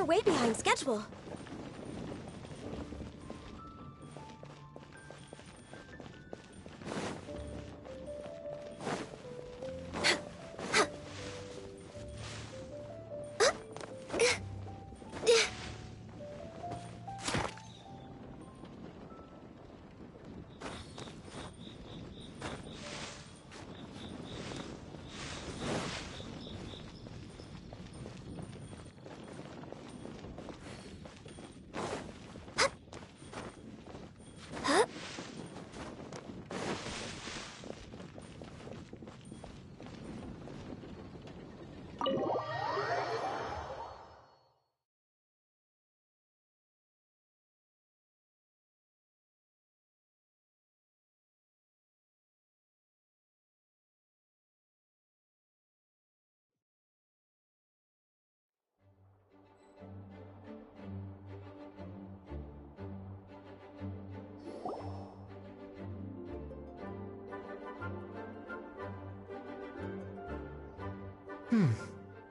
We're way behind schedule.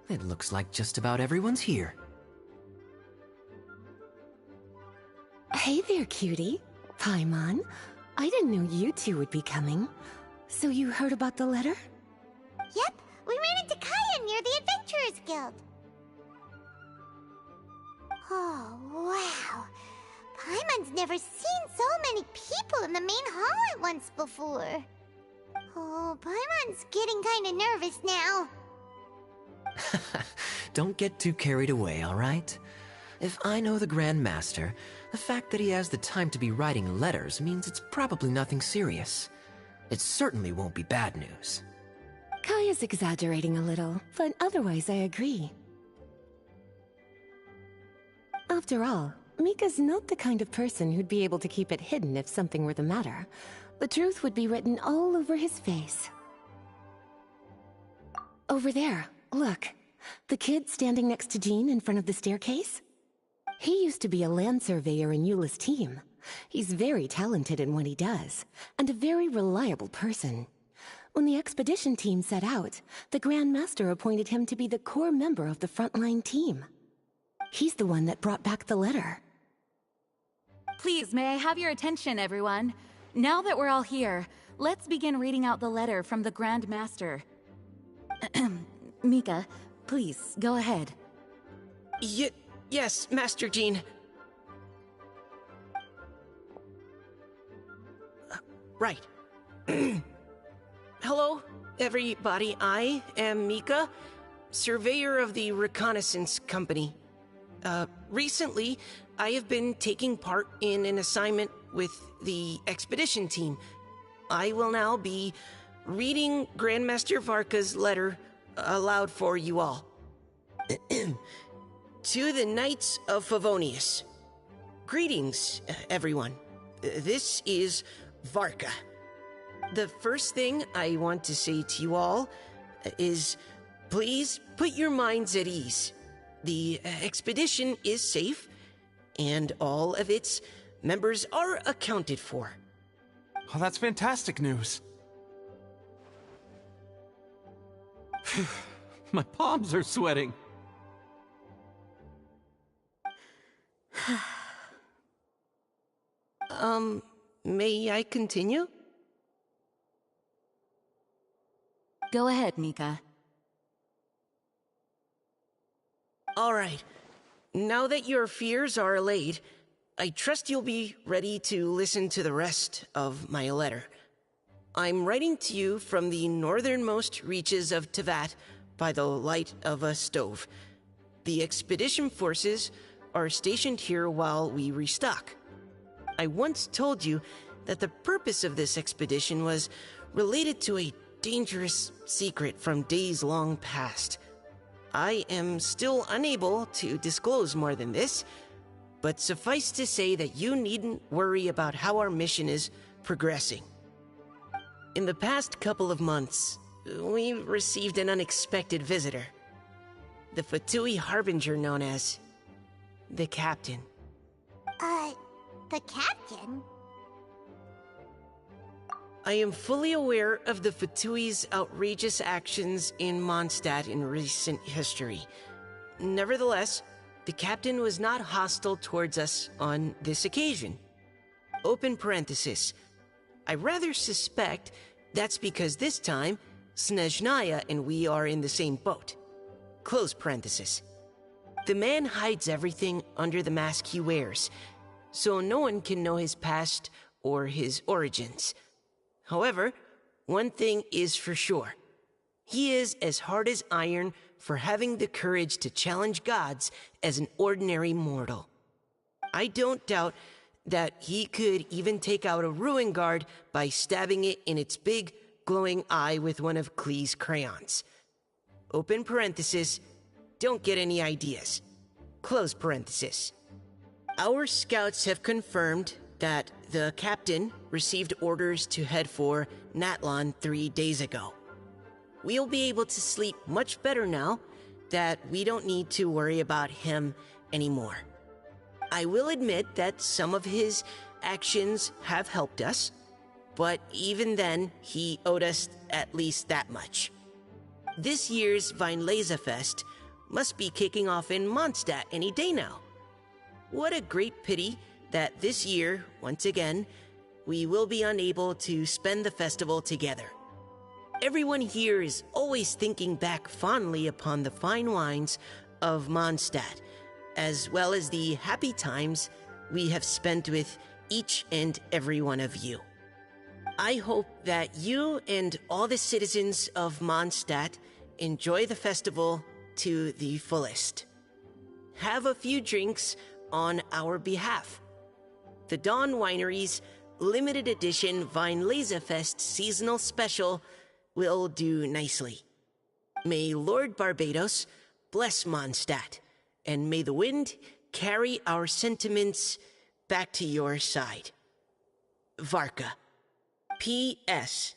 It looks like just about everyone's here. Hey there, cutie. Paimon. I didn't know you two would be coming. So you heard about the letter? Yep, we ran into Kaya near the Adventurers Guild. Oh, wow. Paimon's never seen so many people in the main hall at once before. Oh, Paimon's getting kinda nervous now. Don't get too carried away, alright? If I know the Grand Master, the fact that he has the time to be writing letters means it's probably nothing serious. It certainly won't be bad news. Kaya's exaggerating a little, but otherwise I agree. After all, Mika's not the kind of person who'd be able to keep it hidden if something were the matter. The truth would be written all over his face. Over there, look. The kid standing next to Jean in front of the staircase? He used to be a land surveyor in Eula's team. He's very talented in what he does, and a very reliable person. When the expedition team set out, the Grand Master appointed him to be the core member of the frontline team. He's the one that brought back the letter. Please, may I have your attention, everyone? Now that we're all here, let's begin reading out the letter from the Grand Master. Mika, please, go ahead. Yes, Master Jean. Right. Hello, everybody. I am Mika, surveyor of the Reconnaissance Company. Recently, I have been taking part in an assignment with the expedition team. I will now be reading Grandmaster Varka's letter aloud for you all. To the Knights of Favonius. Greetings, everyone. This is Varka. The first thing I want to say to you all is, please put your minds at ease. The expedition is safe, and all of its members are accounted for. Oh, that's fantastic news. My palms are sweating. May I continue? Go ahead, Mika. All right. Now that your fears are allayed, I trust you'll be ready to listen to the rest of my letter. I'm writing to you from the northernmost reaches of Tevat by the light of a stove. The expedition forces are stationed here while we restock. I once told you that the purpose of this expedition was related to a dangerous secret from days long past. I am still unable to disclose more than this, but suffice to say that you needn't worry about how our mission is progressing. In the past couple of months, we received an unexpected visitor. The Fatui Harbinger known as the Captain. The Captain? I am fully aware of the Fatui's outrageous actions in Mondstadt in recent history. Nevertheless, the captain was not hostile towards us on this occasion. Open parenthesis. I rather suspect that's because this time, Snezhnaya and we are in the same boat. Close parenthesis. The man hides everything under the mask he wears, so no one can know his past or his origins. However, one thing is for sure. He is as hard as iron for having the courage to challenge gods as an ordinary mortal. I don't doubt that he could even take out a ruin guard by stabbing it in its big, glowing eye with one of Klee's crayons. Open parenthesis, don't get any ideas. Close parenthesis. Our scouts have confirmed that the captain received orders to head for Natlon 3 days ago. We'll be able to sleep much better now that we don't need to worry about him anymore. I will admit that some of his actions have helped us, but even then, he owed us at least that much. This year's Weinlesefest must be kicking off in Mondstadt any day now. What a great pity that this year, once again, we will be unable to spend the festival together. Everyone here is always thinking back fondly upon the fine wines of Mondstadt, as well as the happy times we have spent with each and every one of you. I hope that you and all the citizens of Mondstadt enjoy the festival to the fullest. Have a few drinks on our behalf. The Dawn Winery's limited edition Weinlesefest seasonal special will do nicely. May Lord Barbados bless Mondstadt, and may the wind carry our sentiments back to your side. Varka. P.S.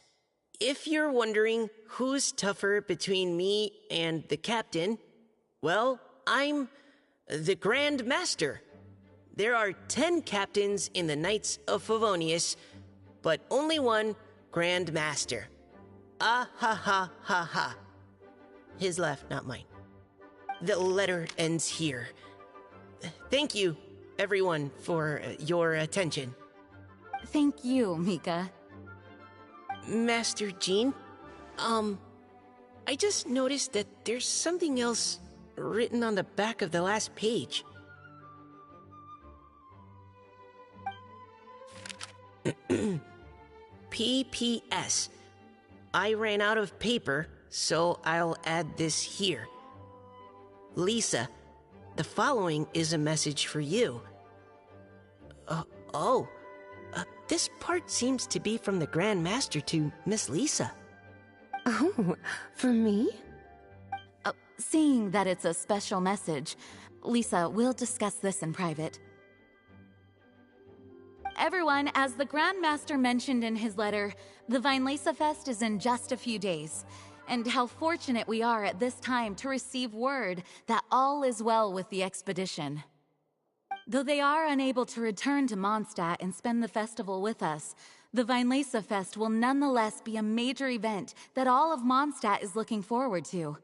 If you're wondering who's tougher between me and the captain, well, I'm the Grand Master. There are 10 captains in the Knights of Favonius, but only one Grand Master. Ah ha ha ha ha. His laugh, not mine. The letter ends here. Thank you, everyone, for your attention. Thank you, Mika. Master Jean, I just noticed that there's something else written on the back of the last page. P.P.S. I ran out of paper, so I'll add this here. Lisa, the following is a message for you. This part seems to be from the Grand Master to Miss Lisa. Oh, for me? Seeing that it's a special message, Lisa, we'll discuss this in private. Everyone, as the Grand Master mentioned in his letter, the Weinlesefest is in just a few days. And how fortunate we are at this time to receive word that all is well with the expedition. Though they are unable to return to Mondstadt and spend the festival with us, the Weinlesefest will nonetheless be a major event that all of Mondstadt is looking forward to.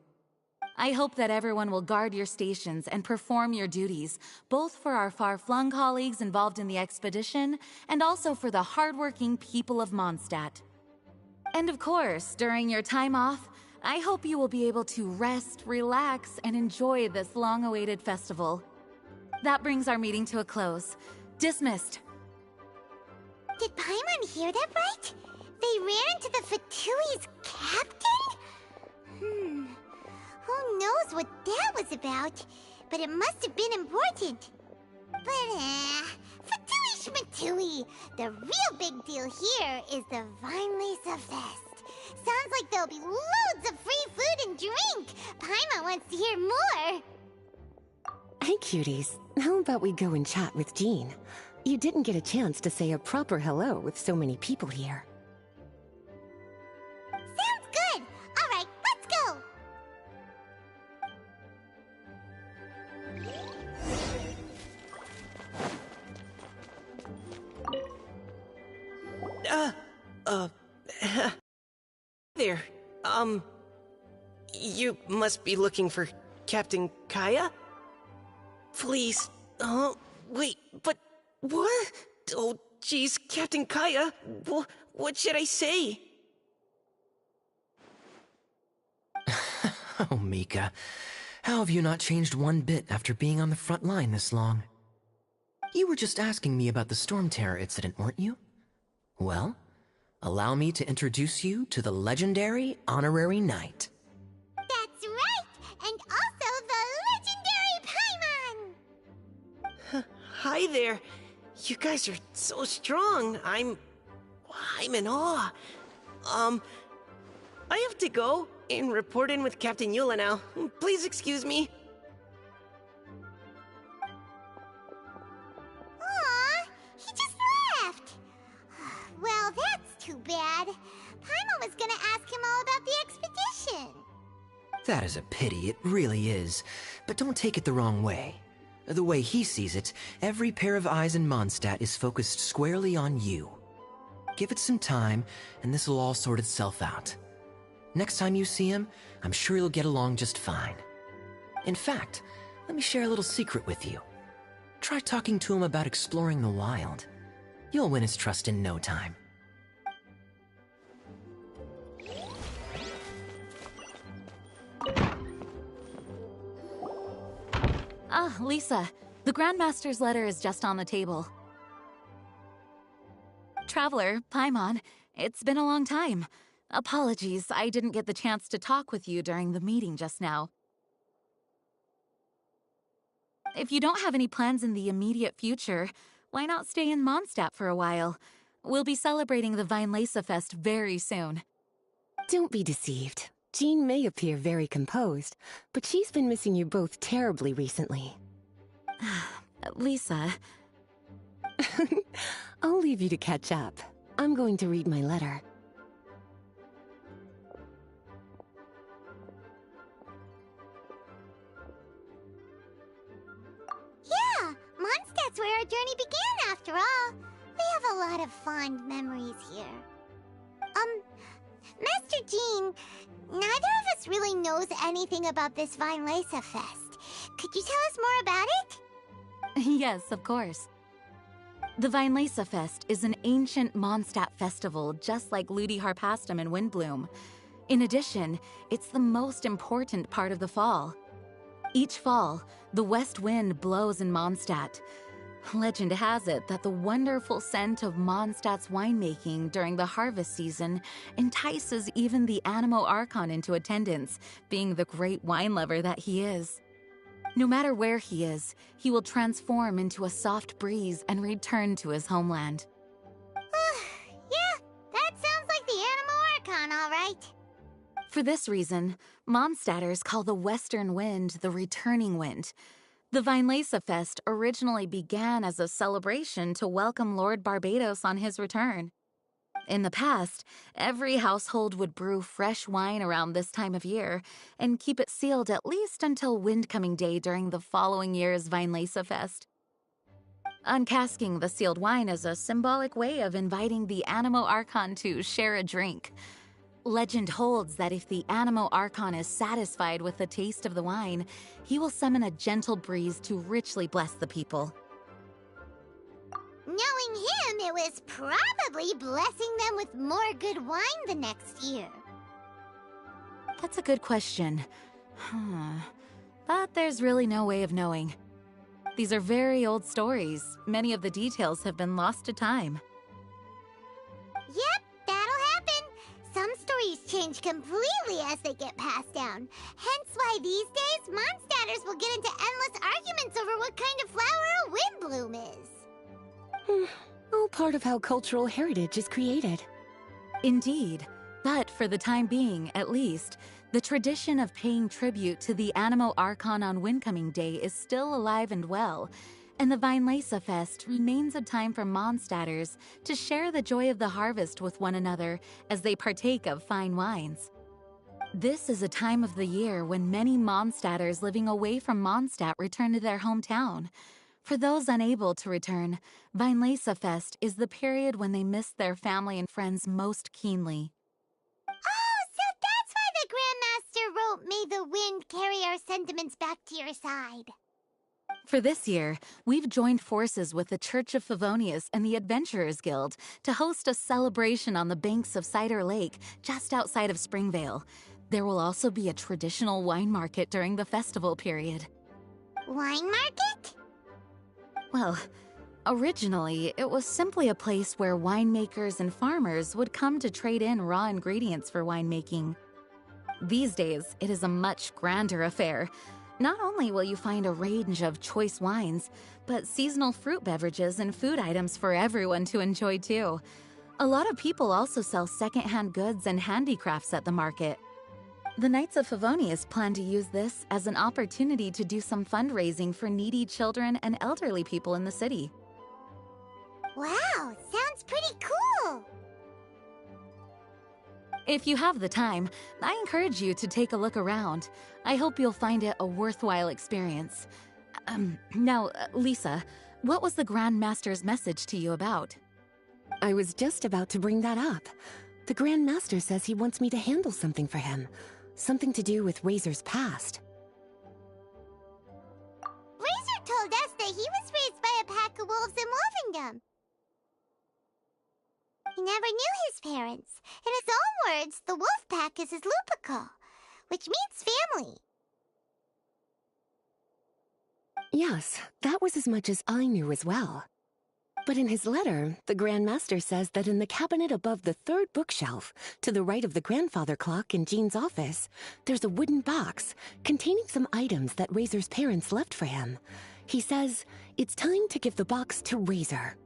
I hope that everyone will guard your stations and perform your duties, both for our far-flung colleagues involved in the expedition and also for the hardworking people of Mondstadt. And of course, during your time off, I hope you will be able to rest, relax, and enjoy this long-awaited festival. That brings our meeting to a close. Dismissed. Did Paimon hear that right? They ran into the Fatui's captain? Who knows what that was about? But it must have been important. But, Fatui Schmatui! The real big deal here is the Weinlesefest. Sounds like there'll be loads of free food and drink! Paimon wants to hear more! Hey, cuties. How about we go and chat with Jean? You didn't get a chance to say a proper hello with so many people here. Sounds good! Alright, let's go! There, you must be looking for Captain Kaya? Please. Wait, but what? Oh, jeez, Captain Kaya. What should I say? Oh, Mika. How have you not changed one bit after being on the front line this long? You were just asking me about the Storm Terror incident, weren't you? Well, allow me to introduce you to the legendary Honorary Knight. That's right! And also the legendary Paimon! Hi there. You guys are so strong. I'm in awe. I have to go and report in with Captain Eula now. Please excuse me. Aw, he just left! Well, that's too bad. Paimon was gonna ask him all about the expedition. That is a pity, it really is. But don't take it the wrong way. The way he sees it, every pair of eyes in Mondstadt is focused squarely on you. Give it some time, and this will all sort itself out. Next time you see him, I'm sure you'll get along just fine. In fact, let me share a little secret with you. Try talking to him about exploring the wild. You'll win his trust in no time. Ah, Lisa, the Grandmaster's letter is just on the table. Traveler, Paimon, it's been a long time. Apologies, I didn't get the chance to talk with you during the meeting just now. If you don't have any plans in the immediate future, why not stay in Mondstadt for a while? We'll be celebrating the Vinelesa Fest very soon. Don't be deceived. Jean may appear very composed, but she's been missing you both terribly recently. Lisa... I'll leave you to catch up. I'm going to read my letter. Yeah, Mondstadt's where our journey began after all. We have a lot of fond memories here. Master Jean, neither of us really knows anything about this Vinelesa Fest. Could you tell us more about it? Yes, of course. The Vinelesa Fest is an ancient Mondstadt festival just like Ludi Harpastum and Windbloom. In addition, it's the most important part of the fall. Each fall, the west wind blows in Mondstadt. Legend has it that the wonderful scent of Mondstadt's winemaking during the harvest season entices even the Animo Archon into attendance, being the great wine lover that he is. No matter where he is, he will transform into a soft breeze and return to his homeland. Yeah, that sounds like the Animo Archon, all right. For this reason, Mondstadters call the western wind the returning wind. The Vinelesa Fest originally began as a celebration to welcome Lord Barbados on his return. In the past, every household would brew fresh wine around this time of year and keep it sealed at least until Windcoming Day during the following year's Vinelesa Fest. Uncasking the sealed wine is a symbolic way of inviting the Animo Archon to share a drink. Legend holds that if the Animo Archon is satisfied with the taste of the wine, he will summon a gentle breeze to richly bless the people. Knowing him, it was probably blessing them with more good wine the next year. That's a good question. But there's really no way of knowing. These are very old stories. Many of the details have been lost to time. Yep, that'll happen. Some stories change completely as they get passed down. Hence why these days, Mondstadters will get into endless arguments over what kind of flower a windbloom is. All part of how cultural heritage is created. Indeed. But for the time being, at least, the tradition of paying tribute to the Animo Archon on Windcoming Day is still alive and well, and the Vinelesa Fest remains a time for Mondstadters to share the joy of the harvest with one another as they partake of fine wines. This is a time of the year when many Mondstadters living away from Mondstadt return to their hometown. For those unable to return, Vinelesa Fest is the period when they miss their family and friends most keenly. Oh, so that's why the Grandmaster wrote, "May the wind carry our sentiments back to your side." For this year, we've joined forces with the Church of Favonius and the Adventurers Guild to host a celebration on the banks of Cider Lake, just outside of Springvale. There will also be a traditional wine market during the festival period. Wine market? Well, originally, it was simply a place where winemakers and farmers would come to trade in raw ingredients for winemaking. These days, it is a much grander affair. Not only will you find a range of choice wines, but seasonal fruit beverages and food items for everyone to enjoy too. A lot of people also sell secondhand goods and handicrafts at the market. The Knights of Favonius plan to use this as an opportunity to do some fundraising for needy children and elderly people in the city. Wow, sounds pretty cool! If you have the time, I encourage you to take a look around. I hope you'll find it a worthwhile experience. Now, Lisa, what was the Grand Master's message to you about? I was just about to bring that up. The Grand Master says he wants me to handle something for him. Something to do with Razor's past. Razor told us that he was raised by a pack of wolves in Wolvendom. He never knew his parents. In his own words, the wolf pack is his lupical, which means family. Yes, that was as much as I knew as well. But in his letter, the Grand Master says that in the cabinet above the third bookshelf, to the right of the grandfather clock in Jean's office, there's a wooden box containing some items that Razor's parents left for him. He says it's time to give the box to Razor.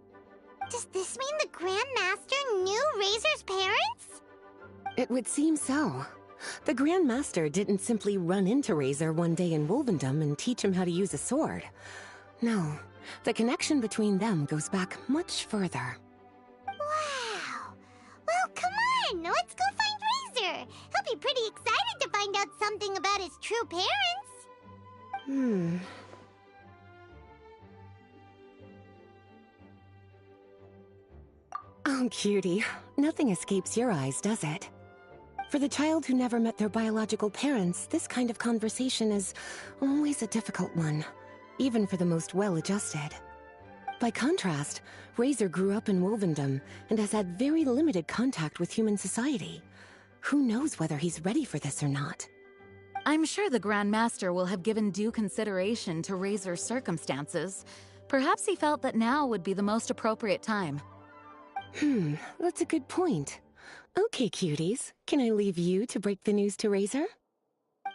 Does this mean the Grand Master knew Razor's parents? It would seem so. The Grand Master didn't simply run into Razor one day in Wolvendom and teach him how to use a sword. No, the connection between them goes back much further. Wow! Well, come on! Let's go find Razor! He'll be pretty excited to find out something about his true parents! Oh, cutie. Nothing escapes your eyes, does it? For the child who never met their biological parents, this kind of conversation is always a difficult one, even for the most well-adjusted. By contrast, Razor grew up in Wolvendom and has had very limited contact with human society. Who knows whether he's ready for this or not? I'm sure the Grand Master will have given due consideration to Razor's circumstances. Perhaps he felt that now would be the most appropriate time. That's a good point. Okay, cuties, can I leave you to break the news to Razor?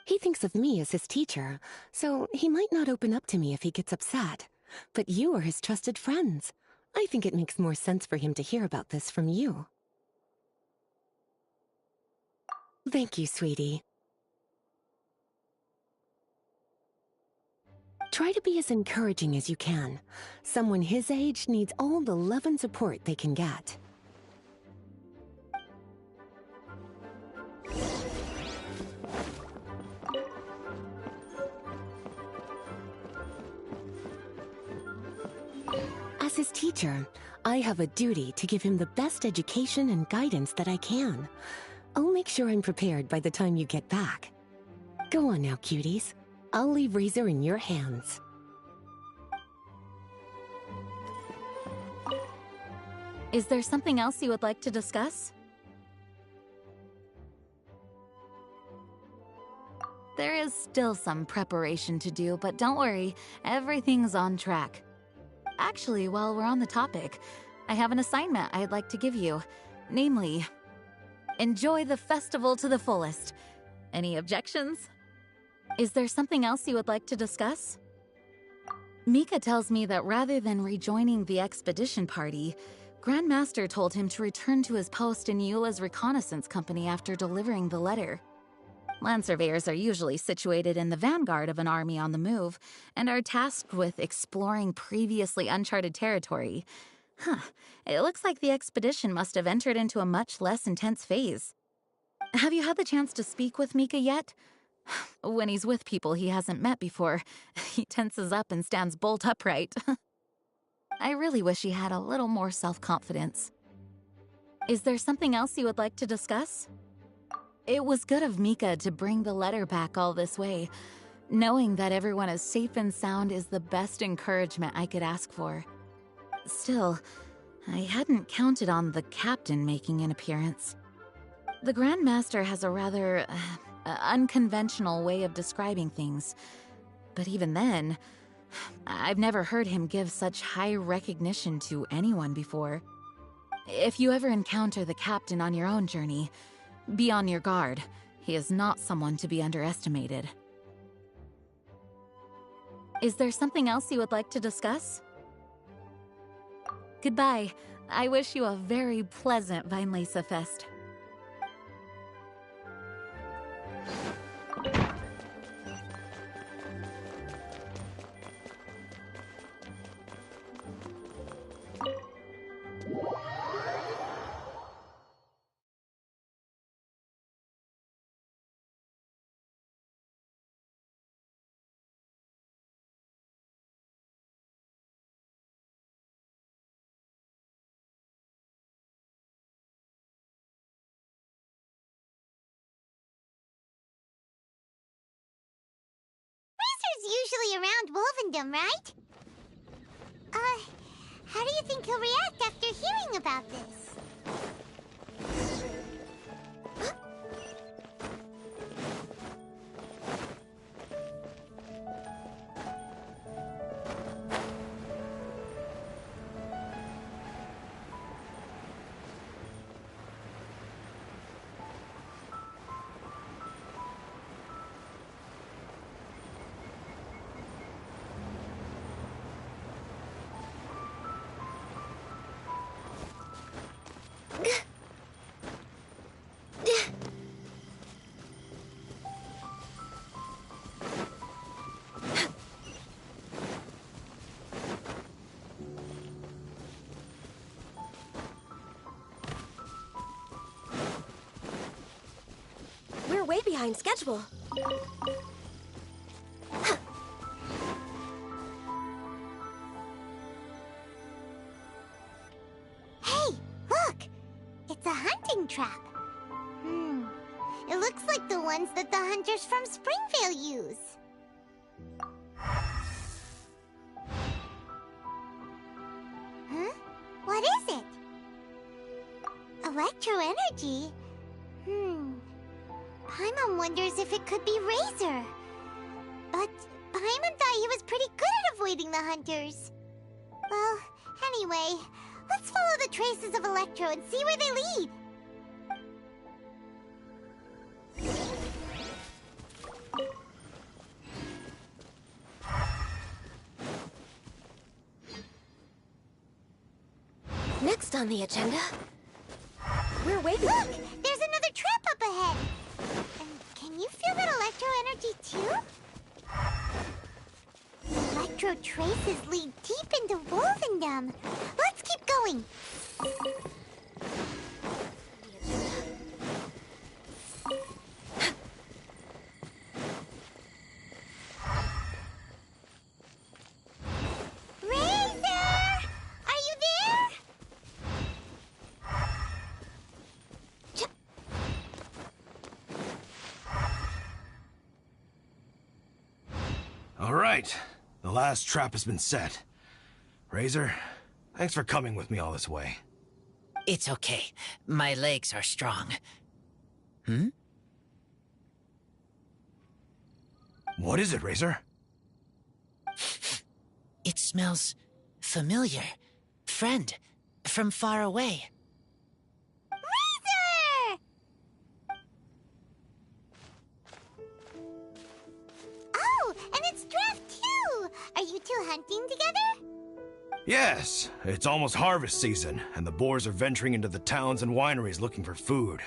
He thinks of me as his teacher, so he might not open up to me if he gets upset. But you are his trusted friends. I think it makes more sense for him to hear about this from you. Thank you, sweetie. Try to be as encouraging as you can. Someone his age needs all the love and support they can get. As his teacher, I have a duty to give him the best education and guidance that I can. I'll make sure I'm prepared by the time you get back. Go on now, cuties. I'll leave Razor in your hands. Is there something else you would like to discuss? There is still some preparation to do, but don't worry, everything's on track. Actually, while we're on the topic, I have an assignment I'd like to give you. Namely, enjoy the festival to the fullest. Any objections? Is there something else you would like to discuss? Mika tells me that rather than rejoining the expedition party, Grandmaster told him to return to his post in Eula's reconnaissance company after delivering the letter. Land surveyors are usually situated in the vanguard of an army on the move and are tasked with exploring previously uncharted territory. It looks like the expedition must have entered into a much less intense phase. Have you had the chance to speak with Mika yet? When he's with people he hasn't met before, he tenses up and stands bolt upright. I really wish he had a little more self-confidence. Is there something else you would like to discuss? It was good of Mika to bring the letter back all this way. Knowing that everyone is safe and sound is the best encouragement I could ask for. Still, I hadn't counted on the captain making an appearance. The Grand Master has a rather unconventional way of describing things. But even then, I've never heard him give such high recognition to anyone before. If you ever encounter the captain on your own journey, be on your guard. He is not someone to be underestimated. Is there something else you would like to discuss? Goodbye. I wish you a very pleasant Vinelesa Fest. Usually around Wolvendom, right? How do you think he'll react after hearing about this? We're way behind schedule. Hey, look! It's a hunting trap. It looks like the ones that the hunters from Springvale use. Huh? What is it? Electro energy? Paimon wonders if it could be Razor. But Paimon thought he was pretty good at avoiding the hunters. Well, anyway, let's follow the traces of Electro and see where they lead. Next on the agenda, we're way Look! There's another trap up ahead! And can you feel that Electro energy too? Electro traces lead deep into Wolvendom. Let's keep going. Razor! Are you there? All right. The last trap has been set. Razor, thanks for coming with me all this way. It's okay. My legs are strong. What is it, Razor? It smells familiar. Friend, from far away. Razor! Oh, and it's Draft too! Are you two hunting together? Yes, it's almost harvest season, and the boars are venturing into the towns and wineries looking for food.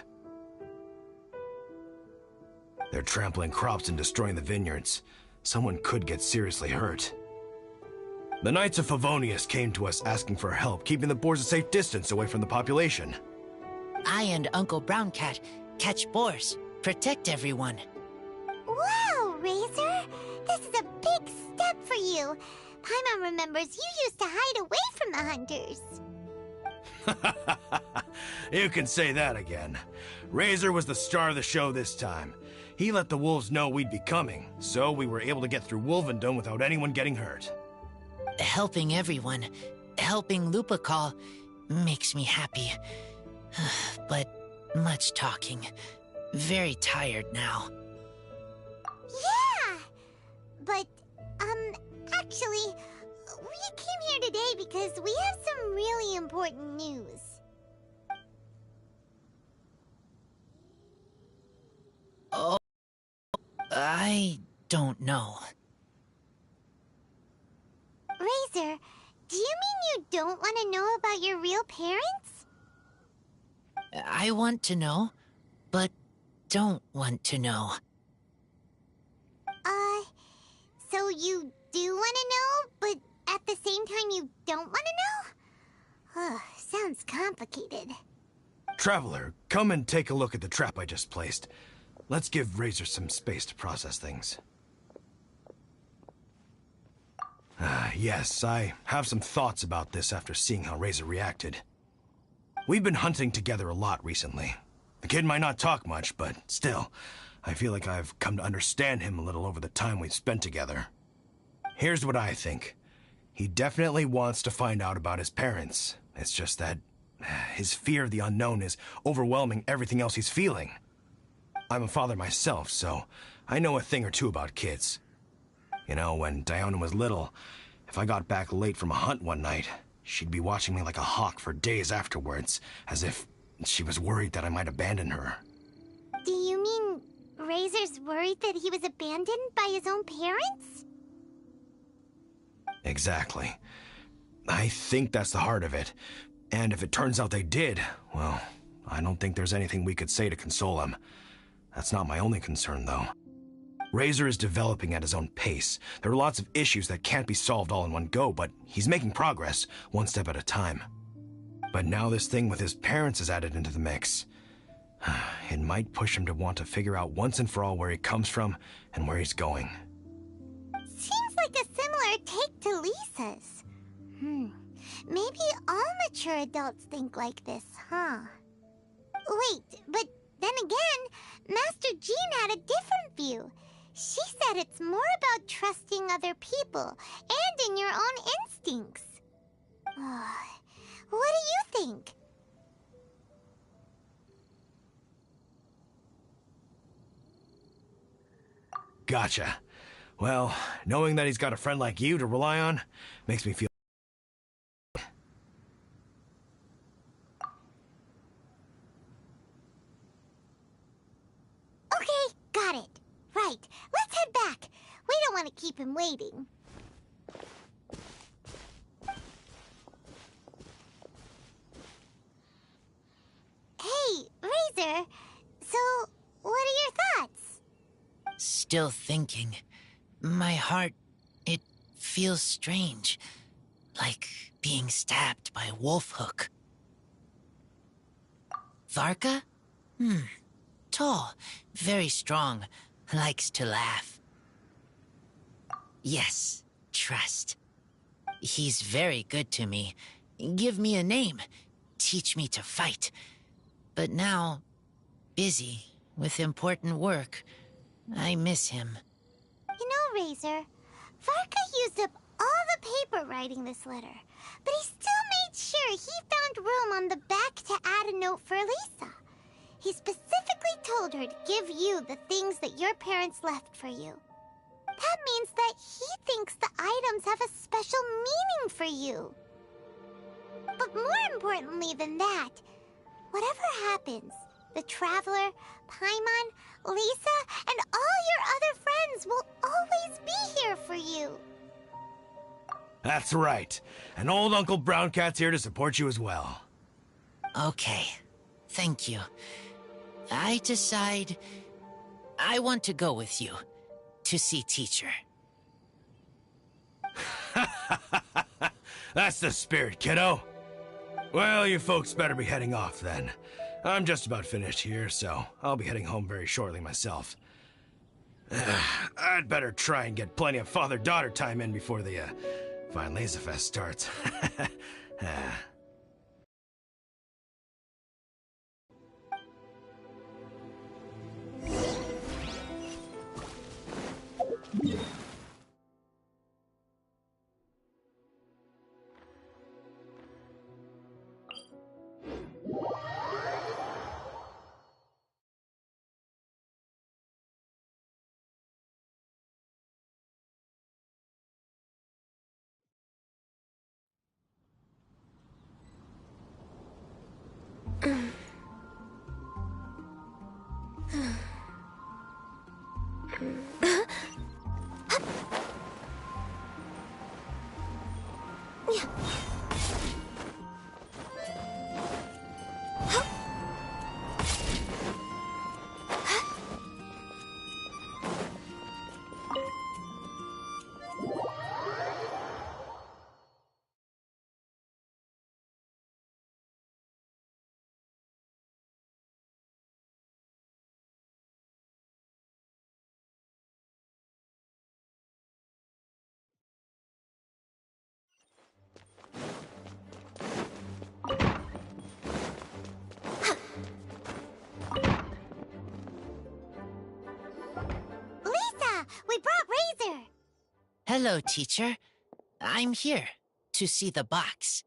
They're trampling crops and destroying the vineyards. Someone could get seriously hurt. The Knights of Favonius came to us asking for help, keeping the boars a safe distance away from the population. I and Uncle Brown Cat catch boars, protect everyone. Wow, Razor! This is a big step for you. Paimon remembers you used to hide away from the hunters. You can say that again. Razor was the star of the show this time. He let the wolves know we'd be coming, so we were able to get through Wolvendom without anyone getting hurt. Helping everyone, helping Lupercal, makes me happy. But much talking. Very tired now. Yeah! But, actually, we came here today because we have some really important news. Oh, I don't know. Razor, do you mean you don't want to know about your real parents? I want to know, but don't want to know. So you do want to know, but at the same time you don't want to know? Sounds complicated. Traveler, come and take a look at the trap I just placed. Let's give Razor some space to process things. Yes, I have some thoughts about this after seeing how Razor reacted. We've been hunting together a lot recently. The kid might not talk much, but still, I feel like I've come to understand him a little over the time we've spent together. Here's what I think. He definitely wants to find out about his parents. It's just that his fear of the unknown is overwhelming everything else he's feeling. I'm a father myself, so I know a thing or two about kids. You know, when Diona was little, if I got back late from a hunt one night, she'd be watching me like a hawk for days afterwards, as if she was worried that I might abandon her. Do you mean Razor's worried that he was abandoned by his own parents? Exactly. I think that's the heart of it. And if it turns out they did, well, I don't think there's anything we could say to console him. That's not my only concern, though. Razor is developing at his own pace. There are lots of issues that can't be solved all in one go, but he's making progress, one step at a time. But now this thing with his parents is added into the mix. It might push him to want to figure out once and for all where he comes from and where he's going. Seems like a similar take to Lisa's. Maybe all mature adults think like this, huh? Wait, but then again, Master Jean had a different view. She said it's more about trusting other people and in your own instincts. What do you think? Gotcha. Well, knowing that he's got a friend like you to rely on makes me feel... Okay, got it. Right, let's head back. We don't want to keep him waiting. Hey, Razor. So, what are your thoughts? Still thinking. My heart, it feels strange. Like being stabbed by a wolf hook. Varka? Tall, very strong, likes to laugh. Yes, trust. He's very good to me. Give me a name. Teach me to fight. But now, busy with important work. I miss him. You know, Razor, Varka used up all the paper writing this letter, but he still made sure he found room on the back to add a note for Lisa. He specifically told her to give you the things that your parents left for you. That means that he thinks the items have a special meaning for you. But more importantly than that, whatever happens, the Traveler, Paimon, Lisa, and all your other friends will always be here for you. That's right. And old Uncle Brown Cat's here to support you as well. Okay. Thank you. I decide I want to go with you to see teacher. That's the spirit, kiddo. Well, you folks better be heading off then. I'm just about finished here, so I'll be heading home very shortly myself. I'd better try and get plenty of father-daughter time in before the Vine Laser Fest starts. Lisa, we brought Razor. Hello, teacher. I'm here to see the box.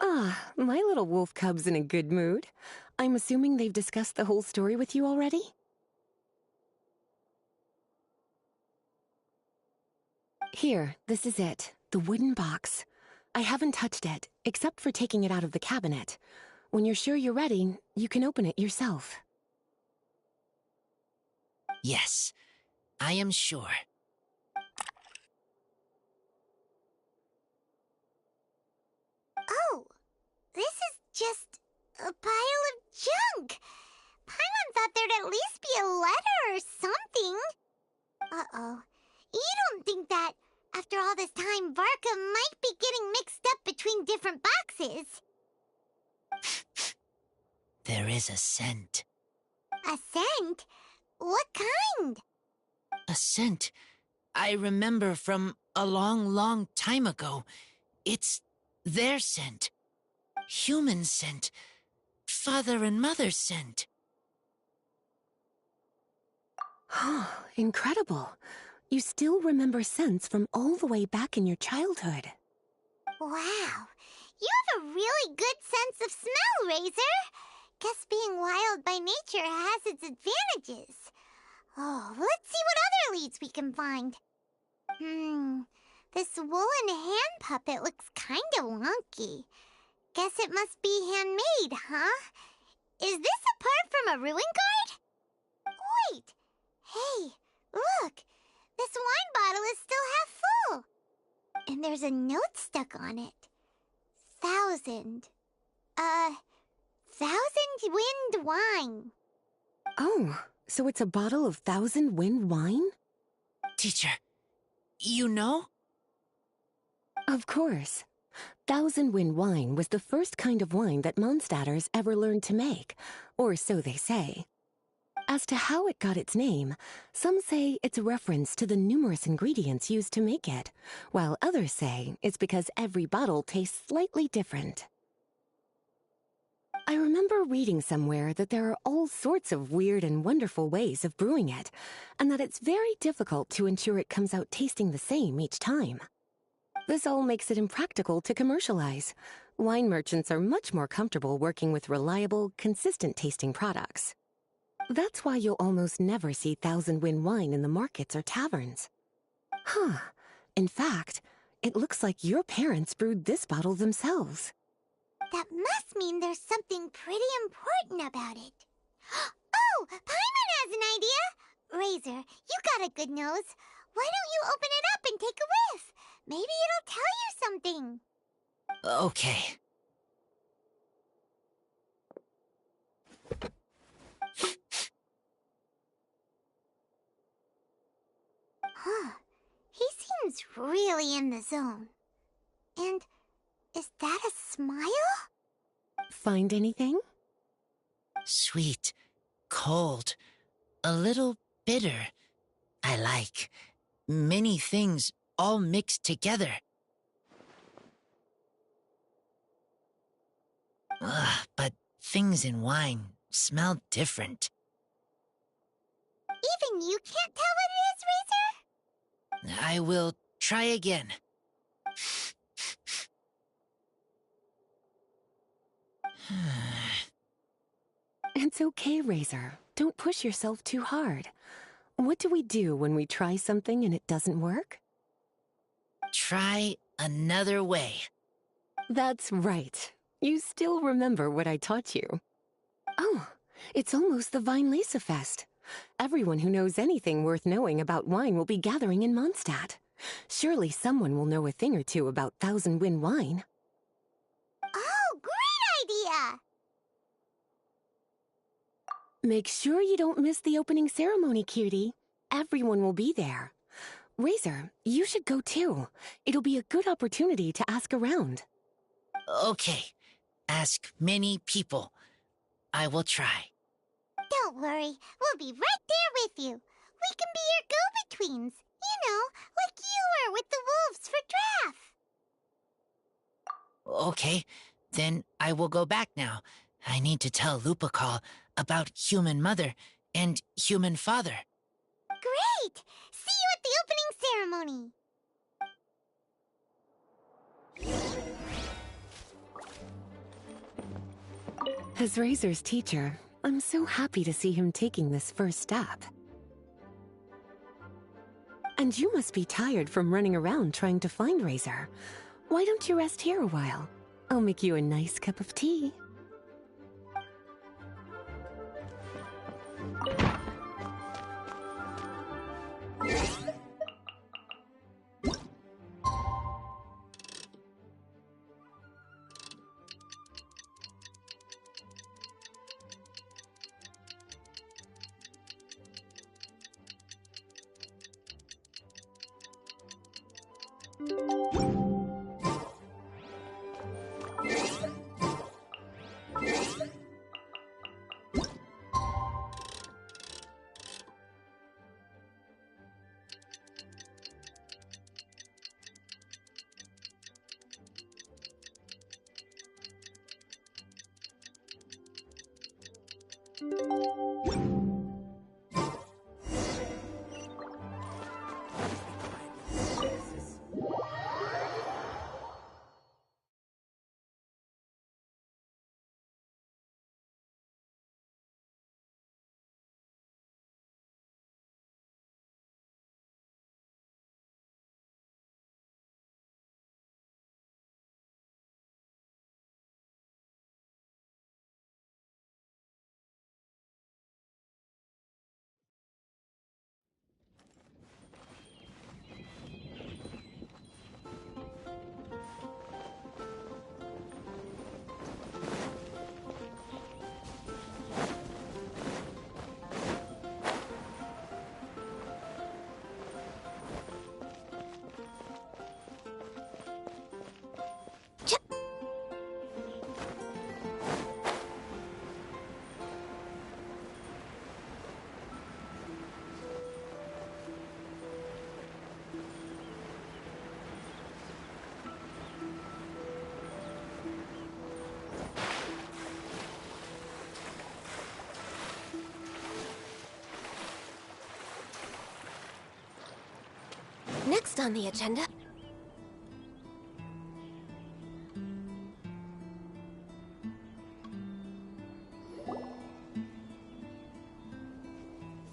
Ah, my little wolf cub's in a good mood. I'm assuming they've discussed the whole story with you already? Here, this is it. The wooden box. I haven't touched it, except for taking it out of the cabinet. When you're sure you're ready, you can open it yourself. Yes, I am sure. Oh, this is just a pile of junk. Paimon thought there'd at least be a letter or something. Uh-oh. You don't think that, after all this time, Varka might be getting mixed up between different boxes? There is a scent. A scent? What kind? A scent I remember from a long, long time ago. It's their scent. Human scent. Father and mother's scent. Oh, incredible. You still remember scents from all the way back in your childhood. Wow. You have a really good sense of smell, Razor. Guess being wild by nature has its advantages. Oh, let's see what other leads we can find. This woolen hand puppet looks kinda wonky. Guess it must be handmade, huh? Is this a part from a ruin guard? Wait! Hey, look! This wine bottle is still half full. And there's a note stuck on it. 1,000 wind wine. Oh, so it's a bottle of 1,000 wind wine? Teacher, you know? Of course. 1,000 wind wine was the first kind of wine that Mondstadters ever learned to make, or so they say. As to how it got its name, some say it's a reference to the numerous ingredients used to make it, while others say it's because every bottle tastes slightly different. I remember reading somewhere that there are all sorts of weird and wonderful ways of brewing it, and that it's very difficult to ensure it comes out tasting the same each time. This all makes it impractical to commercialize. Wine merchants are much more comfortable working with reliable, consistent-tasting products. That's why you'll almost never see 1,000 wind wine in the markets or taverns. Huh. In fact, it looks like your parents brewed this bottle themselves. That must mean there's something pretty important about it. Oh, Paimon has an idea! Razor, you got a good nose. Why don't you open it up and take a whiff? Maybe it'll tell you something. Okay. Huh. He seems really in the zone. And is that a smile? Find anything? Sweet, cold, a little bitter. I like many things all mixed together. But things in wine smell different. Even you can't tell what it is, Razor? I will try again. It's okay, Razor. Don't push yourself too hard. What do we do when we try something and it doesn't work? Try another way. That's right. You still remember what I taught you. Oh, it's almost the Weinlese Fest. Everyone who knows anything worth knowing about wine will be gathering in Mondstadt. Surely someone will know a thing or two about Thousand Wind wine. Oh, great idea! Make sure you don't miss the opening ceremony, Cutie. Everyone will be there. Razor, you should go too. It'll be a good opportunity to ask around. Okay. Ask many people. I will try. Don't worry, we'll be right there with you. We can be your go-betweens. You know, like you were with the wolves for Draff. Okay, then I will go back now. I need to tell Lupercal about Human Mother and Human Father. Great! See you at the opening ceremony. As Razor's teacher, I'm so happy to see him taking this first step. And you must be tired from running around trying to find Razor. Why don't you rest here a while? I'll make you a nice cup of tea. Next on the agenda...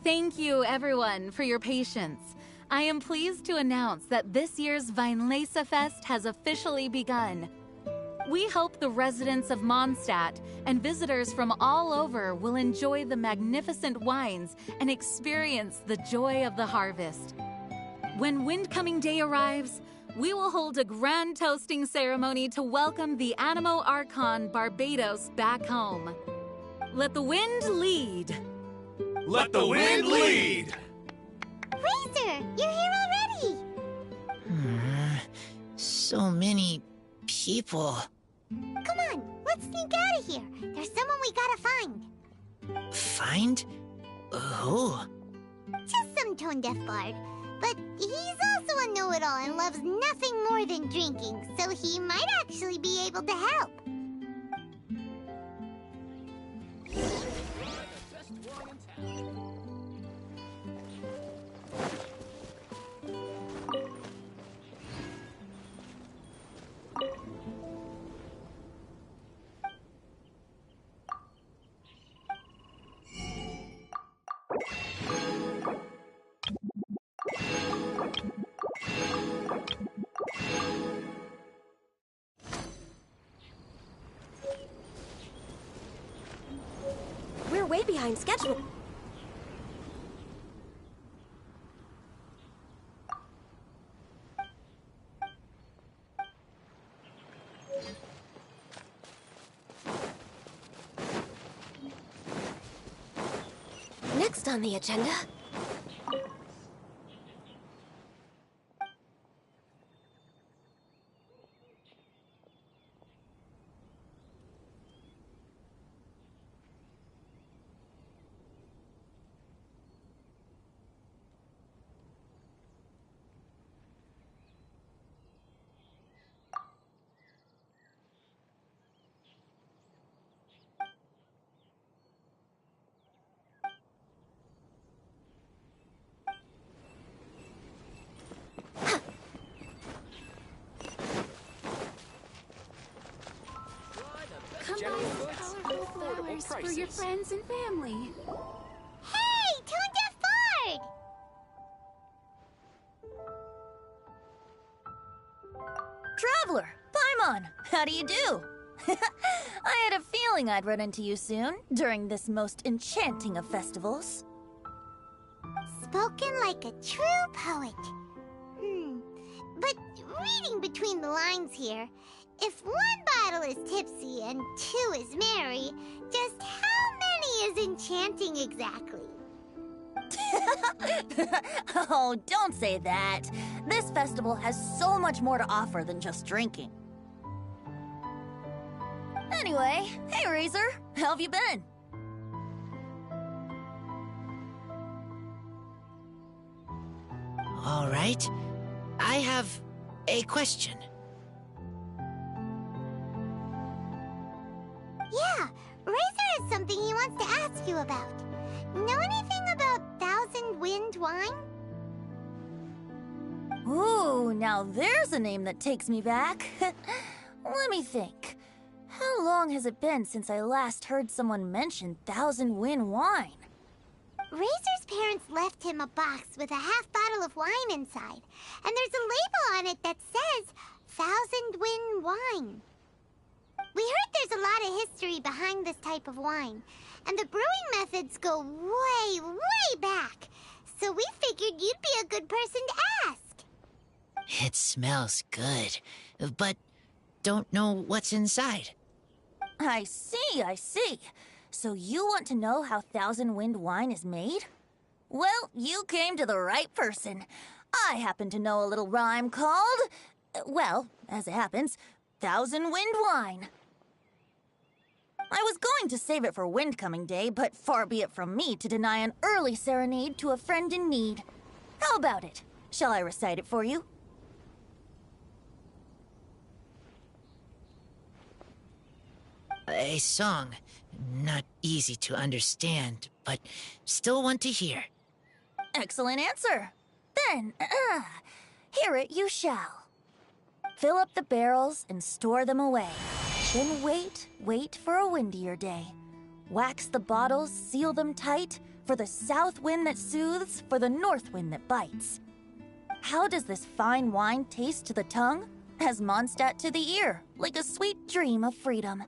Thank you, everyone, for your patience. I am pleased to announce that this year's Weinlese Fest has officially begun. We hope the residents of Mondstadt and visitors from all over will enjoy the magnificent wines and experience the joy of the harvest. When Windcoming Day arrives, we will hold a grand toasting ceremony to welcome the Animo Archon Barbados back home. Let the wind lead! Let the wind lead! Razor, you're here already! So many people. Come on, let's sneak out of here. There's someone we gotta find. Find? Who? Just some tone-deaf bard. But he's also a know-it-all and loves nothing more than drinking, so he might actually be able to help. way behind schedule. Next on the agenda... For your friends and family. Hey, Tone Deaf Bard! Traveler, Paimon, how do you do? I had a feeling I'd run into you soon, during this most enchanting of festivals. Spoken like a true poet. But reading between the lines here, if one bottle is tipsy and two is merry, just how many is enchanting exactly? Oh, don't say that. This festival has so much more to offer than just drinking. Anyway, hey Razor, how have you been? All right. I have a question. Yeah, Razor has something he wants to ask you about. Know anything about Thousand Wind wine? Ooh, now there's a name that takes me back. Let me think. How long has it been since I last heard someone mention Thousand Wind wine? Razor's parents left him a box with a half bottle of wine inside, and there's a label on it that says Thousand Wind wine. We heard there's a lot of history behind this type of wine, and the brewing methods go way, way back. So we figured you'd be a good person to ask. It smells good, but don't know what's inside. I see. So you want to know how Thousand Wind wine is made? Well, you came to the right person. I happen to know a little rhyme called, well, as it happens, Thousand Wind wine. I was going to save it for Windcoming Day, but far be it from me to deny an early serenade to a friend in need. How about it? Shall I recite it for you? A song. Not easy to understand, but still want to hear. Excellent answer. Then, hear it you shall. Fill up the barrels and store them away. Then wait for a windier day. Wax the bottles, seal them tight, for the south wind that soothes, for the north wind that bites. How does this fine wine taste to the tongue? As Mondstadt to the ear, like a sweet dream of freedom.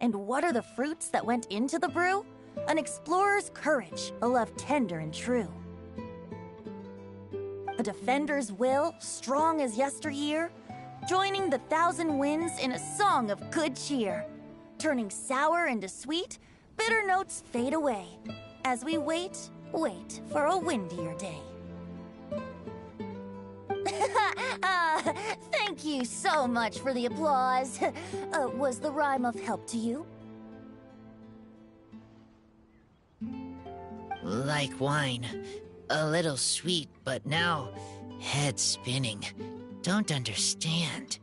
And what are the fruits that went into the brew? An explorer's courage, a love tender and true. A defender's will, strong as yesteryear, joining the thousand winds in a song of good cheer. Turning sour into sweet, bitter notes fade away, as we wait for a windier day. Thank you so much for the applause. Was the rhyme of help to you? Like wine. A little sweet, but now head spinning. Don't understand.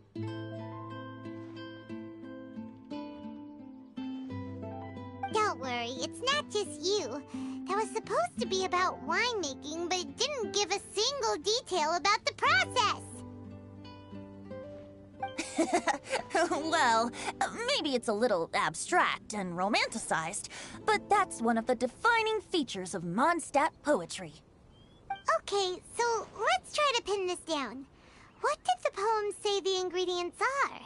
Don't worry, it's not just you. That was supposed to be about winemaking, but it didn't give a single detail about the process. Well, maybe it's a little abstract and romanticized, but that's one of the defining features of Mondstadt poetry. Okay, so let's try to pin this down. What did the poem say the ingredients are?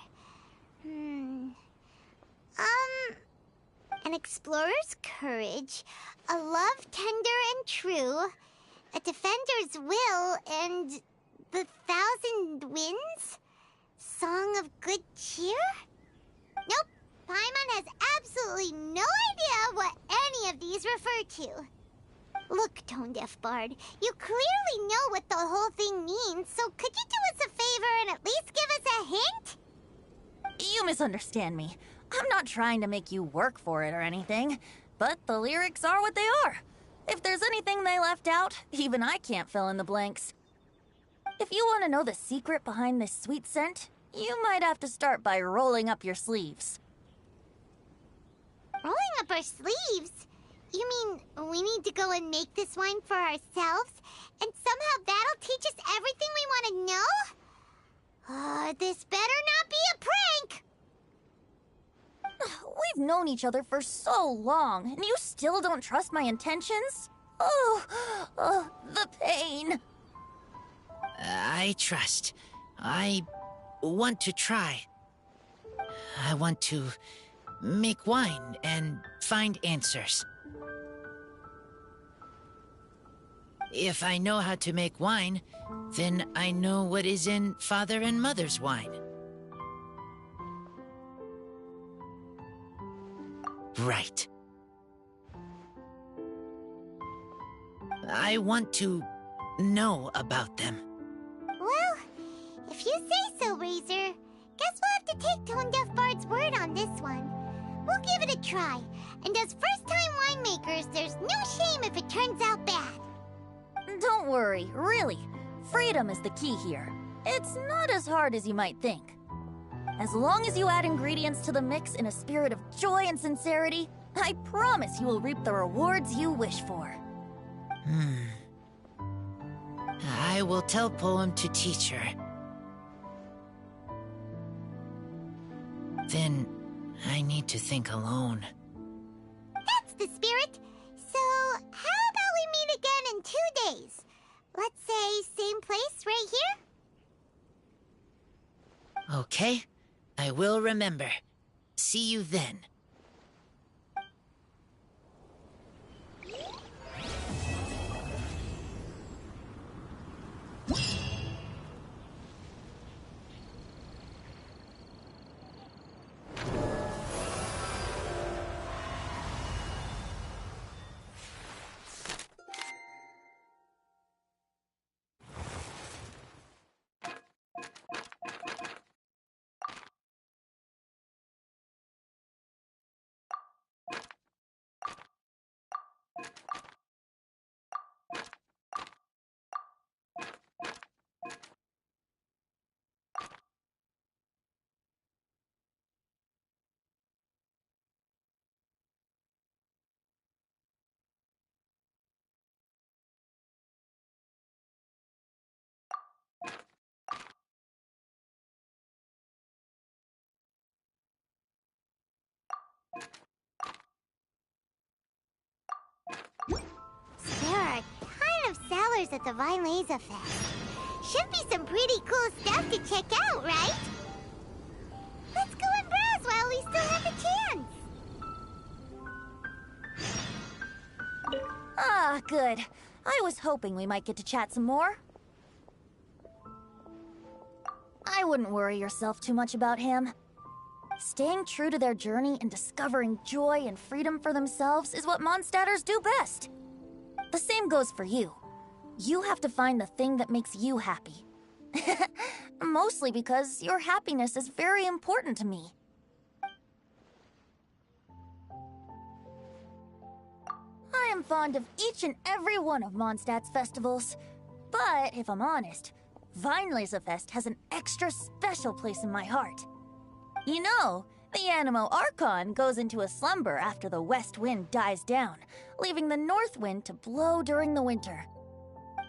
And an explorer's courage, a love tender and true, a defender's will, and the 1,000 winds? Song of good cheer? Nope, Paimon has absolutely no idea what any of these refer to. Look, Tone-Deaf Bard, you clearly know what the whole thing means, so could you do us a favor and at least give us a hint? You misunderstand me. I'm not trying to make you work for it or anything, but the lyrics are what they are. If there's anything they left out, even I can't fill in the blanks. If you want to know the secret behind this sweet scent, you might have to start by rolling up your sleeves. Rolling up our sleeves? You mean we need to go and make this wine for ourselves, and somehow that'll teach us everything we want to know? This better not be a prank! We've known each other for so long, and you still don't trust my intentions? Oh, the pain. I trust. I want to try. I want to make wine and find answers. If I know how to make wine, then I know what is in Father and Mother's wine. Right. I want to know about them. Well, if you say so, Razor, guess we'll have to take Tone-Deaf Bard's word on this one. We'll give it a try, and as first-time winemakers, there's no shame if it turns out bad. Don't worry, really. Freedom is the key here. It's not as hard as you might think. As long as you add ingredients to the mix in a spirit of joy and sincerity, I promise you will reap the rewards you wish for. I will tell Poem to teach her. Then I need to think alone. That's the spirit. So, how about we meet again in 2 days? Let's say same place right here? Okay, I will remember. See you then. There are a ton of sellers at the Vinelaza Fest. Should be some pretty cool stuff to check out, right? Let's go and browse while we still have the chance. Ah, good. I was hoping we might get to chat some more. I wouldn't worry yourself too much about him. Staying true to their journey and discovering joy and freedom for themselves is what Mondstadters do best. The same goes for you. You have to find the thing that makes you happy. Mostly because your happiness is very important to me. I am fond of each and every one of Mondstadt's festivals. But if I'm honest, Vinelaza Fest has an extra special place in my heart. You know, the Animo Archon goes into a slumber after the west wind dies down, leaving the north wind to blow during the winter.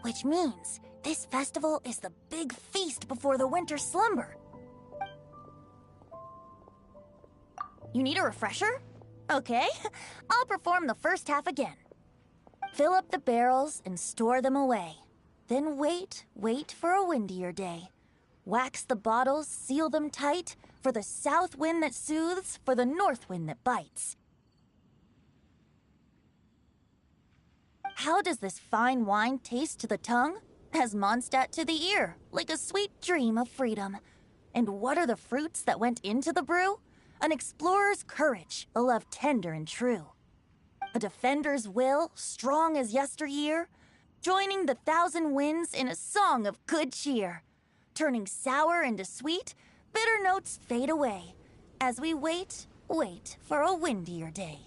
Which means this festival is the big feast before the winter slumber. You need a refresher? Okay, I'll perform the first half again. Fill up the barrels and store them away. Then wait for a windier day. Wax the bottles, seal them tight, for the south wind that soothes, for the north wind that bites. How does this fine wine taste to the tongue? As Mondstadt to the ear, like a sweet dream of freedom. And what are the fruits that went into the brew? An explorer's courage, a love tender and true. A defender's will, strong as yesteryear, joining the thousand winds in a song of good cheer. Turning sour into sweet, bitter notes fade away, as we wait for a windier day.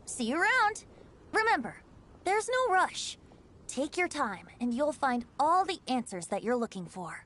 See you around. Remember, there's no rush. Take your time, and you'll find all the answers that you're looking for.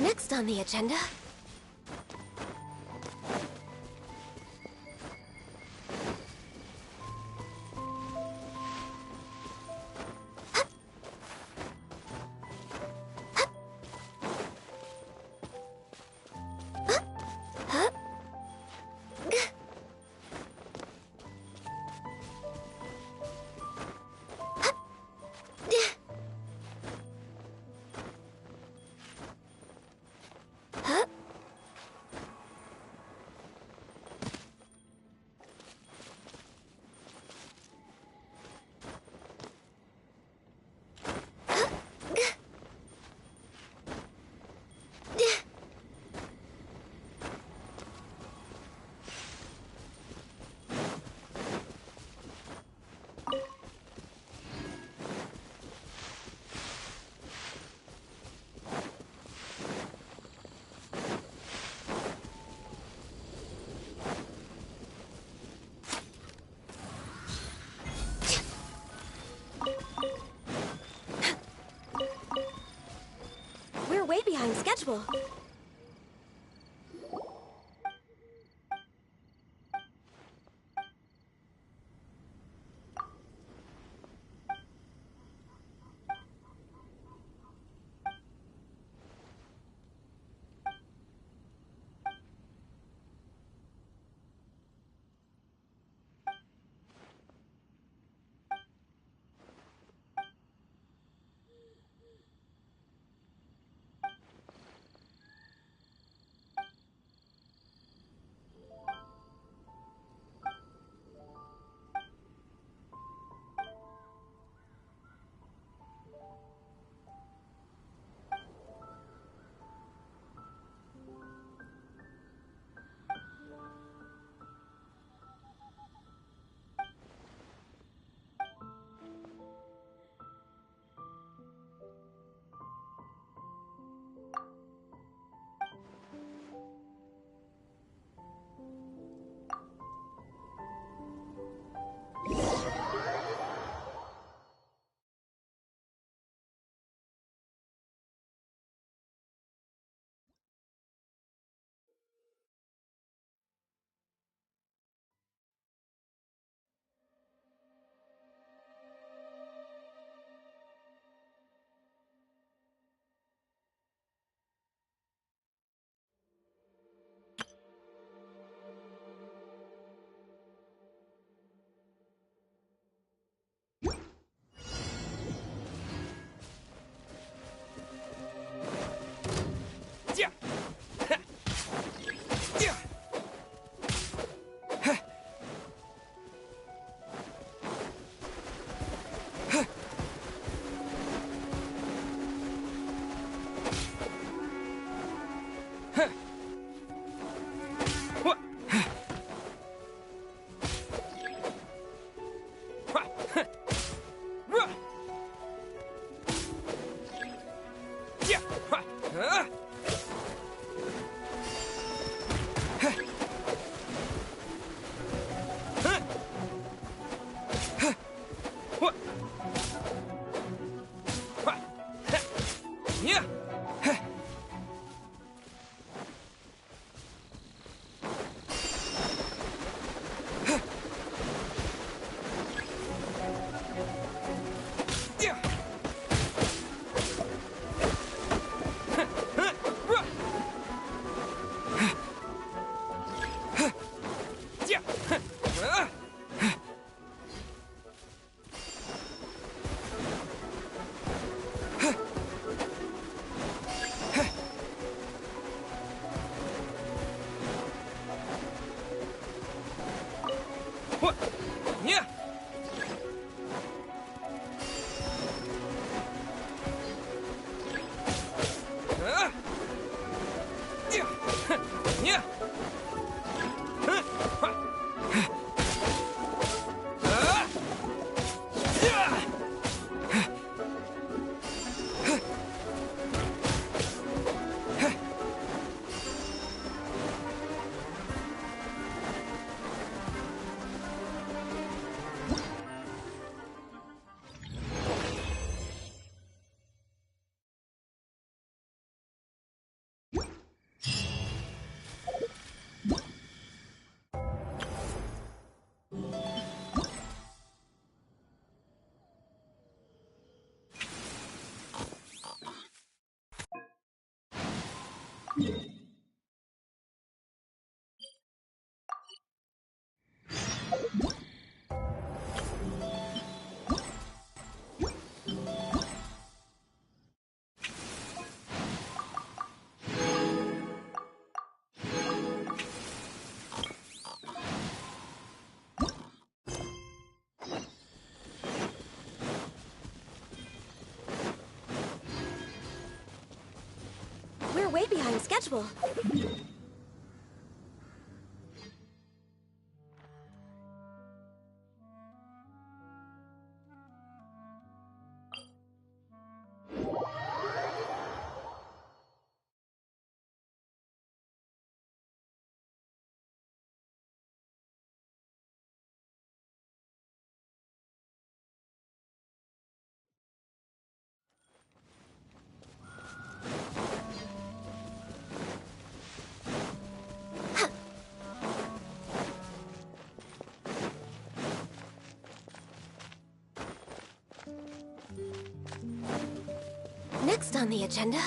Next on the agenda... We're way behind schedule. Yeah. Yeah. We're way behind schedule. Next on the agenda...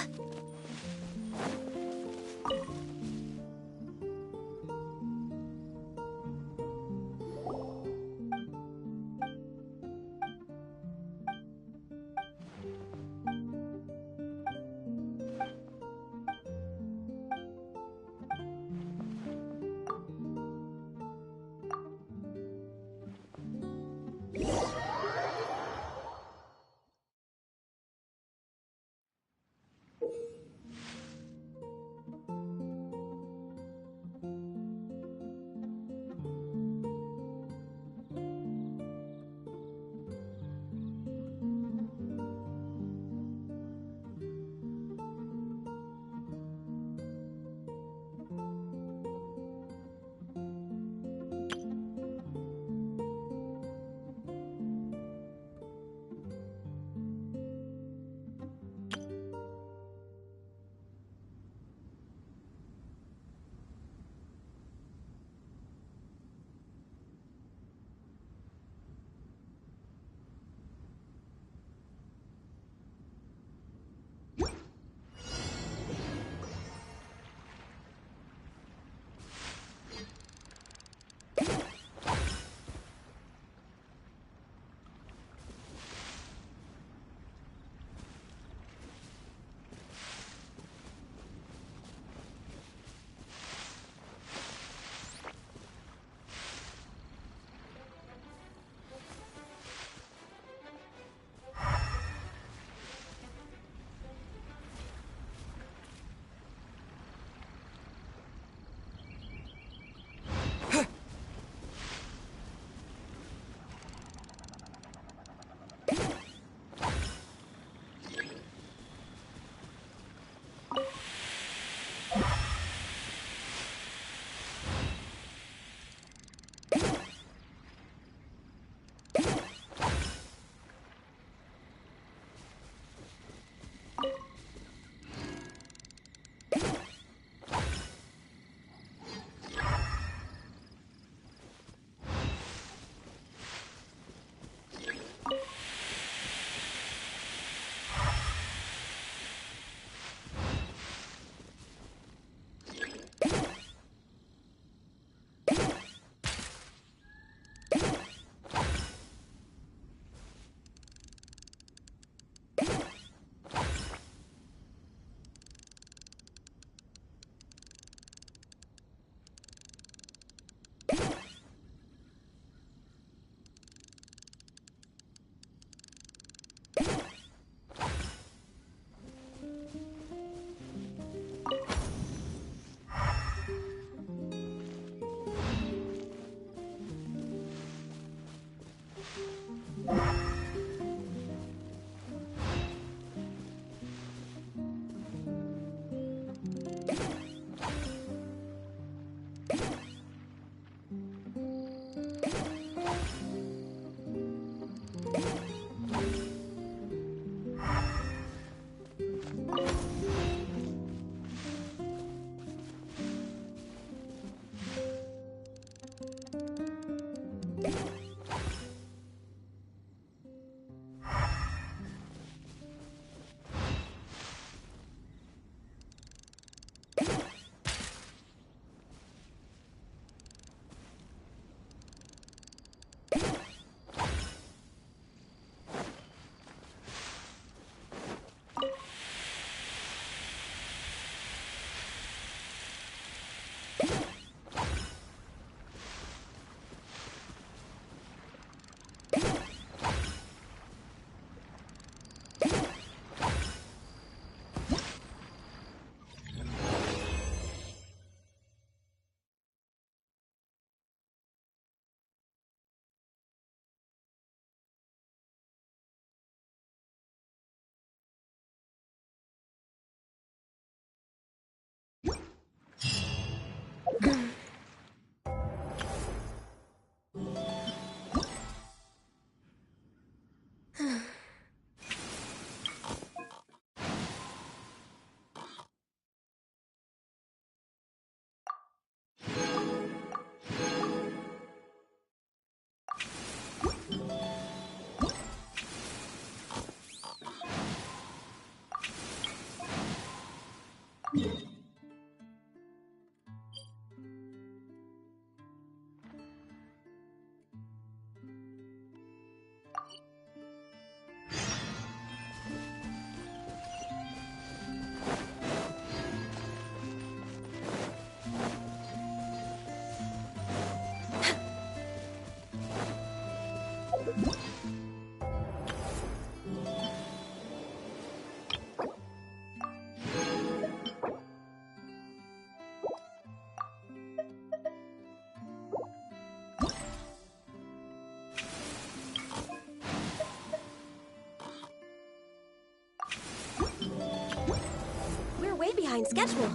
We're way behind schedule.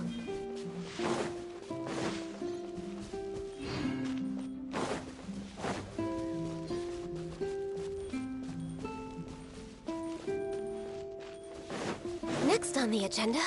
Next on the agenda...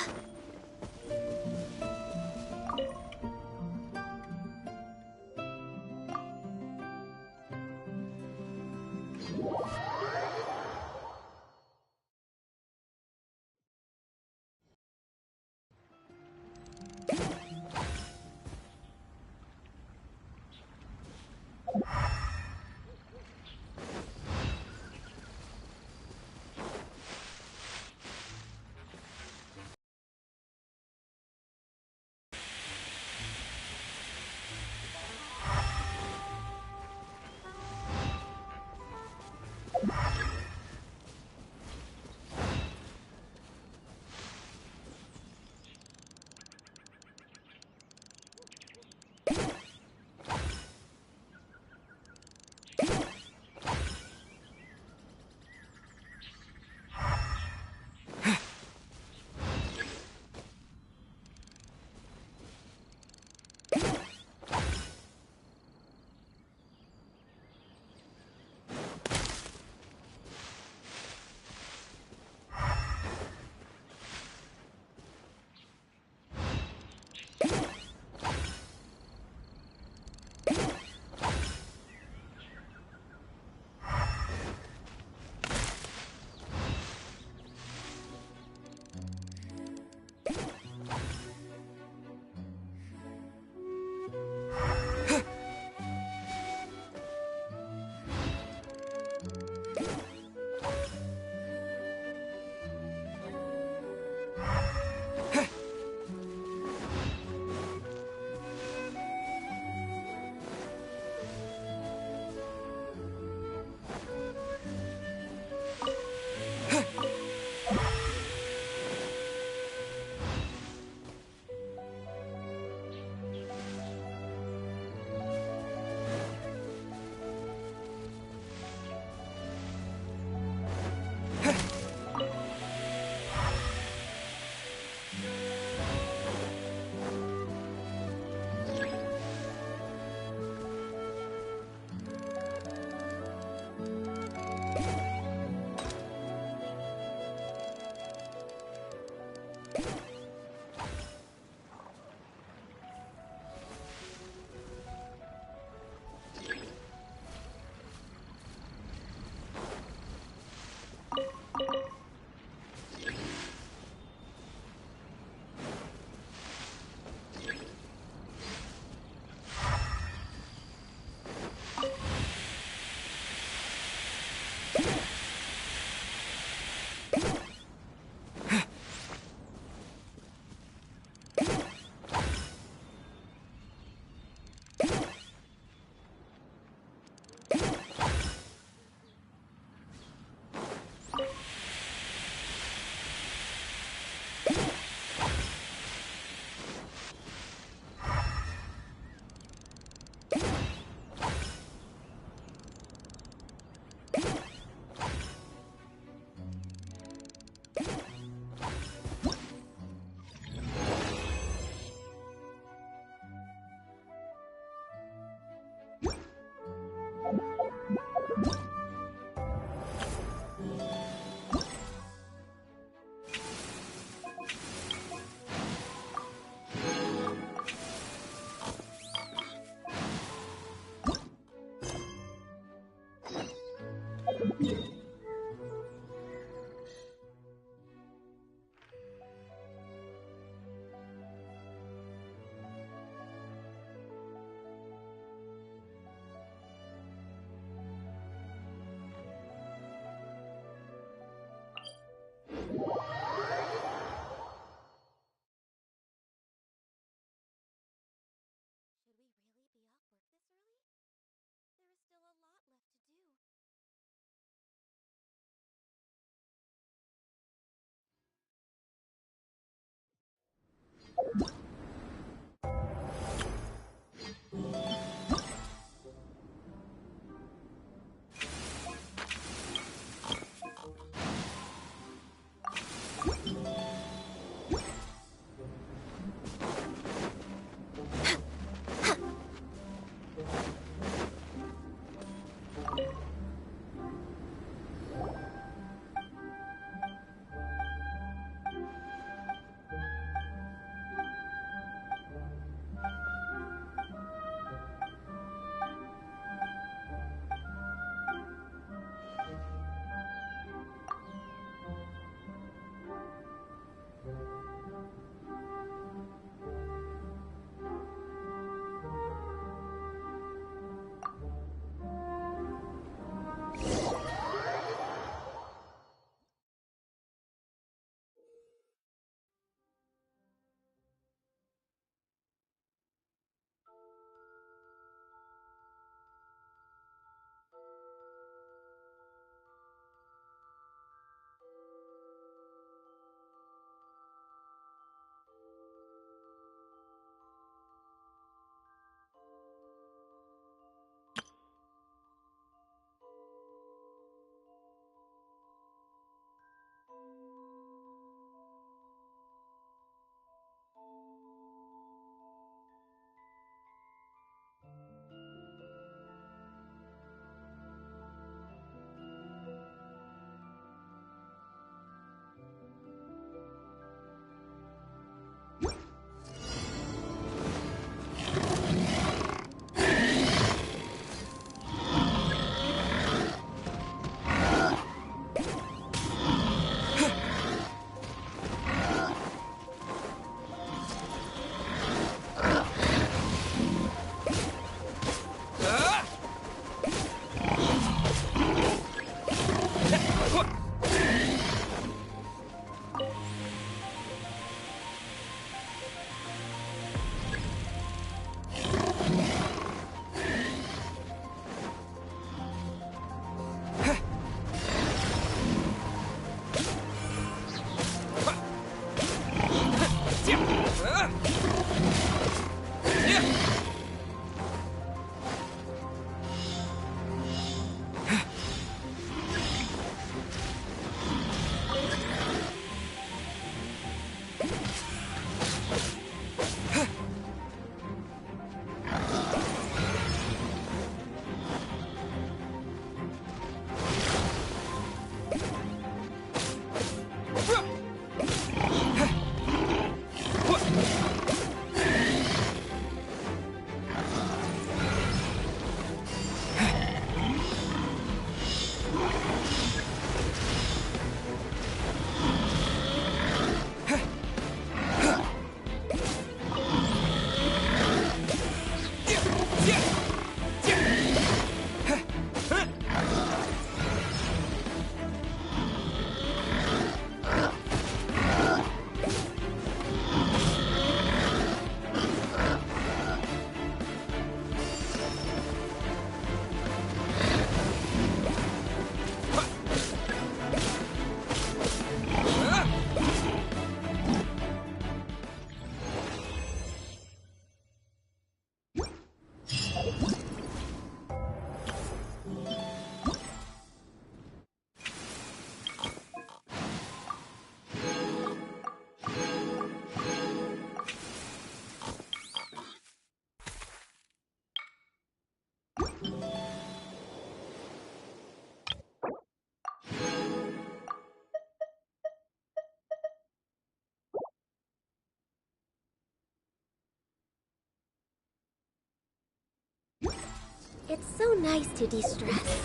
It's so nice to de-stress.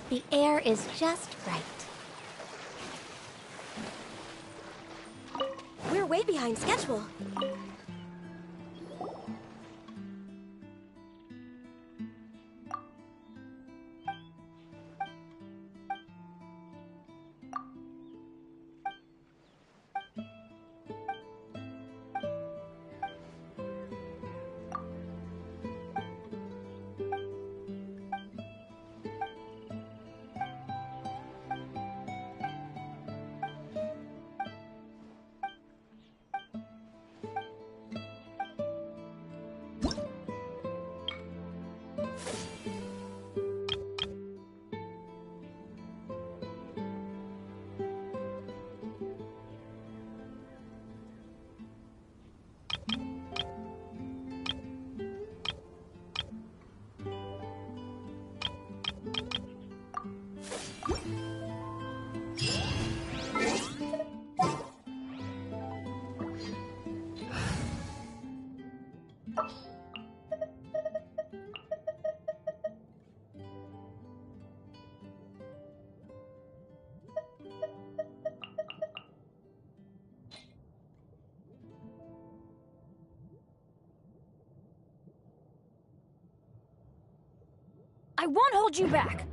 The air is just right. We're way behind schedule. I won't hold you back.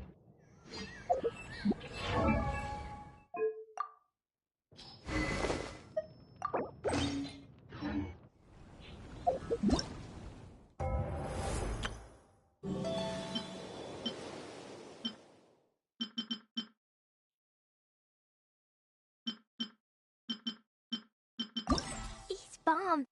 He's bomb.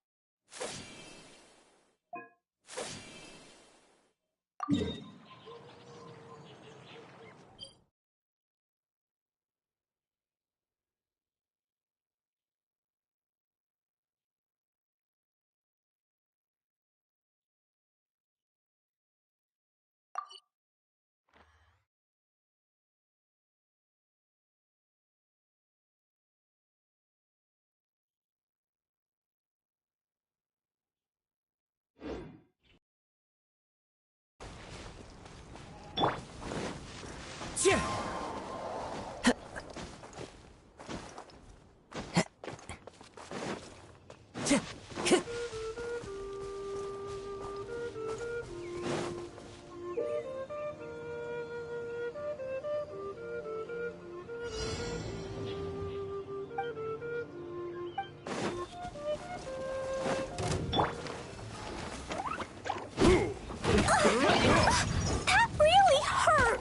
That really hurt!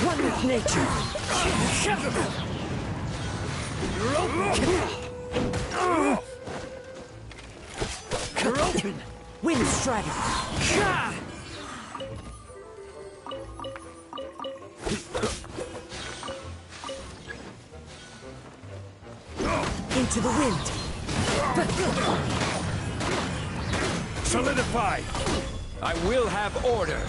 One with nature. You're open. Wind strider. Into the wind. Solidify! I will have order.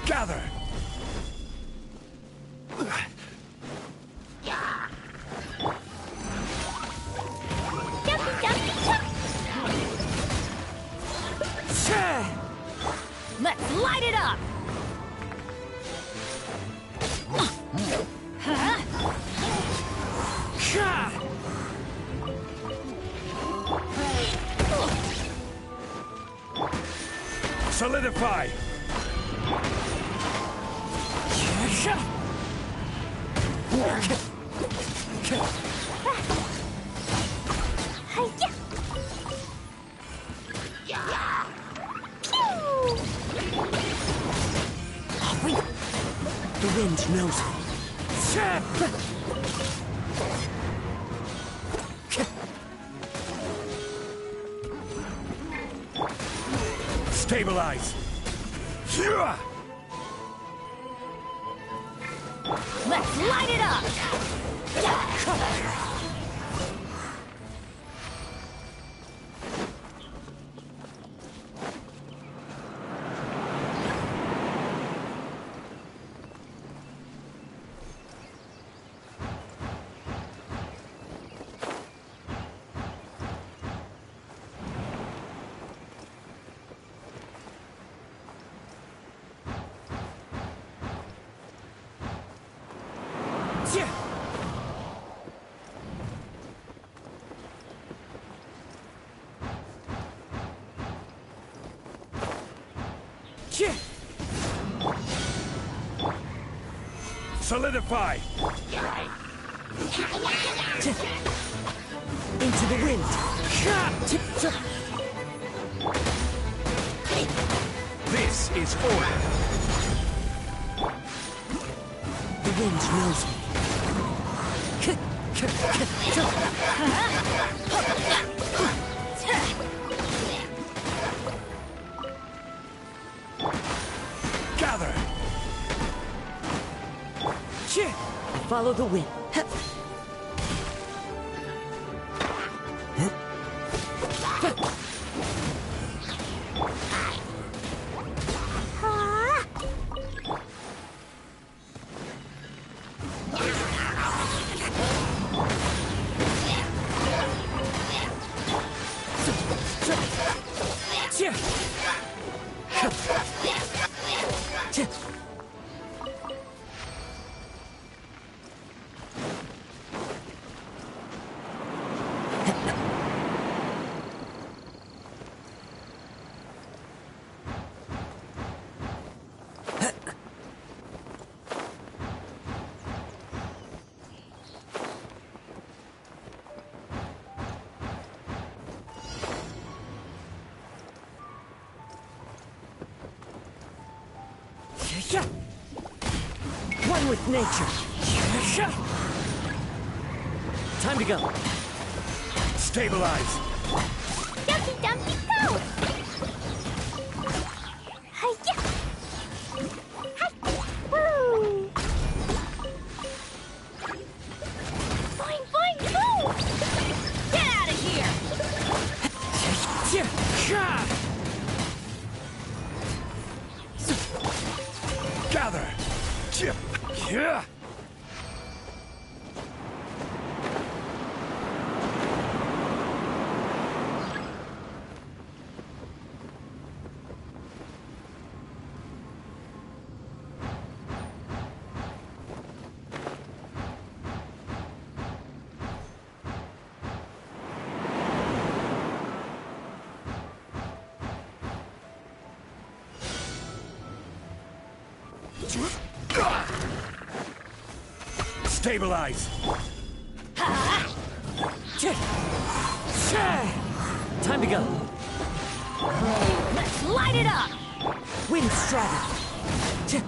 Gather! Let's light it up! Solidify! The wind knows me. Stabilize! Let's light it up! Solidify! Into the wind! This is order! The wind knows me. Gather! Follow the wind. One with nature. Time to go. Stabilize! Dumpty Dumpty go! Hi-ya! Hi! Woo! Boing, boing, move! Get out of here! Gather! Yeah! Stabilize! Time to go. Let's light it up! Wind strata.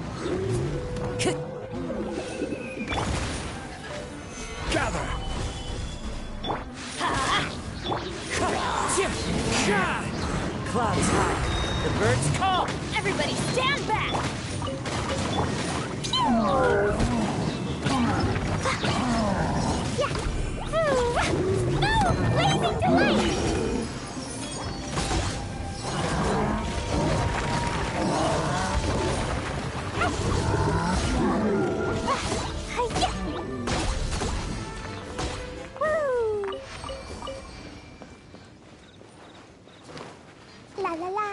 Gather! Clouds high. The birds call. Everybody stand back! No! Blazing delight! Woo! La la la!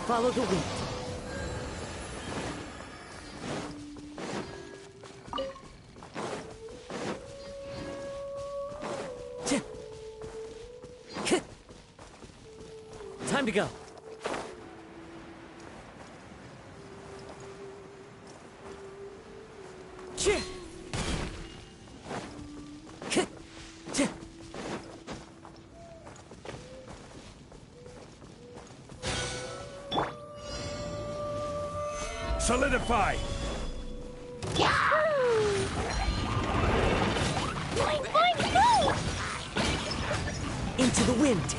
Follow the wind. Time to go. Solidify! Into the wind.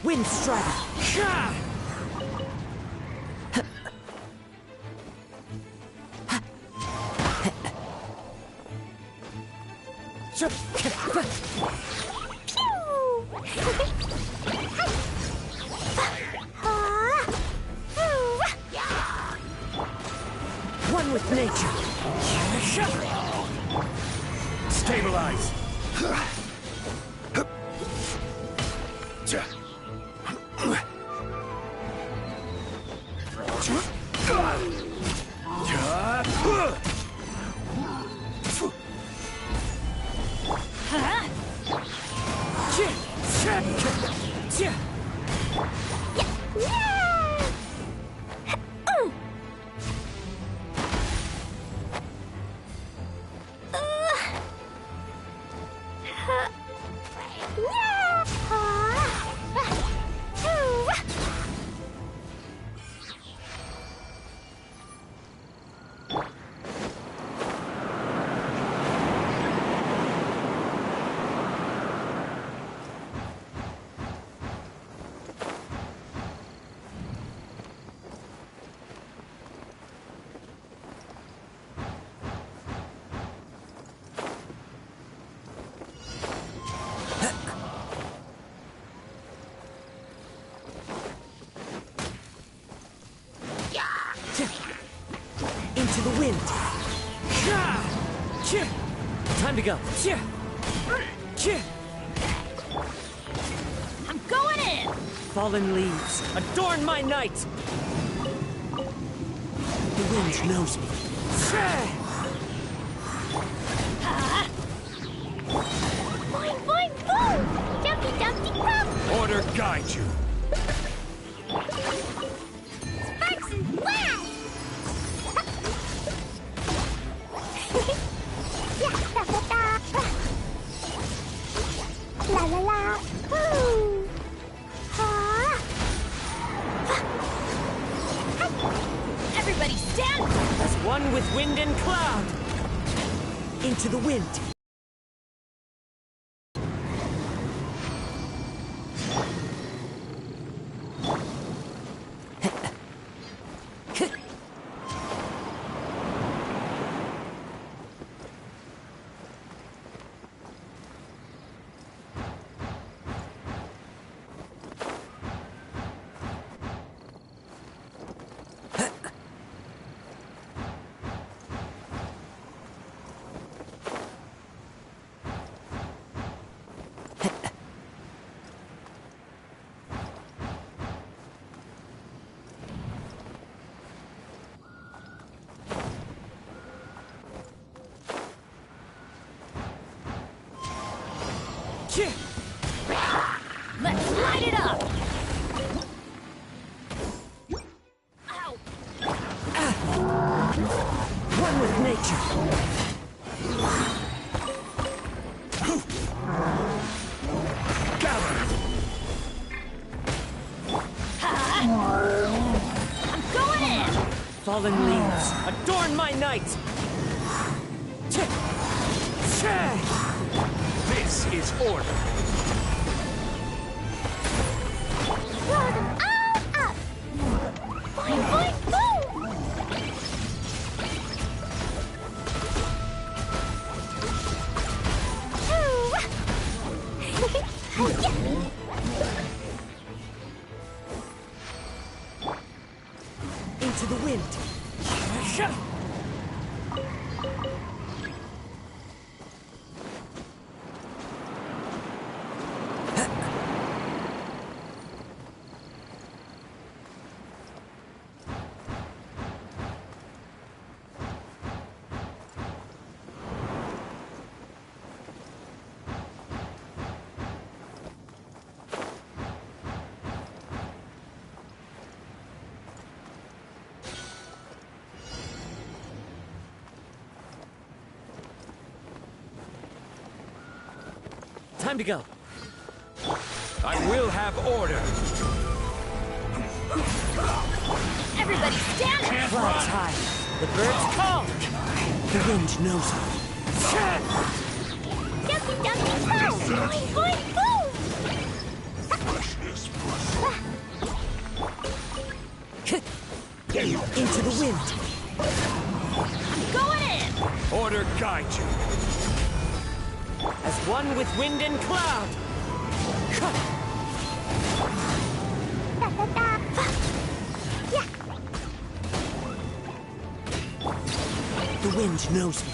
Wind strike. One with nature. Stabilize! Into the wind. Time to go. I'm going in! Fallen leaves, adorn my night! The wind knows me. Boing, boing, boom! Jumpy, jumpy, pump! Order guide you. Sparks and flash! La la la! Woo! Everybody stand! As one with wind and cloud! Into the wind! Let's light it up! Ow! One with nature! Gather! I'm going in! Fallen leaves, adorn my night! This is order. Blow them all up! Boing, boing, boom! Into the wind! Time to go. I will have order. Everybody stand! Flies high. The birds call. The wind knows it. Ducky, ducky, go! Boing, boing, boom! Into the wind. I'm going in! Order guide you. As one with wind and cloud. Da, da, da. Yeah. The wind knows me.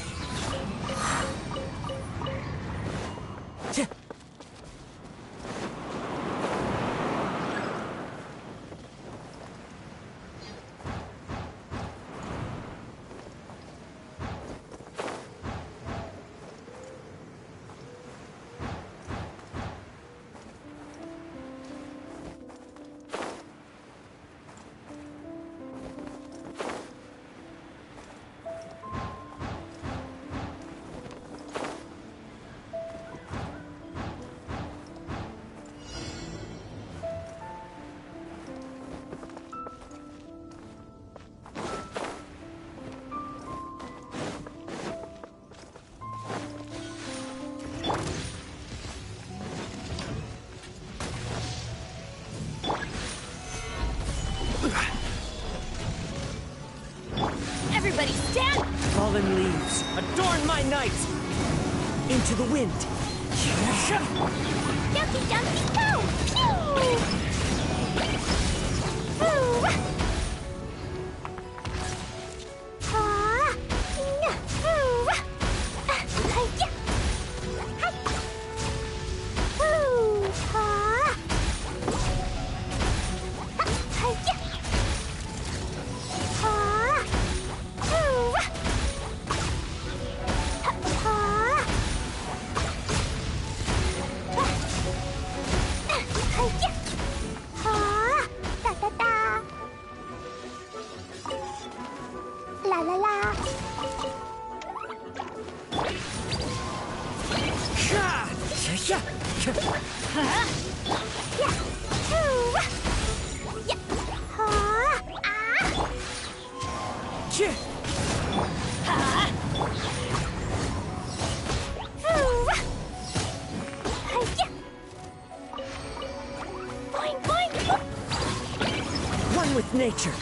Everybody stand! Fallen leaves, adorn my night! Into the wind! Ducky, ducky, go! Pew! Ooh. Ah, yeah. Ooh. Yeah. Hi. Ooh. Ah. Yeah. Ah. Ooh. Ah. La la la. Yeah. Ooh. Yeah. Ah. Ah. Ah. Ooh. Yeah. Boing, boing. One with nature!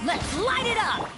Let's light it up!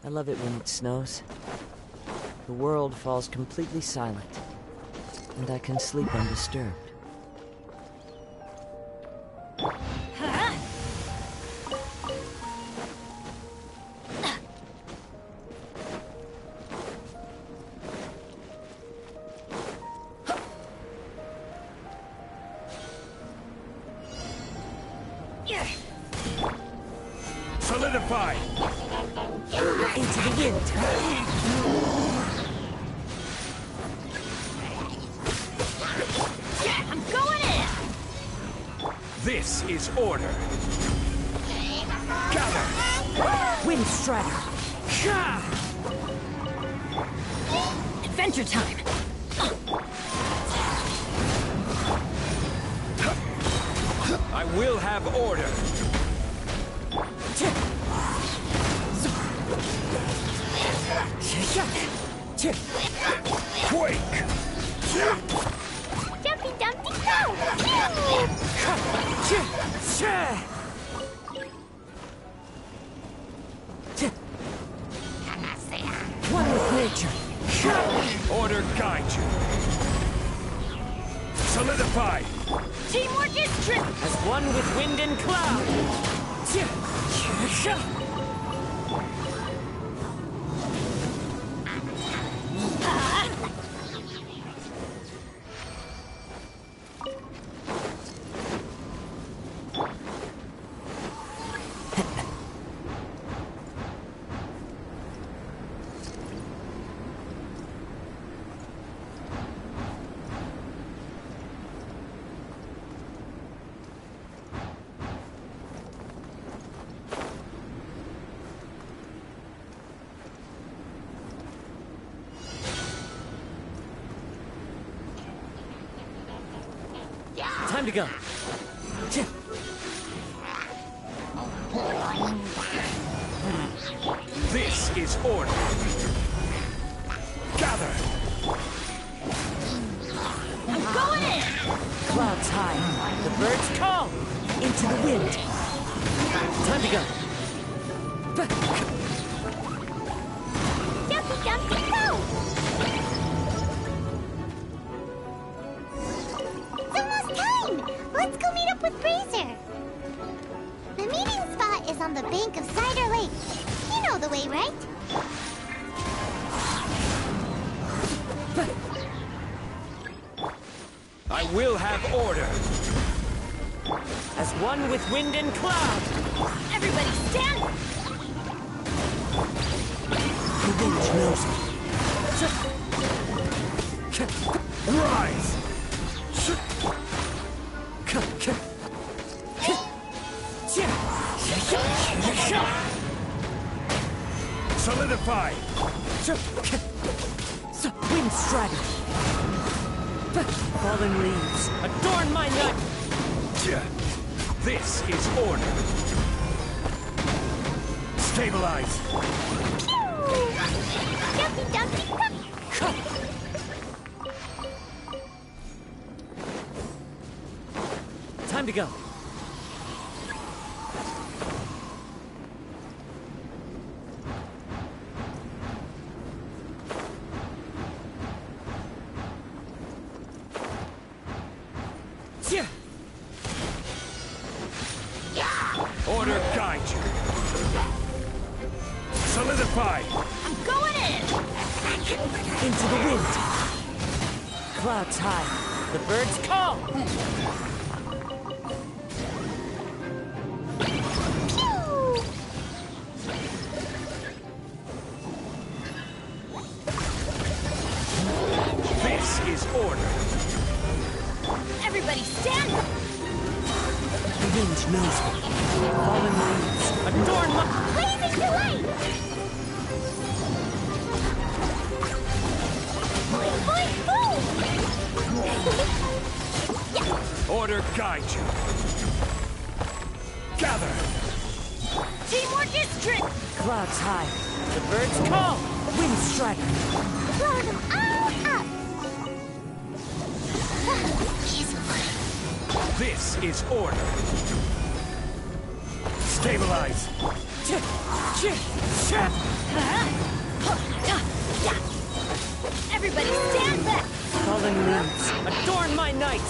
I love it when it snows. The world falls completely silent, and I can sleep undisturbed. Solidify! Into the wind! I'm going in! This is order. Gather! Wind Strider! Adventure time! I will have order. Quake! Jumpy Dumpty Go! One with nature! Order guide you. Solidify! Teamwork is true! As one with wind and cloud! Time to go. This is order. Gather! I'm going in! Clouds high. The birds call. Into the wind. Time to go. Jumpy Dumpty Go! It's almost time! Let's go meet up with Brazier. The meeting spot is on the bank of Cider Lake. You know the way, right? I will have order. As one with wind and cloud. Everybody stand! The wind knows me. Rise! Solidify! Wind Strider. Fallen leaves. Adorn my night. This is order. Stabilize. Jumpy Dumpty Go! Time to go. Order guide you. Solidify. I'm going in! Into the wind. Clouds high. The birds call. This is order. Everybody stand! The wind wind knows me. Fallen leaves adorn my... Blazing delight! Boing, boing, boom! Order guide you. Gather! Teamwork is strength! Clouds high. The birds call. Wind strike. Blow them all up! This is order. Stabilize. Everybody stand back! Fallen leaves adorn my night.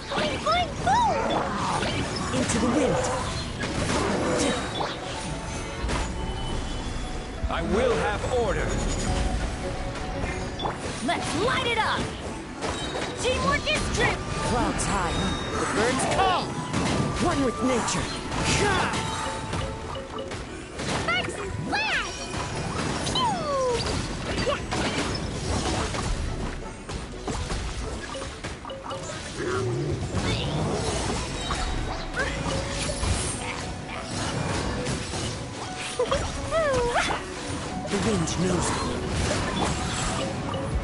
Boing, boing, boom! Into the wind. I will have order. Let's light it up! Teamwork is strength! Clouds high. The birds call. One with nature. Sparks and flash! Pew! Yeah. The wind knows me.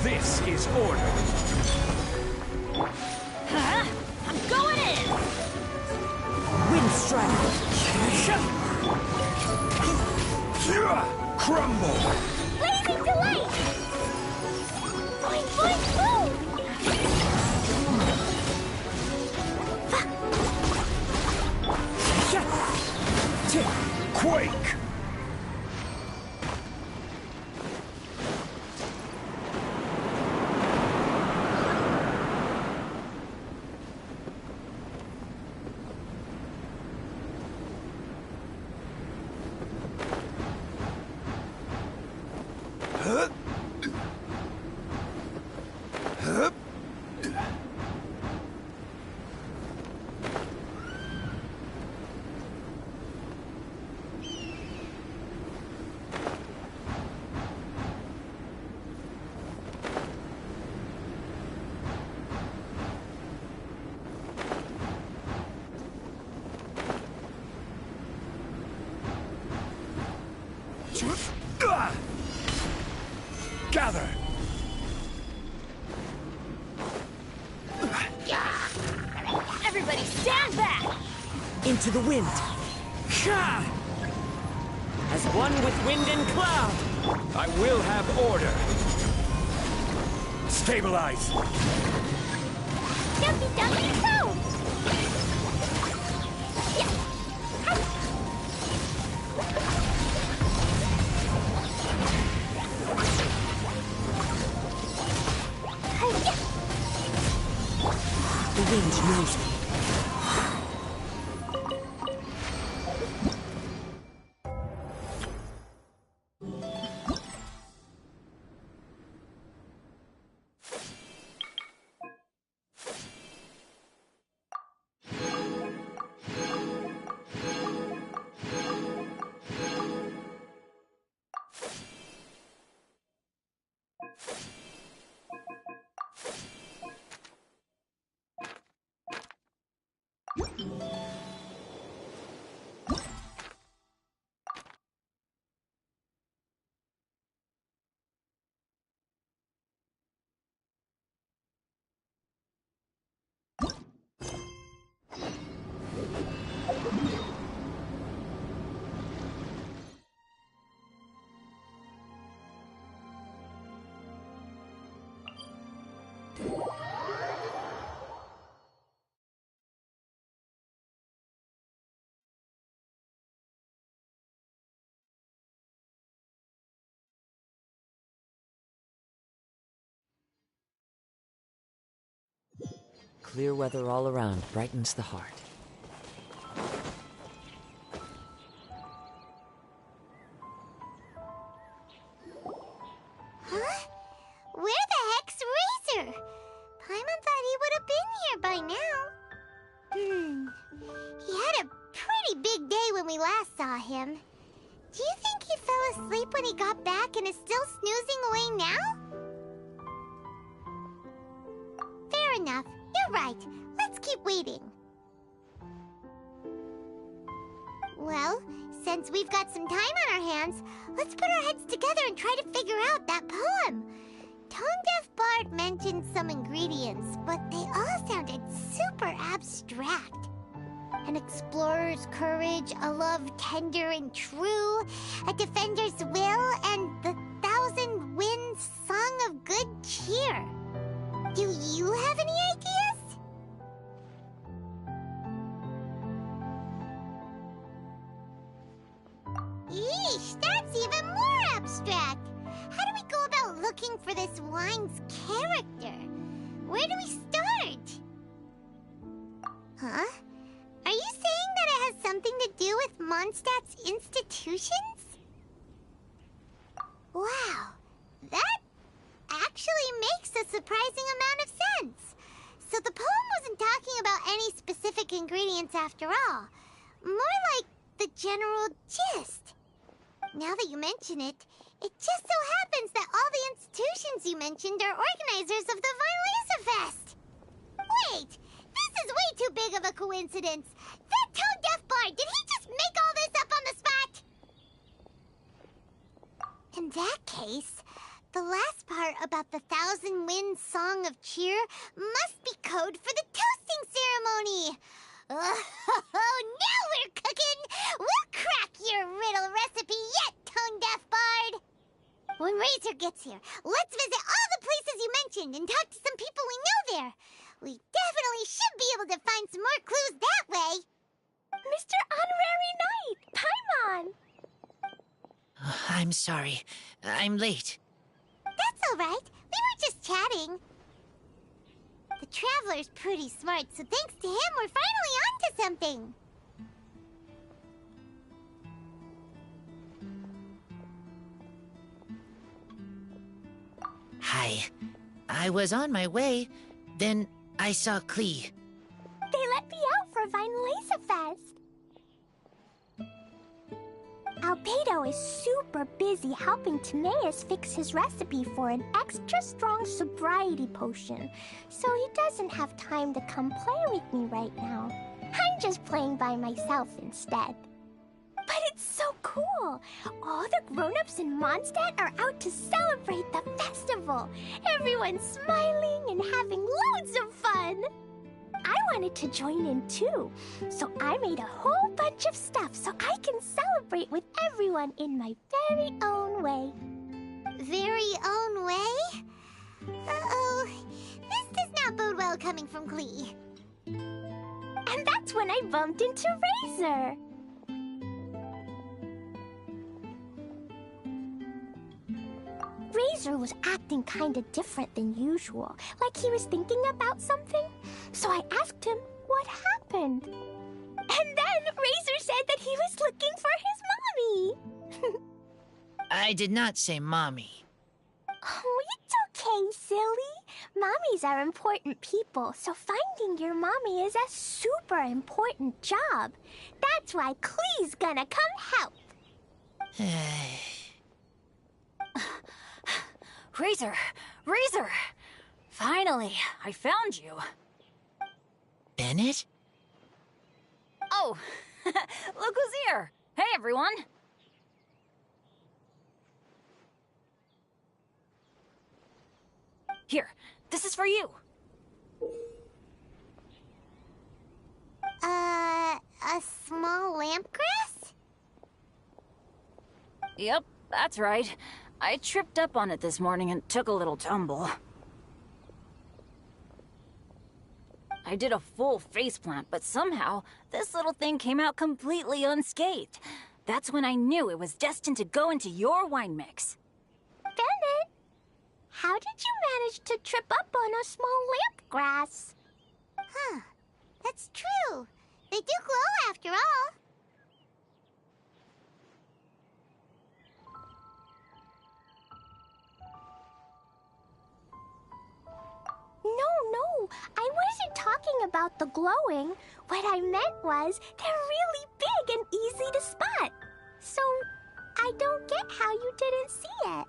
This is order. Huh? I'm going in! Wind strike. Crumble! Blazing delight! Boing, boing, boom! Quake! Gather! Everybody stand back! Into the wind. As one with wind and cloud. I will have order. Stabilize. Jumpy, jumpy, boom! The wind knows me. Clear weather all around brightens the heart. Huh? Where the heck's Razor? Paimon thought he would have been here by now. He had a pretty big day when we last saw him. Do you think he fell asleep when he got back and is still snoozing away now? Fair enough. You're right. Let's keep waiting. Well, since we've got some time on our hands, let's put our heads together and try to figure out that poem. Tone-deaf Bard mentioned some ingredients, but they all sounded super abstract. An explorer's courage, a love tender and true, a defender's will, and the thousand winds song of good cheer. Do you have any ideas? Yeesh, that's even more abstract. How do we go about looking for this wine's character? Where do we start? Huh? Are you saying that it has something to do with Mondstadt's institutions? Wow, that actually makes a surprising amount of sense. So the poem wasn't talking about any specific ingredients after all. More like the general gist. Now that you mention it, it just so happens that all the institutions you mentioned are organizers of the Violesa Fest. Wait, this is way too big of a coincidence. That tone-deaf bard, did he just make all this up on the spot? In that case, the last part about the Thousand Winds Song of Cheer must be code for the toasting ceremony. Oh, now we're cooking! We'll crack your riddle recipe yet, tone-deaf bard! When Razor gets here, let's visit all the places you mentioned and talk to some people we know there. We definitely should be able to find some more clues that way. Mr. Honorary Knight, Paimon! I'm sorry. I'm late. That's all right. We were just chatting. The Traveler's pretty smart, so thanks to him, we're finally onto something. Hi. I was on my way, then I saw Klee. They let me out for Violesa Fest. Albedo is super busy helping Timaeus fix his recipe for an extra strong sobriety potion, so he doesn't have time to come play with me right now. I'm just playing by myself instead. But it's so cool! All the grown-ups in Mondstadt are out to celebrate the festival! Everyone's smiling and having loads of fun! I wanted to join in too, so I made a whole bunch of stuff so I can celebrate with everyone in my very own way. Very own way? Uh-oh, this does not bode well coming from Klee. And that's when I bumped into Razor. Razor was acting kinda different than usual, like he was thinking about something. So I asked him what happened. And then Razor said that he was looking for his mommy. I did not say mommy. Oh, it's okay, silly. Mommies are important people, so finding your mommy is a super important job. That's why Klee's gonna come help. Razor! Razor! Finally, I found you. Bennett? Oh, look who's here. Hey, everyone. Here, this is for you. A small lampgrass? Yep, that's right. I tripped up on it this morning and took a little tumble. I did a full faceplant, but somehow this little thing came out completely unscathed. That's when I knew it was destined to go into your wine mix. Bennett, how did you manage to trip up on a small lampgrass? Huh. That's true. They do glow after all. No, I wasn't talking about the glowing. What I meant was they're really big and easy to spot. So, I don't get how you didn't see it.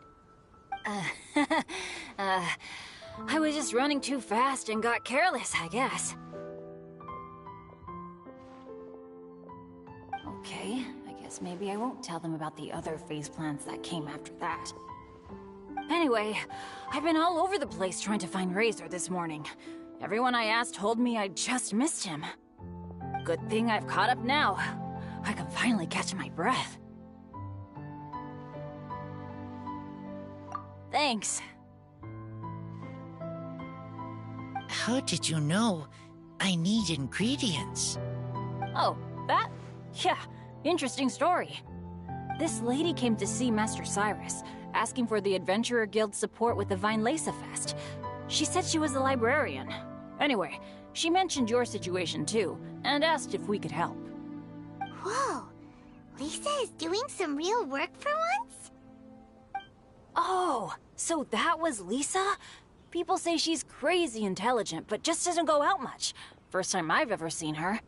I was just running too fast and got careless, I guess. Okay, I guess maybe I won't tell them about the other phase plants that came after that. Anyway, I've been all over the place trying to find Razor this morning. Everyone I asked told me I just missed him. Good thing I've caught up now. I can finally catch my breath. Thanks. How did you know I need ingredients? Oh, that? Yeah, interesting story. This lady came to see Master Cyrus, asking for the Adventurer Guild's support with the Vinelesa Fest. She said she was a librarian. Anyway, she mentioned your situation too, and asked if we could help. Whoa, Lisa is doing some real work for once? Oh, so that was Lisa? People say she's crazy intelligent, but just doesn't go out much. First time I've ever seen her.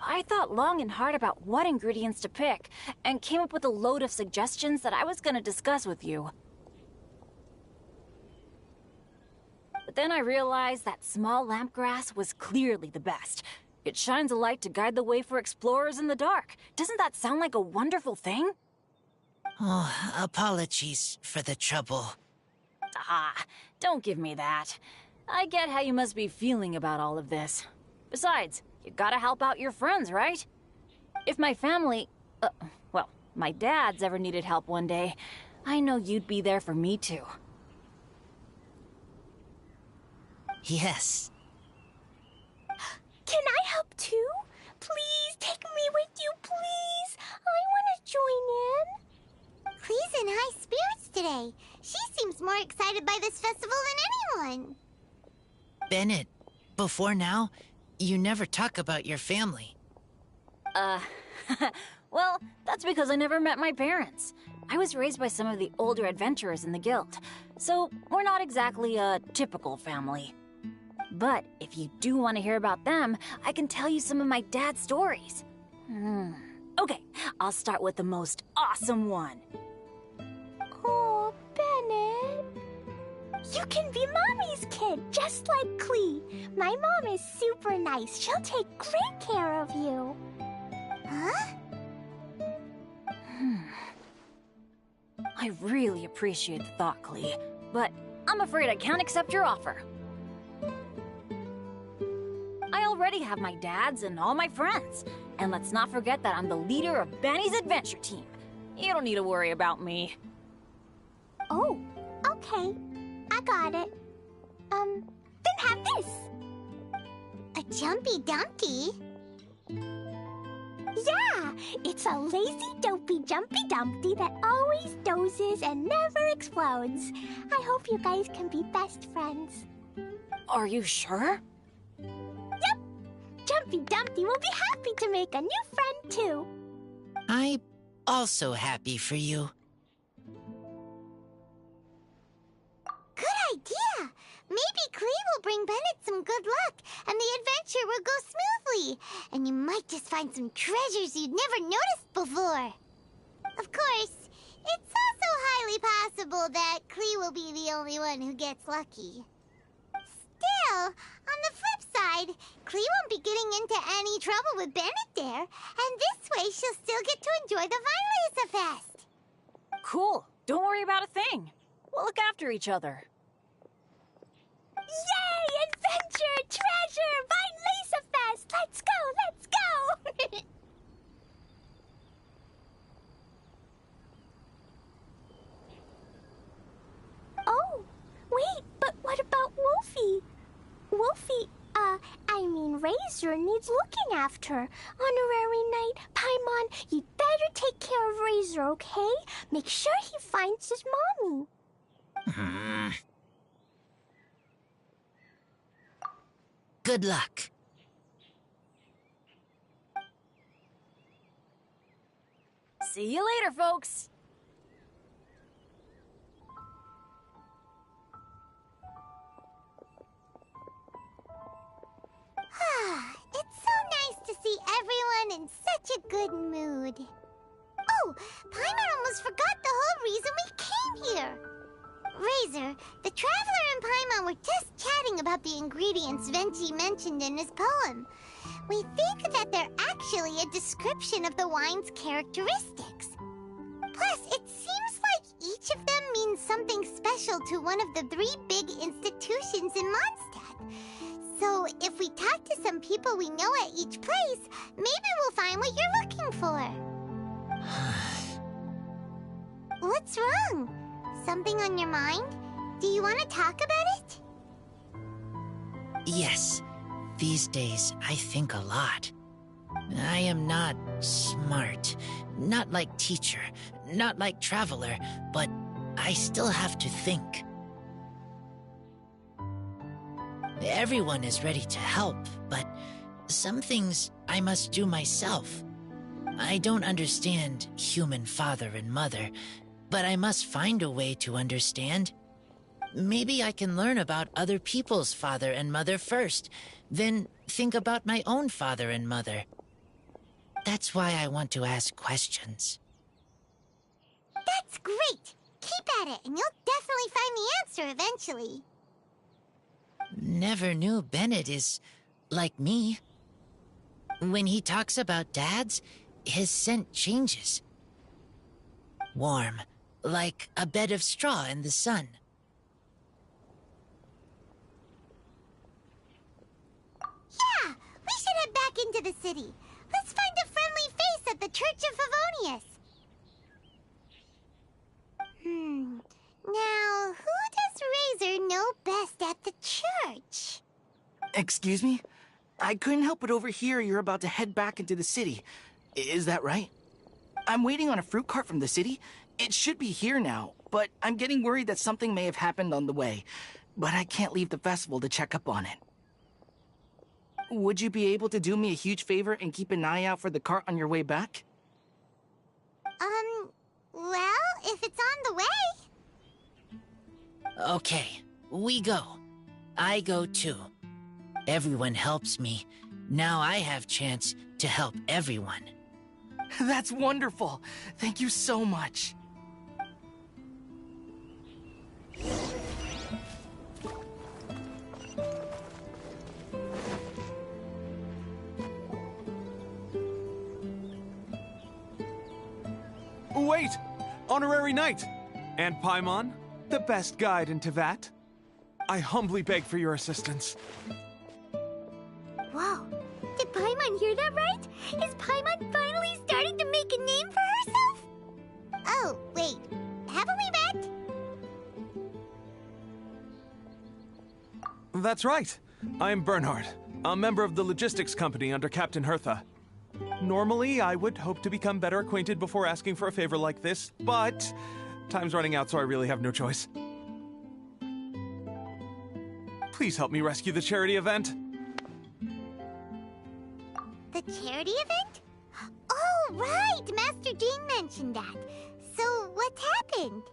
I thought long and hard about what ingredients to pick, and came up with a load of suggestions that I was gonna discuss with you. But then I realized that small lampgrass was clearly the best. It shines a light to guide the way for explorers in the dark. Doesn't that sound like a wonderful thing? Oh, apologies for the trouble. Ah, don't give me that. I get how you must be feeling about all of this. Besides, you gotta help out your friends, right? If my family... well, my dad's ever needed help one day, I know you'd be there for me too. Yes. Can I help too? Please, take me with you, please. I want to join in. Clee's in high spirits today. She seems more excited by this festival than anyone. Bennett, before now, you never talk about your family. Well, that's because I never met my parents. I was raised by some of the older adventurers in the guild, so we're not exactly a typical family. But if you do want to hear about them, I can tell you some of my dad's stories. Okay, I'll start with the most awesome one. Oh, Bennett. You can be Mommy's kid, just like Clee. My mom is super nice. She'll take great care of you. Huh? I really appreciate the thought, Clee, but I'm afraid I can't accept your offer. I already have my dad's and all my friends. And let's not forget that I'm the leader of Benny's adventure team. You don't need to worry about me. Oh, okay. I got it. Then have this. A Jumpy Dumpty? Yeah, it's a lazy, dopey, jumpy dumpty that always dozes and never explodes. I hope you guys can be best friends. Are you sure? Yep. Jumpy Dumpty will be happy to make a new friend, too. I'm also happy for you. Good idea. Maybe Clee will bring Bennett some good luck, and the adventure will go smoothly. And you might just find some treasures you'd never noticed before. Of course, it's also highly possible that Clee will be the only one who gets lucky. Still, on the flip side, Clee won't be getting into any trouble with Bennett there, and this way she'll still get to enjoy the Vinelesa Fest. Cool. Don't worry about a thing. We'll look after each other. Yay! Adventure! Treasure! Vinelesa Fest! Let's go! Let's go! Oh, wait, but what about Wolfie? Wolfie, I mean Razor needs looking after. Honorary Knight, Paimon, you'd better take care of Razor, okay? Make sure he finds his mommy. Good luck. See you later, folks. It's so nice to see everyone in such a good mood. Oh, Paimon almost forgot the whole reason we came here. Razor, the Traveler and Paimon were just chatting about the ingredients Venchi mentioned in his poem. We think that they're actually a description of the wine's characteristics. Plus, it seems like each of them means something special to one of the 3 big institutions in Mondstadt. So, if we talk to some people we know at each place, maybe we'll find what you're looking for. What's wrong? Something on your mind? Do you want to talk about it? Yes. These days, I think a lot. I am not smart. Not like teacher. Not like Traveler. But I still have to think. Everyone is ready to help, but some things I must do myself. I don't understand human father and mother, but I must find a way to understand. Maybe I can learn about other people's father and mother first, then think about my own father and mother. That's why I want to ask questions. That's great! Keep at it, and you'll definitely find the answer eventually. Never knew Bennett is like me. When he talks about dads, his scent changes. Warm, like a bed of straw in the sun. Yeah, we should head back into the city. Let's find a friendly face at the Church of Favonius. Now, who does Razor know best at the church? Excuse me? I couldn't help but overhear you're about to head back into the city. Is that right? I'm waiting on a fruit cart from the city. It should be here now, but I'm getting worried that something may have happened on the way. But I can't leave the festival to check up on it. Would you be able to do me a huge favor and keep an eye out for the cart on your way back? Well, if it's on the way. Okay, we go. I go too. Everyone helps me. Now I have chance to help everyone. That's wonderful. Thank you so much. Wait! Honorary Knight! And Paimon, the best guide in Teyvat. I humbly beg for your assistance. Whoa. Did Paimon hear that right? Is Paimon finally starting to make a name for herself? Oh, wait. Haven't we met? That's right. I'm Bernhard, a member of the logistics company under Captain Hertha. Normally, I would hope to become better acquainted before asking for a favor like this, but time's running out, so I really have no choice. Please help me rescue the charity event. The charity event? Oh, right! Master Jean mentioned that. So, what's happened?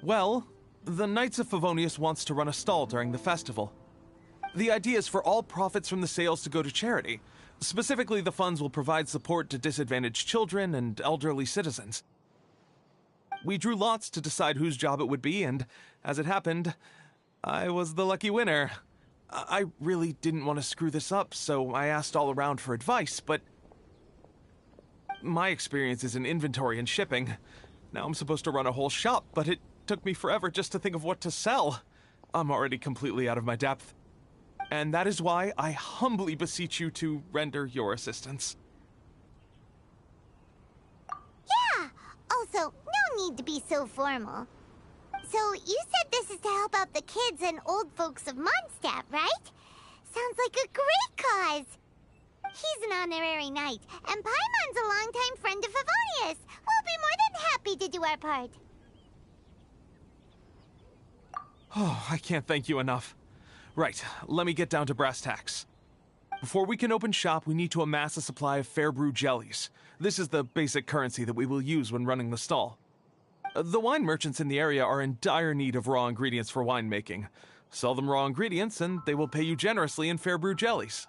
Well, the Knights of Favonius wants to run a stall during the festival. The idea is for all profits from the sales to go to charity. Specifically, the funds will provide support to disadvantaged children and elderly citizens. We drew lots to decide whose job it would be, and as it happened, I was the lucky winner. I really didn't want to screw this up, so I asked all around for advice, but my experience is in inventory and shipping. Now I'm supposed to run a whole shop, but it took me forever just to think of what to sell. I'm already completely out of my depth. And that is why I humbly beseech you to render your assistance. Yeah! Also, no need to be so formal. So, you said this is to help out the kids and old folks of Mondstadt, right? Sounds like a great cause! He's an honorary knight, and Paimon's a longtime friend of Favonius. We'll be more than happy to do our part. Oh, I can't thank you enough. Right, let me get down to brass tacks. Before we can open shop, we need to amass a supply of fair brew jellies. This is the basic currency that we will use when running the stall. The wine merchants in the area are in dire need of raw ingredients for winemaking. Sell them raw ingredients and they will pay you generously in fair brew jellies.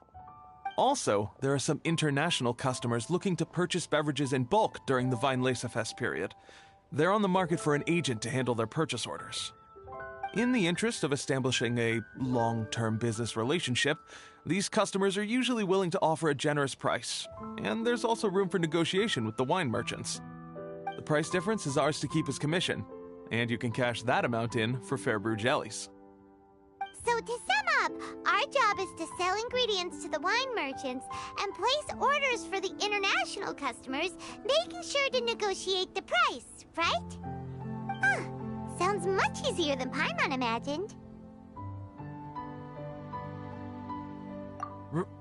Also, there are some international customers looking to purchase beverages in bulk during the Weinlesefest period. They're on the market for an agent to handle their purchase orders. In the interest of establishing a long-term business relationship, these customers are usually willing to offer a generous price, and there's also room for negotiation with the wine merchants. The price difference is ours to keep as commission, and you can cash that amount in for fair brew jellies. So to sum up, our job is to sell ingredients to the wine merchants and place orders for the international customers, making sure to negotiate the price, right? Huh. Sounds much easier than Paimon imagined.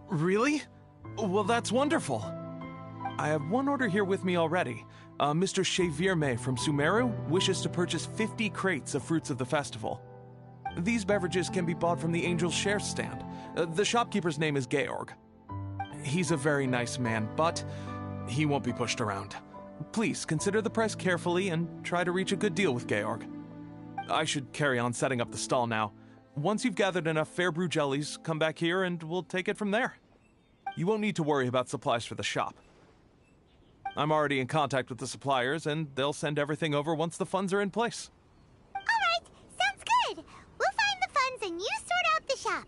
Really? Well, that's wonderful. I have one order here with me already. Mr. Chevirme from Sumeru wishes to purchase 50 crates of fruits of the festival. These beverages can be bought from the Angel's Share stand. The shopkeeper's name is Georg. He's a very nice man, but he won't be pushed around. Please consider the price carefully and try to reach a good deal with Georg. I should carry on setting up the stall now. Once you've gathered enough fair brew jellies, come back here and we'll take it from there. You won't need to worry about supplies for the shop. I'm already in contact with the suppliers, and they'll send everything over once the funds are in place. All right, sounds good. We'll find the funds and you sort out the shop.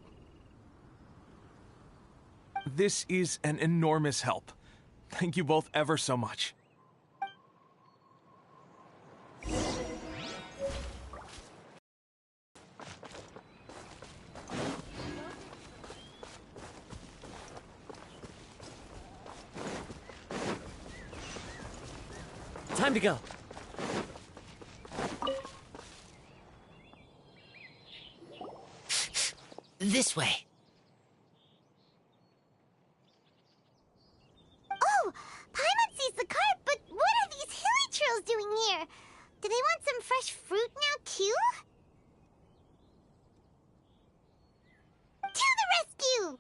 This is an enormous help. Thank you both ever so much. Time to go. This way. Oh, Paimon sees the cart, but what are these hilly trills doing here? Do they want some fresh fruit now, too? To the rescue!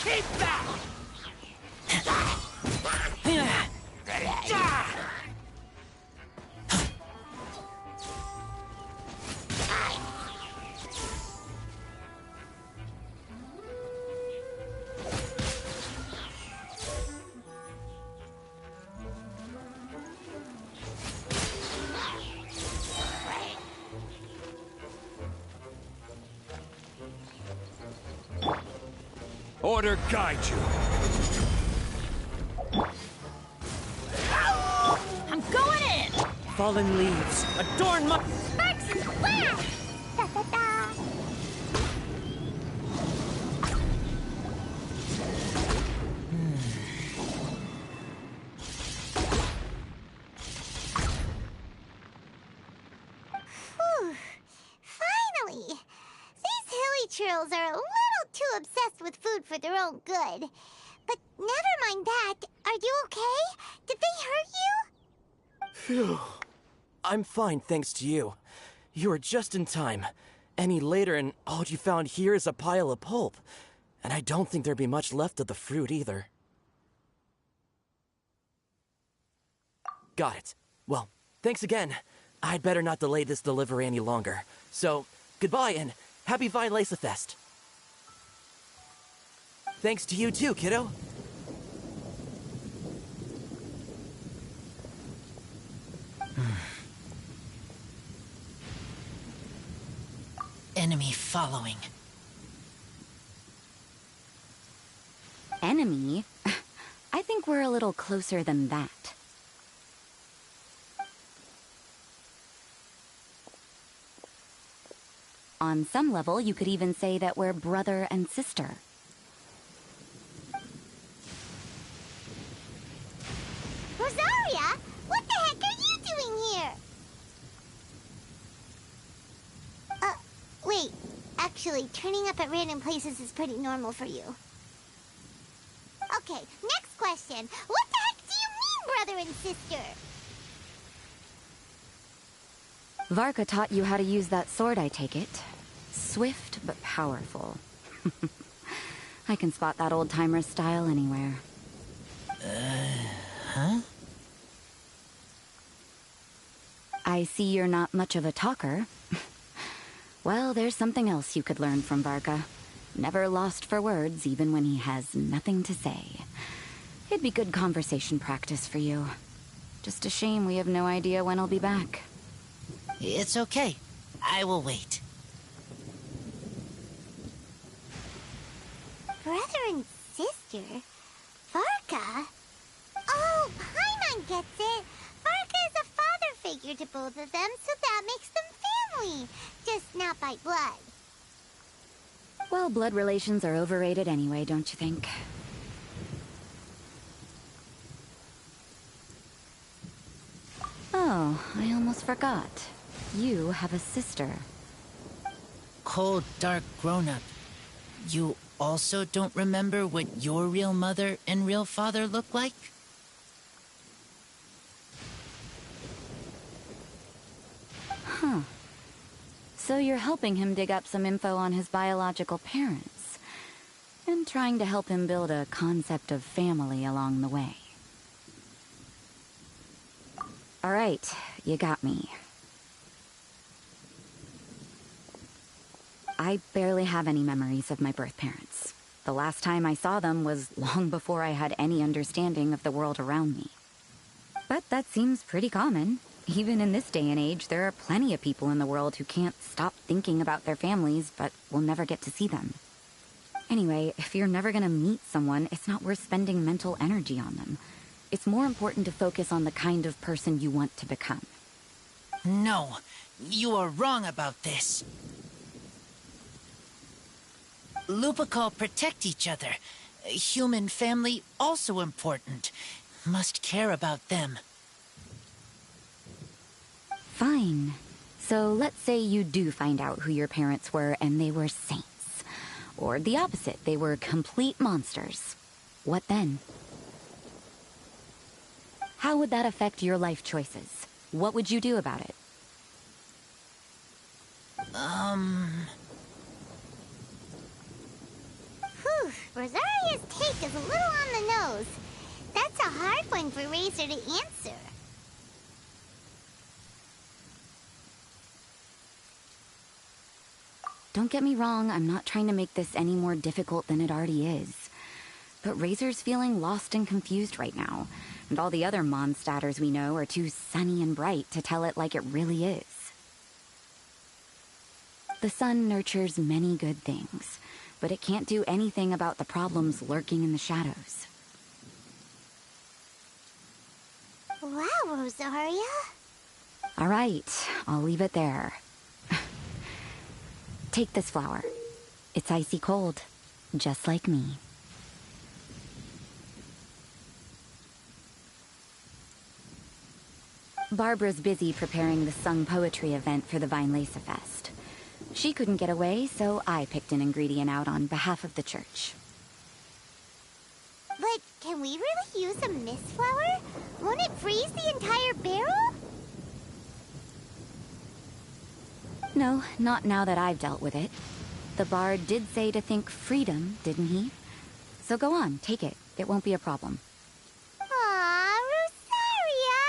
Keep that! Order guide you. I'm going in! Fallen leaves, adorn my... Sparks and flash! Da da da! Whew. Finally! These hilly trills are a little too obsessed with food for their own good. But never mind that. Are you okay? Did they hurt you? Phew. I'm fine, thanks to you. You were just in time. Any later and all you found here is a pile of pulp. And I don't think there'd be much left of the fruit either. Got it. Well, thanks again. I'd better not delay this delivery any longer. So, goodbye and happy Weinlesefest. Thanks to you too, kiddo. Enemy following. Enemy? I think we're a little closer than that. On some level, you could even say that we're brother and sister. Rosaria, what the heck are you doing here? Wait. Actually, turning up at random places is pretty normal for you. question. What the heck do you mean, brother and sister? Varka taught you how to use that sword, I take it. Swift but powerful. I can spot that old-timer style anywhere. Huh? I see you're not much of a talker. Well, there's something else you could learn from Varka. Never lost for words, even when he has nothing to say. It'd be good conversation practice for you. Just a shame we have no idea when he'll be back. It's okay. I will wait. Brother and sister? Varka? Oh, Paimon gets it. Varka is a father figure to both of them, so that makes them family. Just not by blood. Well, blood relations are overrated anyway, don't you think? Oh, I almost forgot. You have a sister. Cold, dark grown-up. You also don't remember what your real mother and real father look like? Huh. So you're helping him dig up some info on his biological parents, and trying to help him build a concept of family along the way. All right, you got me. I barely have any memories of my birth parents. The last time I saw them was long before I had any understanding of the world around me. But that seems pretty common. Even in this day and age, there are plenty of people in the world who can't stop thinking about their families, but will never get to see them. Anyway, if you're never gonna meet someone, it's not worth spending mental energy on them. It's more important to focus on the kind of person you want to become. No, you are wrong about this. Lupical protect each other. Human family also important. Must care about them. Fine. So let's say you do find out who your parents were and they were saints. Or the opposite, they were complete monsters. What then? How would that affect your life choices? What would you do about it? Whew, Rosaria's take is a little on the nose. That's a hard one for Razor to answer. Don't get me wrong, I'm not trying to make this any more difficult than it already is. But Razor's feeling lost and confused right now, and all the other Mondstadters we know are too sunny and bright to tell it like it really is. The sun nurtures many good things, but it can't do anything about the problems lurking in the shadows. Wow, Rosaria. All right, I'll leave it there. Take this flower. It's icy cold, just like me. Barbara's busy preparing the sung poetry event for the Vinelesa Fest. She couldn't get away, so I picked an ingredient out on behalf of the church. But can we really use a mist flower? Won't it freeze the entire barrel? No, not now that I've dealt with it. The bard did say to think freedom, didn't he? So go on, take it. It won't be a problem. Aw, Rosaria!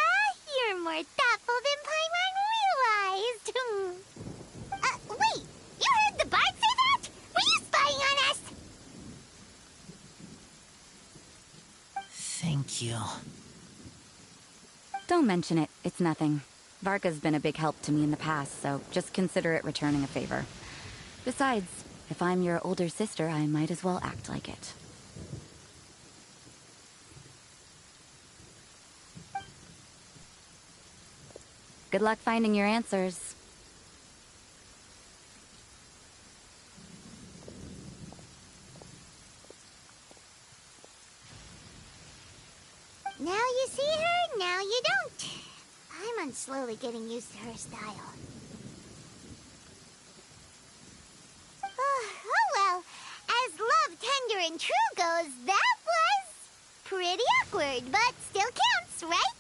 You're more thoughtful than Paimon realized. Wait! You heard the bard say that? Were you spying on us? Thank you. Don't mention it. It's nothing. Varka's been a big help to me in the past, so just consider it returning a favor. Besides, if I'm your older sister, I might as well act like it. Good luck finding your answers. Now you see her, now you don't. I'm slowly getting used to her style. Oh well, as love tender and true goes, that was Pretty awkward, but still counts, right?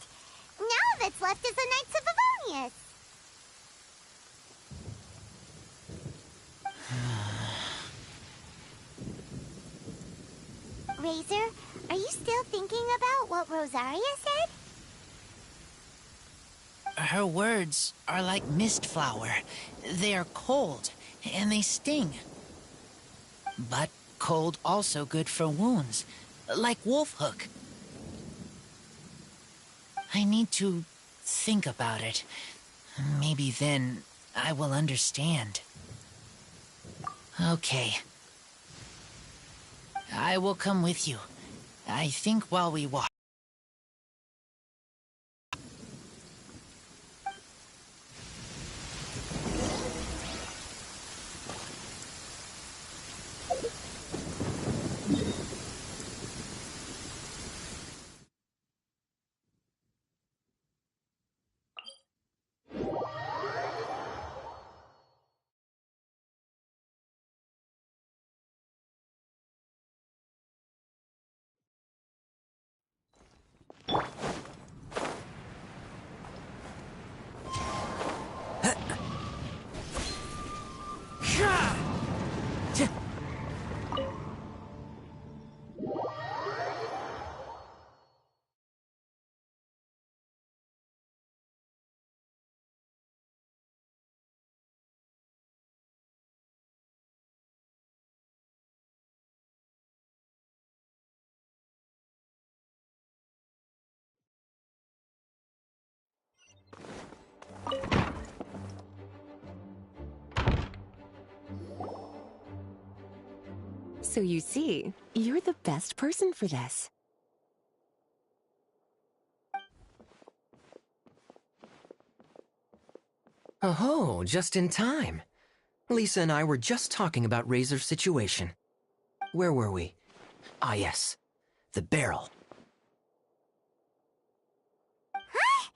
Now all that's left is the Knights of Favonius. Razor, are you still thinking about what Rosaria said? Her words are like mist flower. They are cold, and they sting. But cold also good for wounds, like wolf hook. I need to think about it. Maybe then I will understand. Okay. I will come with you. I think while we walk. So you see, you're the best person for this. Oh, just in time. Lisa and I were just talking about Razor's situation. Where were we? Ah, yes. The barrel. Huh?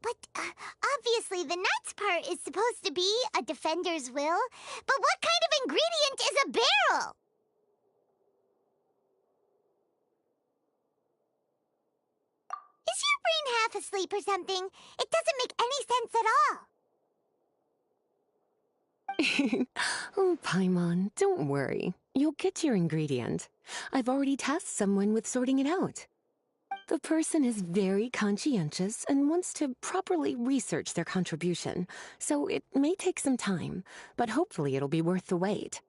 But obviously the Knights part is supposed to be a defender's will. But what kind of ingredient is a barrel? Is your brain half asleep or something? It doesn't make any sense at all. Oh, Paimon, don't worry. You'll get your ingredient. I've already tasked someone with sorting it out. The person is very conscientious and wants to properly research their contribution, so it may take some time, but hopefully it'll be worth the wait.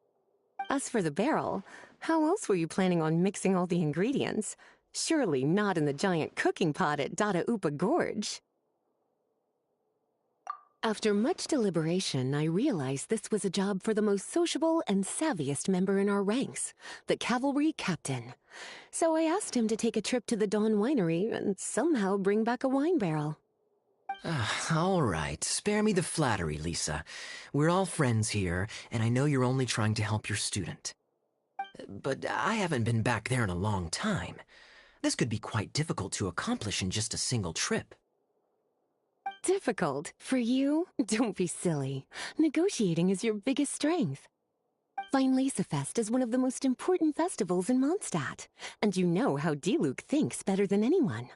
As for the barrel, how else were you planning on mixing all the ingredients? Surely not in the giant cooking pot at Dada Upa Gorge. After much deliberation, I realized this was a job for the most sociable and savviest member in our ranks, the cavalry captain. So I asked him to take a trip to the Dawn Winery and somehow bring back a wine barrel. All right, spare me the flattery, Lisa. We're all friends here, and I know you're only trying to help your student. But I haven't been back there in a long time. This could be quite difficult to accomplish in just a single trip. Difficult? For you? Don't be silly. Negotiating is your biggest strength. Fest is one of the most important festivals in Mondstadt, and you know how Diluc thinks better than anyone.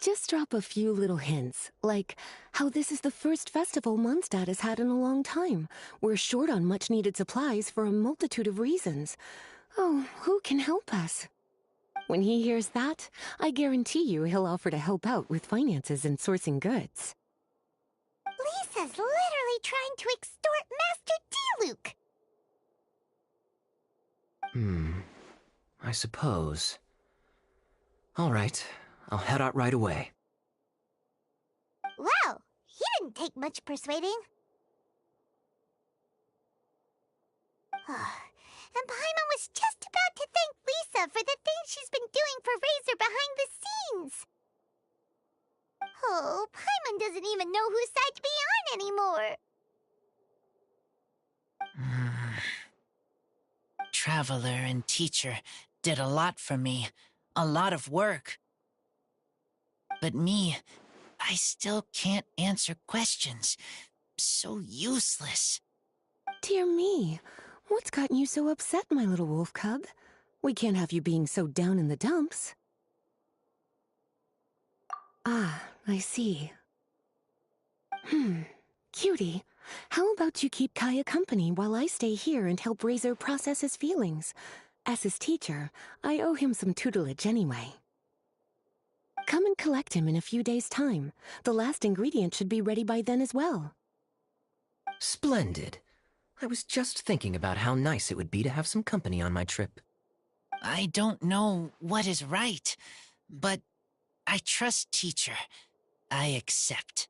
Just drop a few little hints, like how this is the first festival Mondstadt has had in a long time. We're short on much-needed supplies for a multitude of reasons. Oh, who can help us? When he hears that, I guarantee you he'll offer to help out with finances and sourcing goods. Lisa's literally trying to extort Master Diluc. I suppose. All right, I'll head out right away. Wow, he didn't take much persuading. And Paimon was just about to thank Lisa for the things she's been doing for Razor behind the scenes. Oh, Paimon doesn't even know whose side to be on anymore. Traveler and teacher did a lot for me. A lot of work. But me, I still can't answer questions. So useless. Dear me, What's gotten you so upset, my little wolf cub? We can't have you being so down in the dumps. Ah, I see. Cutie, how about you keep Kaya company while I stay here and help Razor process his feelings? As his teacher, I owe him some tutelage anyway. Come and collect him in a few days' time. The last ingredient should be ready by then as well. Splendid. I was just thinking about how nice it would be to have some company on my trip. I don't know what is right, but I trust teacher. I accept.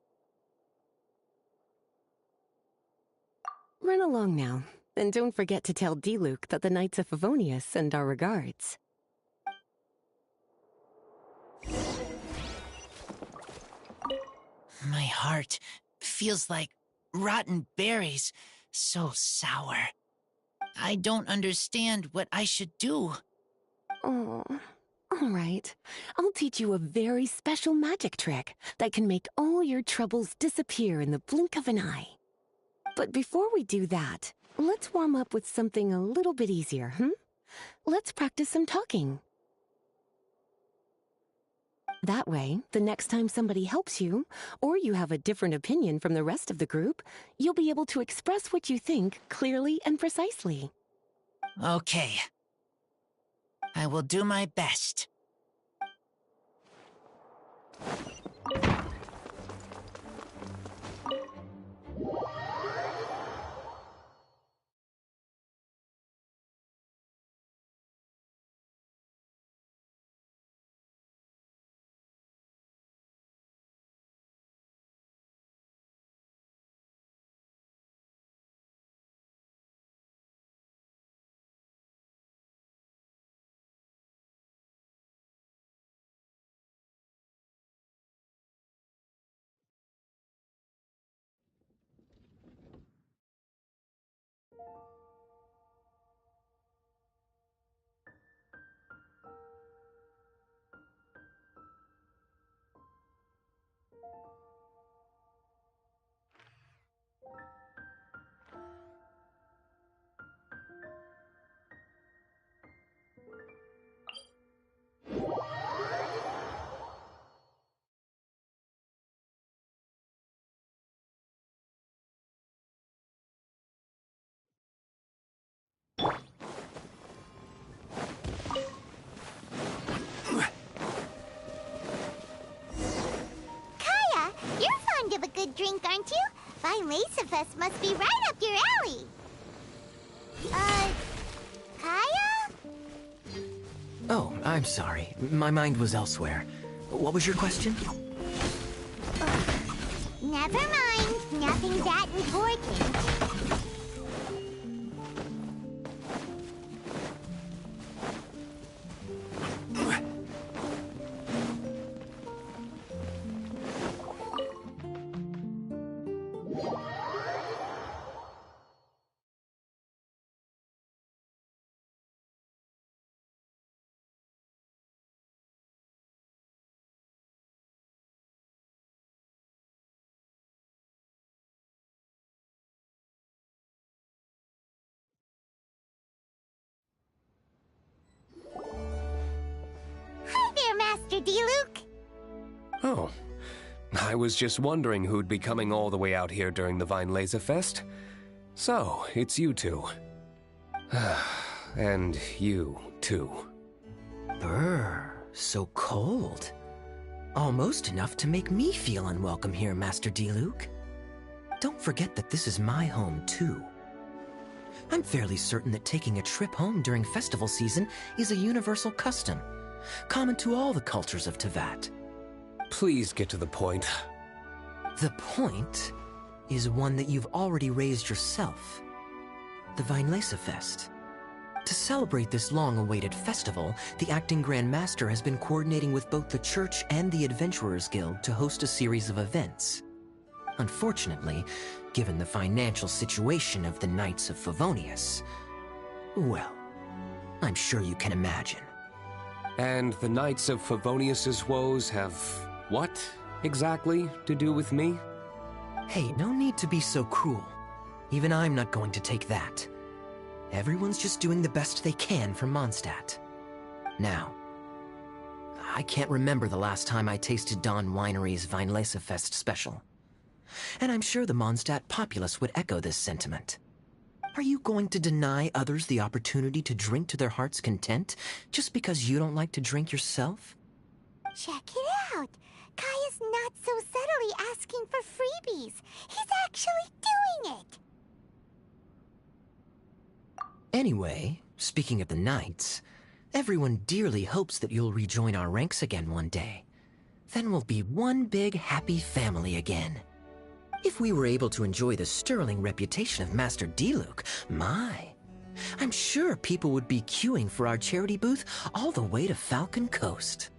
Run along now, and don't forget to tell Diluc that the Knights of Favonius send our regards. My heart feels like rotten berries, so sour. I don't understand what I should do. Oh, all right. I'll teach you a very special magic trick that can make all your troubles disappear in the blink of an eye. But before we do that, let's warm up with something a little bit easier, Let's practice some talking. That way, the next time somebody helps you, or you have a different opinion from the rest of the group, you'll be able to express what you think clearly and precisely. Okay. I will do my best. Of a good drink, aren't you? Vinyl must be right up your alley. Kaya? Oh, I'm sorry. My mind was elsewhere. What was your question? Never mind. Nothing that important. Master Diluc. Oh, I was just wondering who'd be coming all the way out here during the Vinyl Fest. So, it's you two. And you, too. Brr, so cold. Almost enough to make me feel unwelcome here, Master Diluc. Don't forget that this is my home, too. I'm fairly certain that taking a trip home during festival season is a universal custom, common to all the cultures of Teyvat. Please get to the point. The point is one that you've already raised yourself. The Vinyl. To celebrate this long-awaited festival, the Acting Grand Master has been coordinating with both the Church and the Adventurers Guild to host a series of events. Unfortunately, given the financial situation of the Knights of Favonius, well, I'm sure you can imagine. And the Knights of Favonius's woes have what exactly to do with me? Hey, no need to be so cruel. Even I'm not going to take that. Everyone's just doing the best they can for Mondstadt. Now, I can't remember the last time I tasted Dawn Winery's Weinlesefest special. And I'm sure the Mondstadt populace would echo this sentiment. Are you going to deny others the opportunity to drink to their heart's content just because you don't like to drink yourself? Check it out! Kaya's not so subtly asking for freebies. He's actually doing it! Anyway, speaking of the Knights, everyone dearly hopes that you'll rejoin our ranks again one day. Then we'll be one big happy family again. If we were able to enjoy the sterling reputation of Master Diluc, I'm sure people would be queuing for our charity booth all the way to Falcon Coast.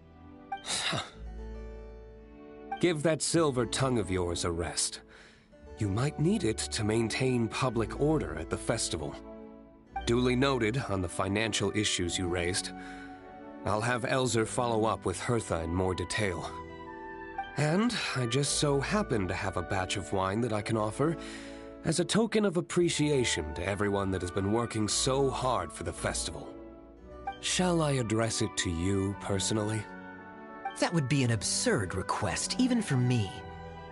Give that silver tongue of yours a rest. You might need it to maintain public order at the festival. Duly noted on the financial issues you raised. I'll have Elzer follow up with Hertha in more detail. And I just so happen to have a batch of wine that I can offer as a token of appreciation to everyone that has been working so hard for the festival. Shall I address it to you personally? That would be an absurd request, even for me.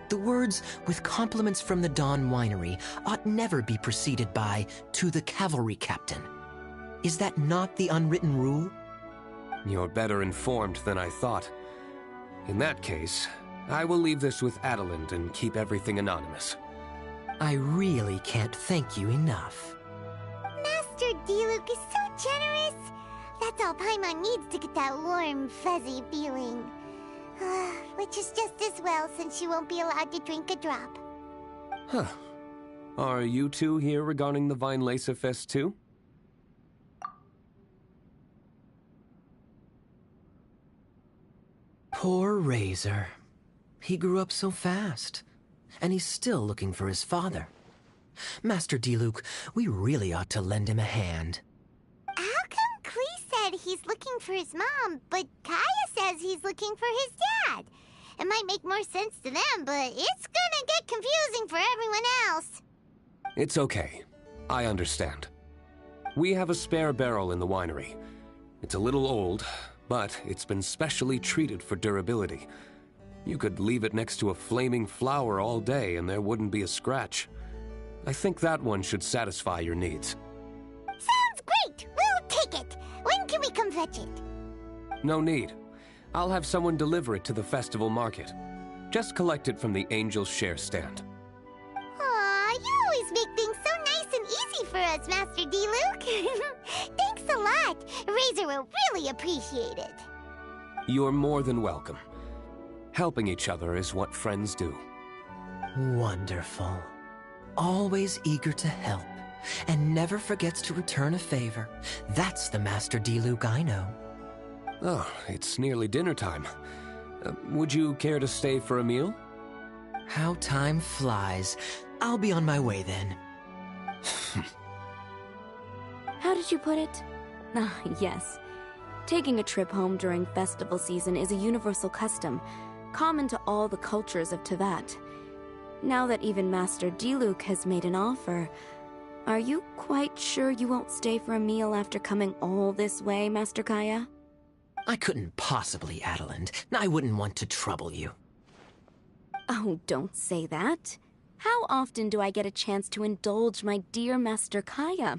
The words, with compliments from the Dawn Winery, ought never be preceded by, to the cavalry captain. Is that not the unwritten rule? You're better informed than I thought. In that case, I will leave this with Adeland and keep everything anonymous. I really can't thank you enough. Master Diluc is so generous. That's all Paimon needs to get that warm, fuzzy feeling. Which is just as well, since you won't be allowed to drink a drop. Huh. Are you two here regarding the Weinlesefest too? Poor Razor. He grew up so fast, and he's still looking for his father. Master Diluc, we really ought to lend him a hand. How come Klee said he's looking for his mom, but Kaya says he's looking for his dad? It might make more sense to them, but it's gonna get confusing for everyone else. It's okay. I understand. We have a spare barrel in the winery. It's a little old, but it's been specially treated for durability. You could leave it next to a flaming flower all day and there wouldn't be a scratch. I think that one should satisfy your needs. Sounds great! We'll take it! When can we come fetch it? No need. I'll have someone deliver it to the festival market. Just collect it from the Angel's Share stand. Aw, you always make things so nice and easy for us, Master Diluc. Thanks a lot. Razor will really appreciate it. You're more than welcome. Helping each other is what friends do. Wonderful. Always eager to help, and never forgets to return a favor. That's the Master Diluc I know. Oh, it's nearly dinner time. Would you care to stay for a meal? How time flies. I'll be on my way then. How did you put it? Ah, yes. Taking a trip home during festival season is a universal custom, common to all the cultures of Teyvat. Now that even Master Diluc has made an offer, are you quite sure you won't stay for a meal after coming all this way, Master Kaya? I couldn't possibly, Adeland. I wouldn't want to trouble you. Oh, don't say that. How often do I get a chance to indulge my dear Master Kaya,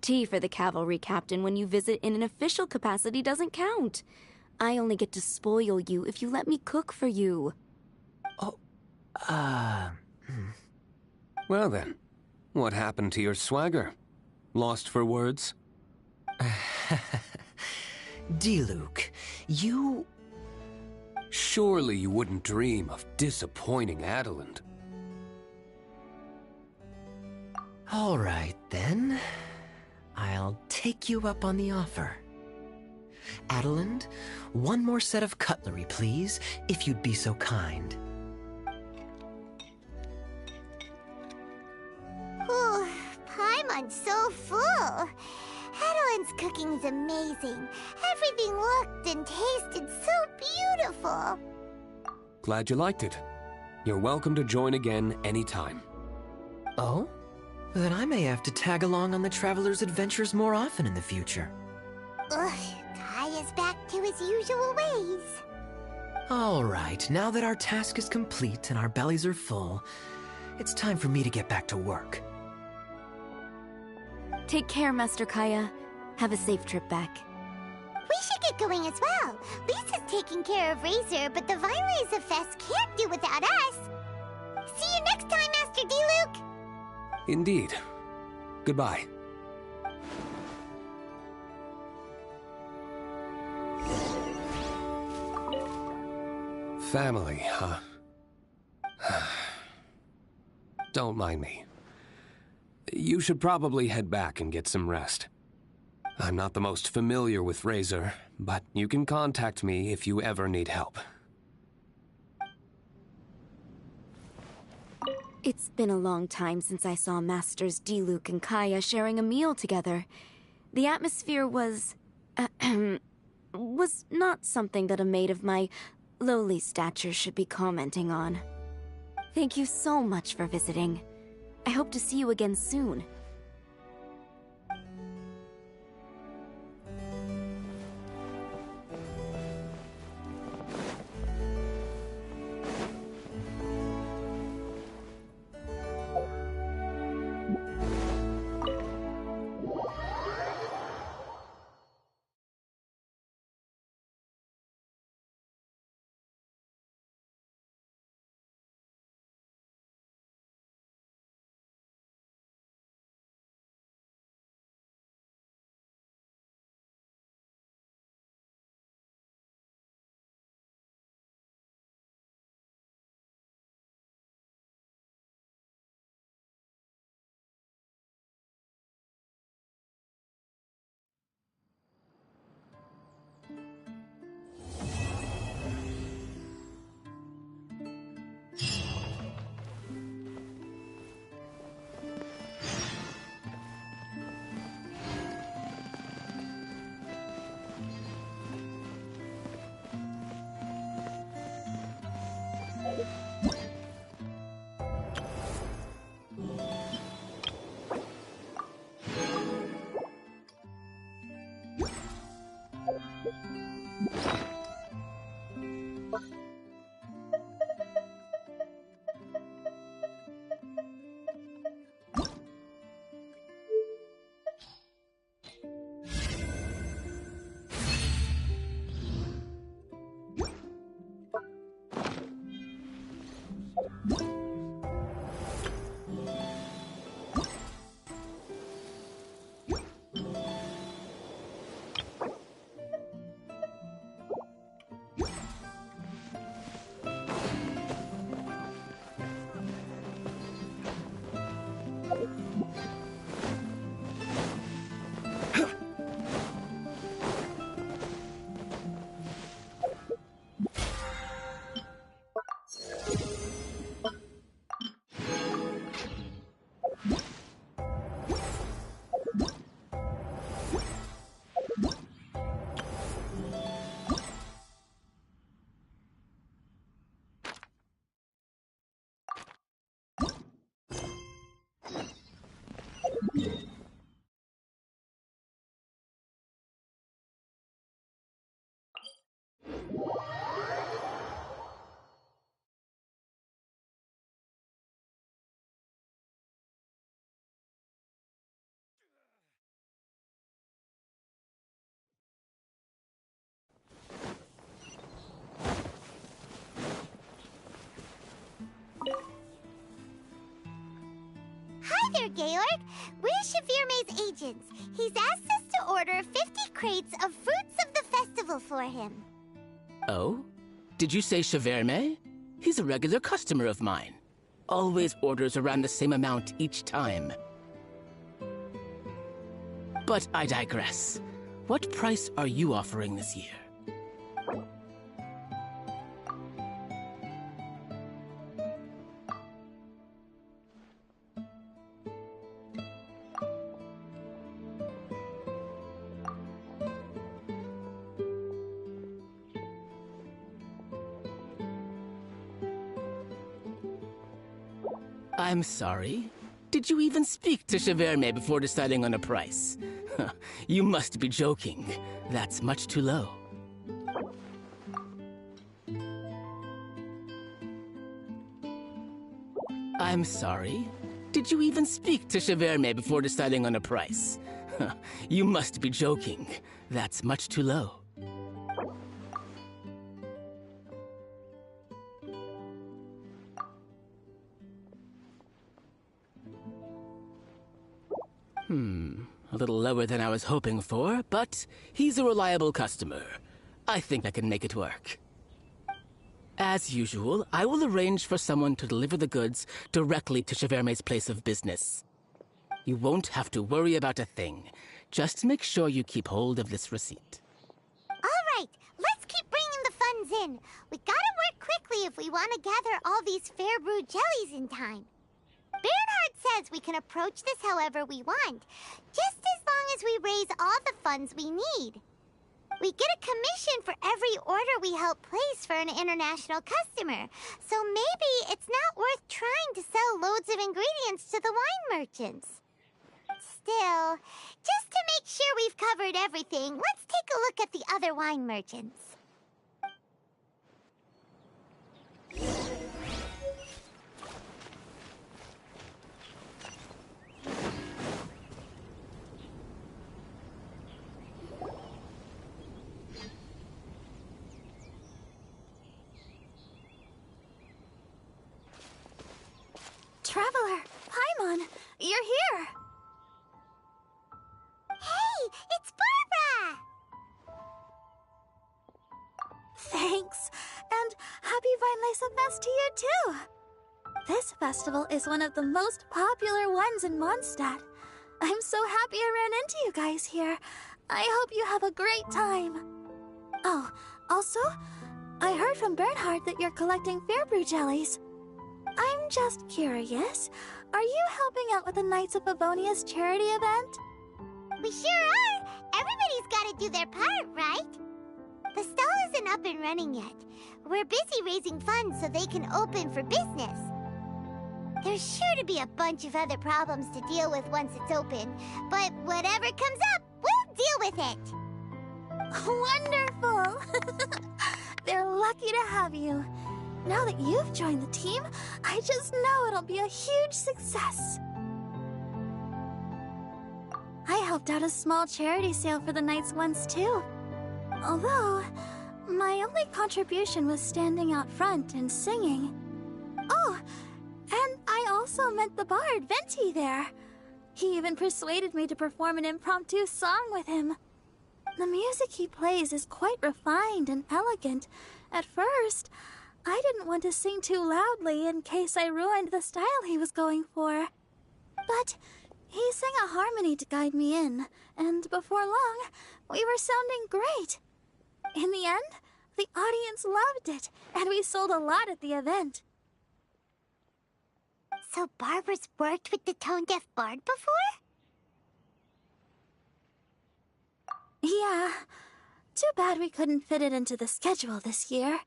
Tea for the cavalry captain when you visit in an official capacity doesn't count. I only get to spoil you if you let me cook for you. Well then, what happened to your swagger? Lost for words? Diluc, you... Surely you wouldn't dream of disappointing Adeland. All right, then. I'll take you up on the offer. Adeland, one more set of cutlery, please, if you'd be so kind. Ooh, Paimon's so full. Adeline's cooking's amazing. Everything looked and tasted so beautiful. Glad you liked it. You're welcome to join again anytime. Oh? Then I may have to tag along on the Traveler's adventures more often in the future. Ugh, Kaya's back to his usual ways. Alright, now that our task is complete and our bellies are full, it's time for me to get back to work. Take care, Master Kaya. Have a safe trip back. We should get going as well. Lisa's taking care of Razor, but the Vinelaser Fest can't do without us. See you next time, Master D-Luke! Indeed. Goodbye. Family, huh? Don't mind me. You should probably head back and get some rest. I'm not the most familiar with Razor, but you can contact me if you ever need help. It's been a long time since I saw Masters D-Luke and Kaya sharing a meal together. The atmosphere was not something that a maid of my lowly stature should be commenting on. Thank you so much for visiting. I hope to see you again soon. Hi there, Georg. We're Shavirme's agents. He's asked us to order 50 crates of fruits of the festival for him. Oh? Did you say Shavirme? He's a regular customer of mine. Always orders around the same amount each time. But I digress. What price are you offering this year? I'm sorry. Did you even speak to Cheverme before deciding on a price? You must be joking. That's much too low. I'm sorry. Did you even speak to Cheverme before deciding on a price? You must be joking. That's much too low. A little lower than I was hoping for, but he's a reliable customer. I think I can make it work. As usual, I will arrange for someone to deliver the goods directly to Cheverme's place of business. You won't have to worry about a thing. Just make sure you keep hold of this receipt. All right, let's keep bringing the funds in. We gotta work quickly if we want to gather all these fair brew jellies in time. Bernhard says we can approach this however we want, just as long as we raise all the funds we need. We get a commission for every order we help place for an international customer, so maybe it's not worth trying to sell loads of ingredients to the wine merchants. Still, just to make sure we've covered everything, let's take a look at the other wine merchants. Traveler, Paimon, you're here! Hey, it's Barbara! Thanks, and happy Weinlese Fest to you too! This festival is one of the most popular ones in Mondstadt. I'm so happy I ran into you guys here. I hope you have a great time. Oh, also, I heard from Bernhard that you're collecting Fairbrew jellies. I'm just curious, are you helping out with the Knights of Favonia's charity event? We sure are! Everybody's gotta do their part, right? The stall isn't up and running yet. We're busy raising funds so they can open for business. There's sure to be a bunch of other problems to deal with once it's open, but whatever comes up, we'll deal with it. Wonderful! They're lucky to have you. Now that you've joined the team, I just know it'll be a huge success. I helped out a small charity sale for the Knights once too. Although, my only contribution was standing out front and singing. Oh, and I also met the bard, Venti, there. He even persuaded me to perform an impromptu song with him. The music he plays is quite refined and elegant. At first, I didn't want to sing too loudly in case I ruined the style he was going for. But he sang a harmony to guide me in, and before long, we were sounding great. In the end, the audience loved it, and we sold a lot at the event. So Barbara's worked with the tone-deaf bard before? Yeah. Too bad we couldn't fit it into the schedule this year.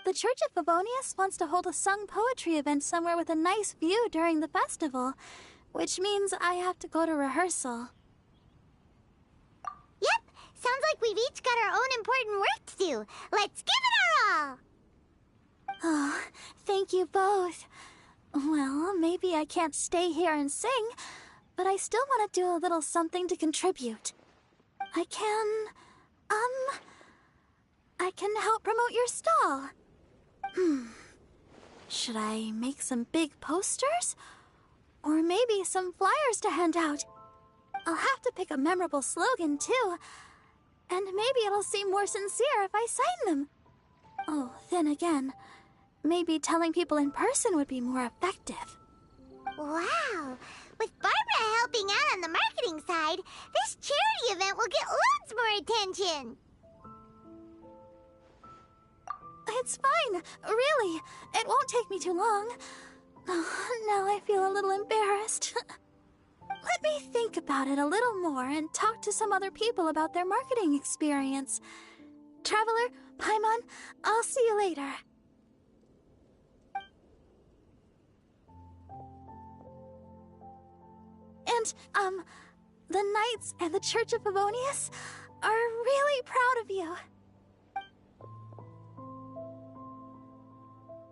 The Church of Favonius wants to hold a sung poetry event somewhere with a nice view during the festival, which means I have to go to rehearsal. Yep, sounds like we've each got our own important work to do. Let's give it our all! Oh, thank you both. Well, maybe I can't stay here and sing, but I still want to do a little something to contribute. I can help promote your stall. Should I make some big posters? Or maybe some flyers to hand out? I'll have to pick a memorable slogan, too. And maybe it'll seem more sincere if I sign them. Oh, then again, maybe telling people in person would be more effective. Wow! With Barbara helping out on the marketing side, this charity event will get loads more attention! It's fine, really. It won't take me too long. Oh, now I feel a little embarrassed. Let me think about it a little more and talk to some other people about their marketing experience. Traveler, Paimon, I'll see you later. And, the Knights and the Church of Favonius are really proud of you.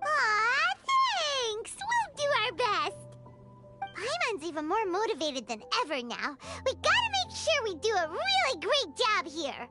Aw, thanks! We'll do our best! Paimon's even more motivated than ever now. We gotta make sure we do a really great job here!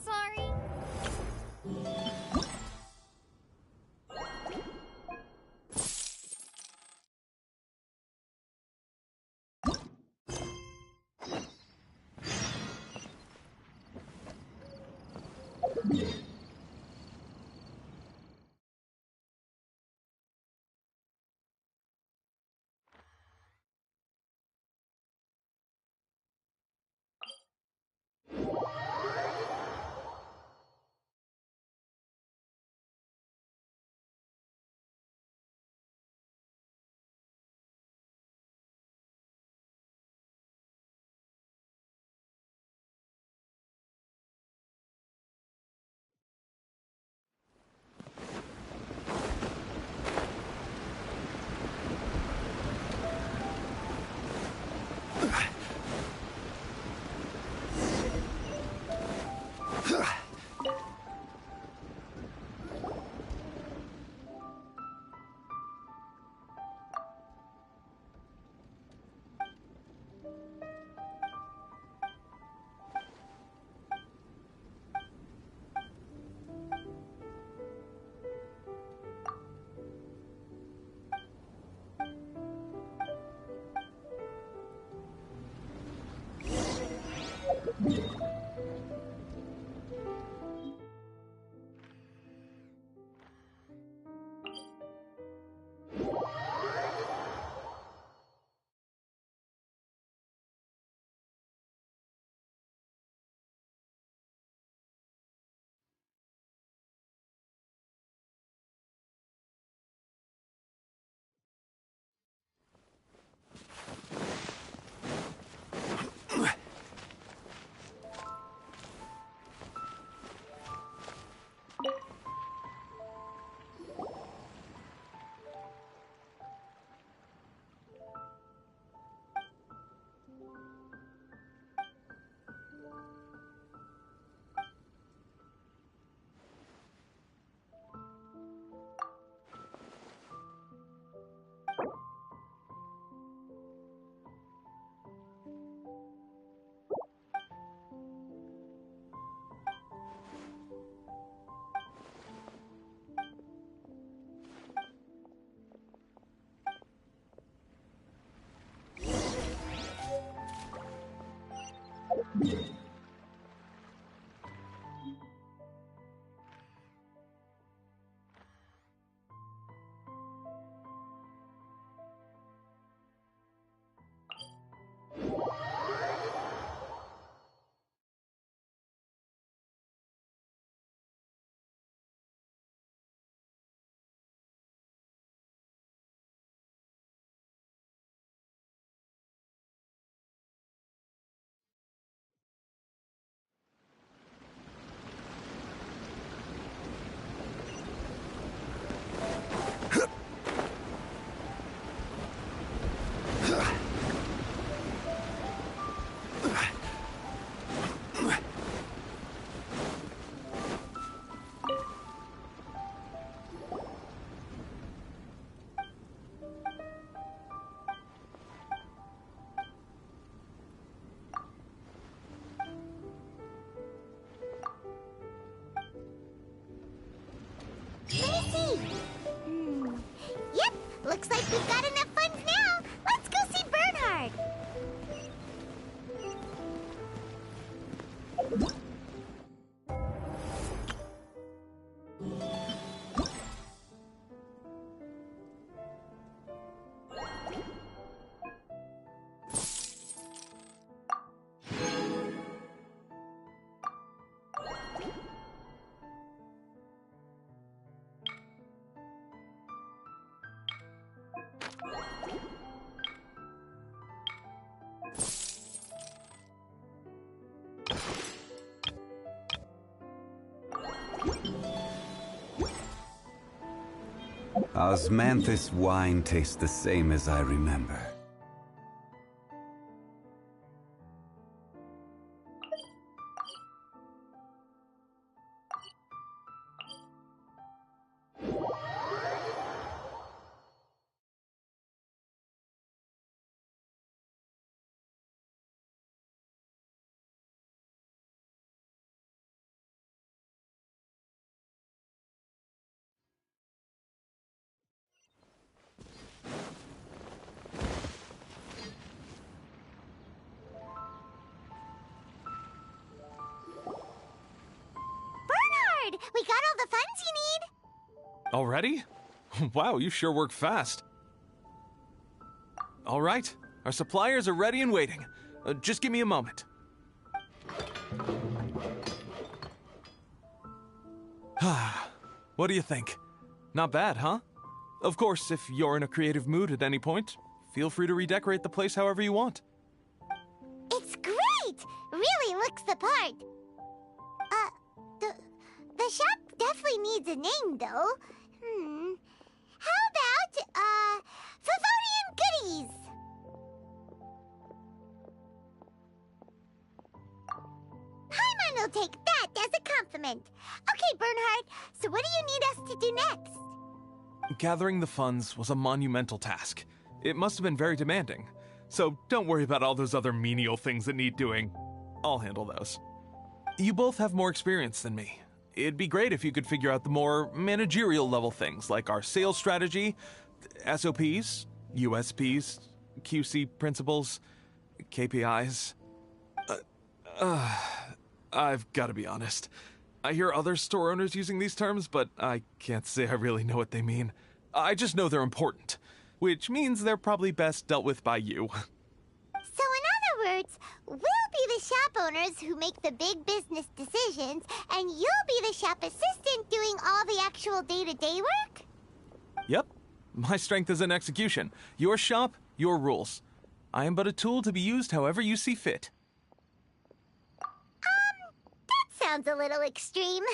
So, Looks like we've got enough funds now. Let's go see Bernhard. Osmanthus wine tastes the same as I remember. We got all the funds you need! Already? Wow, you sure work fast. All right, our suppliers are ready and waiting. Just give me a moment. What do you think? Not bad, huh? Of course, if you're in a creative mood at any point, feel free to redecorate the place however you want. It's great! Really looks the part. The shop definitely needs a name, though. How about, Favonian Goodies? Paimon will take that as a compliment. Okay, Bernhard, so what do you need us to do next? Gathering the funds was a monumental task. It must have been very demanding. So don't worry about all those other menial things that need doing. I'll handle those. You both have more experience than me. It'd be great if you could figure out the more managerial level things, like our sales strategy, SOPs, USPs, QC principles, KPIs. I've got to be honest. I hear other store owners using these terms, but I can't say I really know what they mean. I just know they're important, which means they're probably best dealt with by you. So in other words, we'll be the shop owners who make the big business decisions, and you'll be the shop assistant doing all the actual day-to-day work? Yep. My strength is in execution. Your shop, your rules. I am but a tool to be used however you see fit. That sounds a little extreme.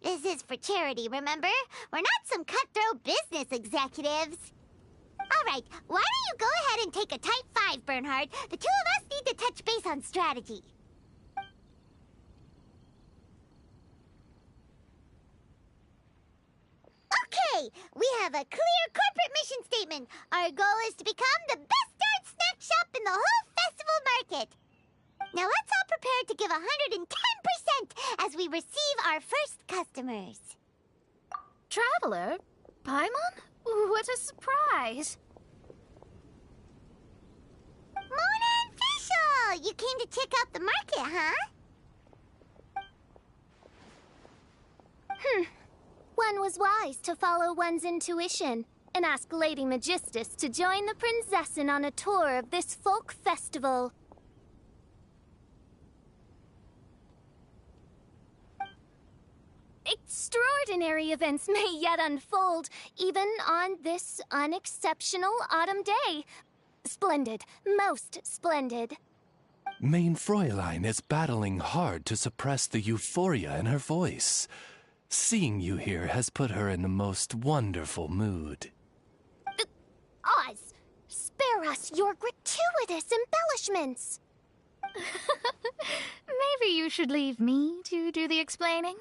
This is for charity, remember? We're not some cutthroat business executives. All right, why don't you go ahead and take a Type 5, Bernhard? The two of us need to touch base on strategy. Okay, we have a clear corporate mission statement. Our goal is to become the best darn snack shop in the whole festival market. Now let's all prepare to give 110% as we receive our first customers. Traveler? Paimon? What a surprise! Mona and Fischl! You came to check out the market, huh? One was wise to follow one's intuition and ask Lady Magistus to join the Prinzessin on a tour of this folk festival. Extraordinary events may yet unfold, even on this unexceptional autumn day. Splendid, most splendid. Mein Fräulein is battling hard to suppress the euphoria in her voice. Seeing you here has put her in the most wonderful mood. Oz, spare us your gratuitous embellishments. Maybe you should leave me to do the explaining.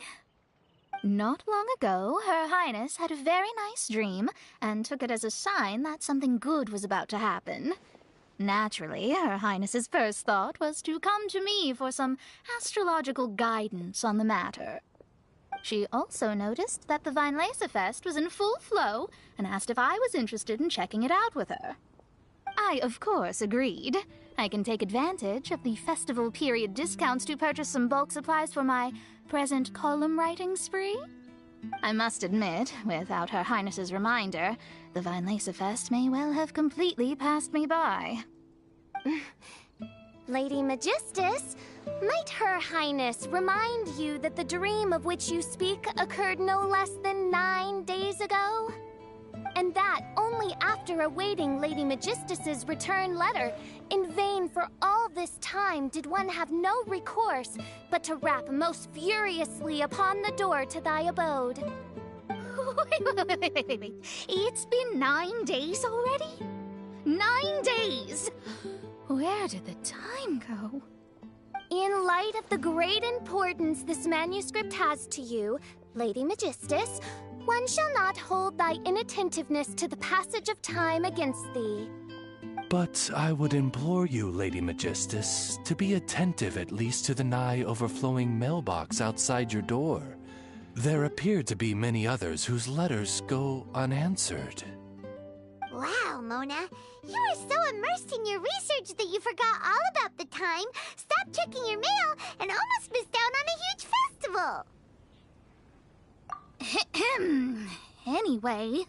Not long ago, Her Highness had a very nice dream and took it as a sign that something good was about to happen. Naturally, Her Highness's first thought was to come to me for some astrological guidance on the matter. She also noticed that the Vinelesa Fest was in full flow and asked if I was interested in checking it out with her. I, of course, agreed. I can take advantage of the festival period discounts to purchase some bulk supplies for my present column writing spree. I must admit, without Her Highness's reminder, the Vinelesa Fest may well have completely passed me by. Lady Magistus, might Her Highness remind you that the dream of which you speak occurred no less than 9 days ago? And that only after awaiting Lady Magistus's return letter. In vain for all this time did one have no recourse but to rap most furiously upon the door to thy abode. Wait. It's been 9 days already? 9 days! Where did the time go? In light of the great importance this manuscript has to you, Lady Magistus, one shall not hold thy inattentiveness to the passage of time against thee. But I would implore you, Lady Magistus, to be attentive at least to the nigh overflowing mailbox outside your door. There appear to be many others whose letters go unanswered. Wow, Mona. You were so immersed in your research that you forgot all about the time, stopped checking your mail, and almost missed out on a huge festival. Anyway,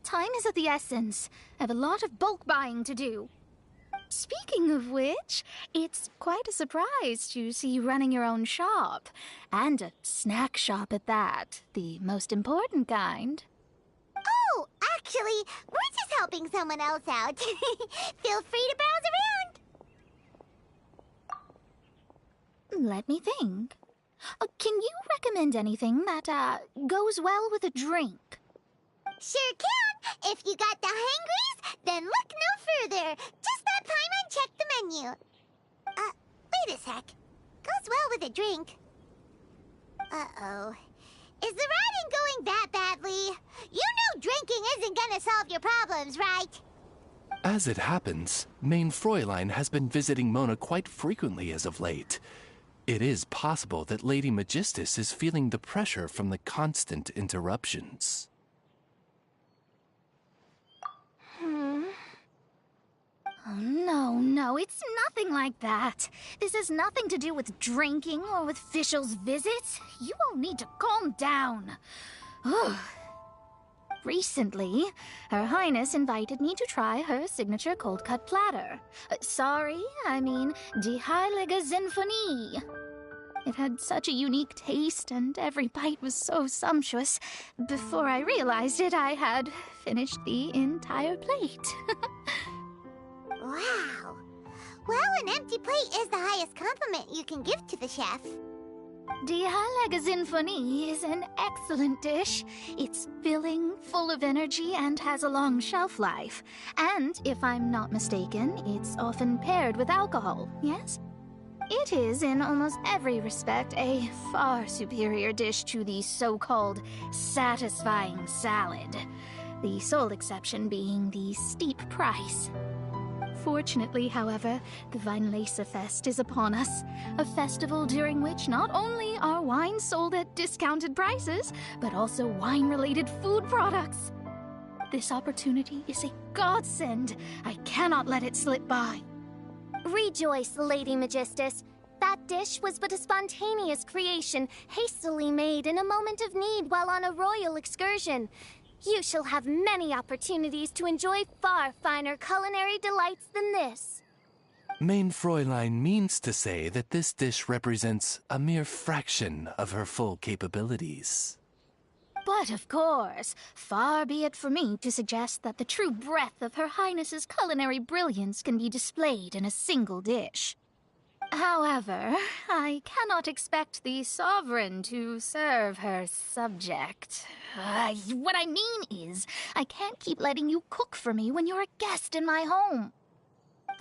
time is of the essence. I have a lot of bulk buying to do. Speaking of which, it's quite a surprise to see you running your own shop. And a snack shop at that. The most important kind. Oh, actually, we're just helping someone else out. Feel free to browse around. Let me think. Can you recommend anything that, goes well with a drink? Sure can. If you got the hangries, then look no further. Just stop time and check the menu. Wait a sec. Goes well with a drink. Uh-oh. Is the riding going that badly? You know drinking isn't gonna solve your problems, right? As it happens, Main Fräulein has been visiting Mona quite frequently as of late. It is possible that Lady Magistus is feeling the pressure from the constant interruptions. Oh, no, it's nothing like that. This has nothing to do with drinking or with officials' visits. You all need to calm down. Recently, Her Highness invited me to try her signature cold-cut platter. Die Heilige Sinfonie. It had such a unique taste, and every bite was so sumptuous. Before I realized it, I had finished the entire plate. Wow. Well, an empty plate is the highest compliment you can give to the chef. Die Heilige Sinfonie is an excellent dish. It's filling, full of energy, and has a long shelf life. And, if I'm not mistaken, it's often paired with alcohol, yes? It is, in almost every respect, a far superior dish to the so-called satisfying salad. The sole exception being the steep price. Fortunately, however, the Vinelesa Fest is upon us, a festival during which not only are wines sold at discounted prices, but also wine-related food products. This opportunity is a godsend. I cannot let it slip by. Rejoice, Lady Magistus. That dish was but a spontaneous creation, hastily made in a moment of need while on a royal excursion. You shall have many opportunities to enjoy far finer culinary delights than this. Main Fräulein means to say that this dish represents a mere fraction of her full capabilities. But of course, far be it for me to suggest that the true breadth of Her Highness's culinary brilliance can be displayed in a single dish. However, I cannot expect the sovereign to serve her subject. What I mean is, I can't keep letting you cook for me when you're a guest in my home.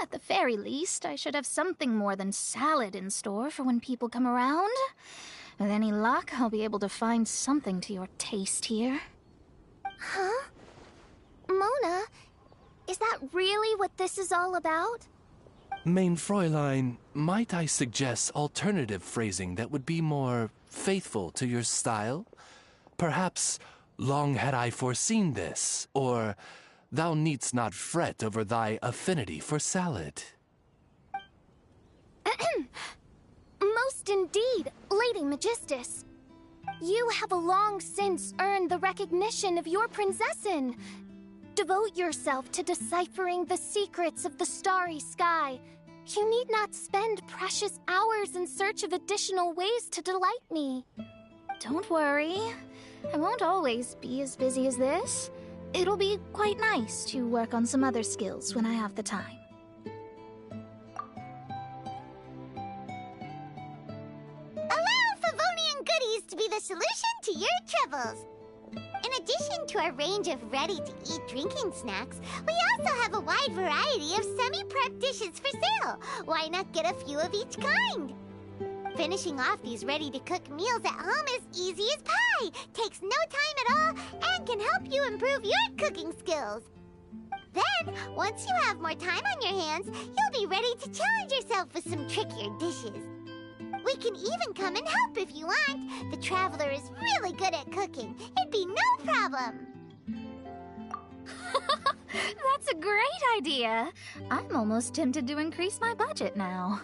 At the very least, I should have something more than salad in store for when people come around. With any luck, I'll be able to find something to your taste here. Huh? Mona, is that really what this is all about? Main Fräulein, might I suggest alternative phrasing that would be more faithful to your style? Perhaps, long had I foreseen this, or thou needst not fret over thy affinity for salad. Most indeed, Lady Magistus. You have long since earned the recognition of your prinzessin. Devote yourself to deciphering the secrets of the starry sky. You need not spend precious hours in search of additional ways to delight me. Don't worry. I won't always be as busy as this. It'll be quite nice to work on some other skills when I have the time. Allow Favonian goodies to be the solution to your troubles. In addition to our range of ready-to-eat drinking snacks, we also have a wide variety of semi-prep dishes for sale. Why not get a few of each kind? Finishing off these ready-to-cook meals at home is easy as pie, takes no time at all, and can help you improve your cooking skills. Then, once you have more time on your hands, you'll be ready to challenge yourself with some trickier dishes. We can even come and help if you want. The Traveler is really good at cooking. It'd be no problem. That's a great idea. I'm almost tempted to increase my budget now.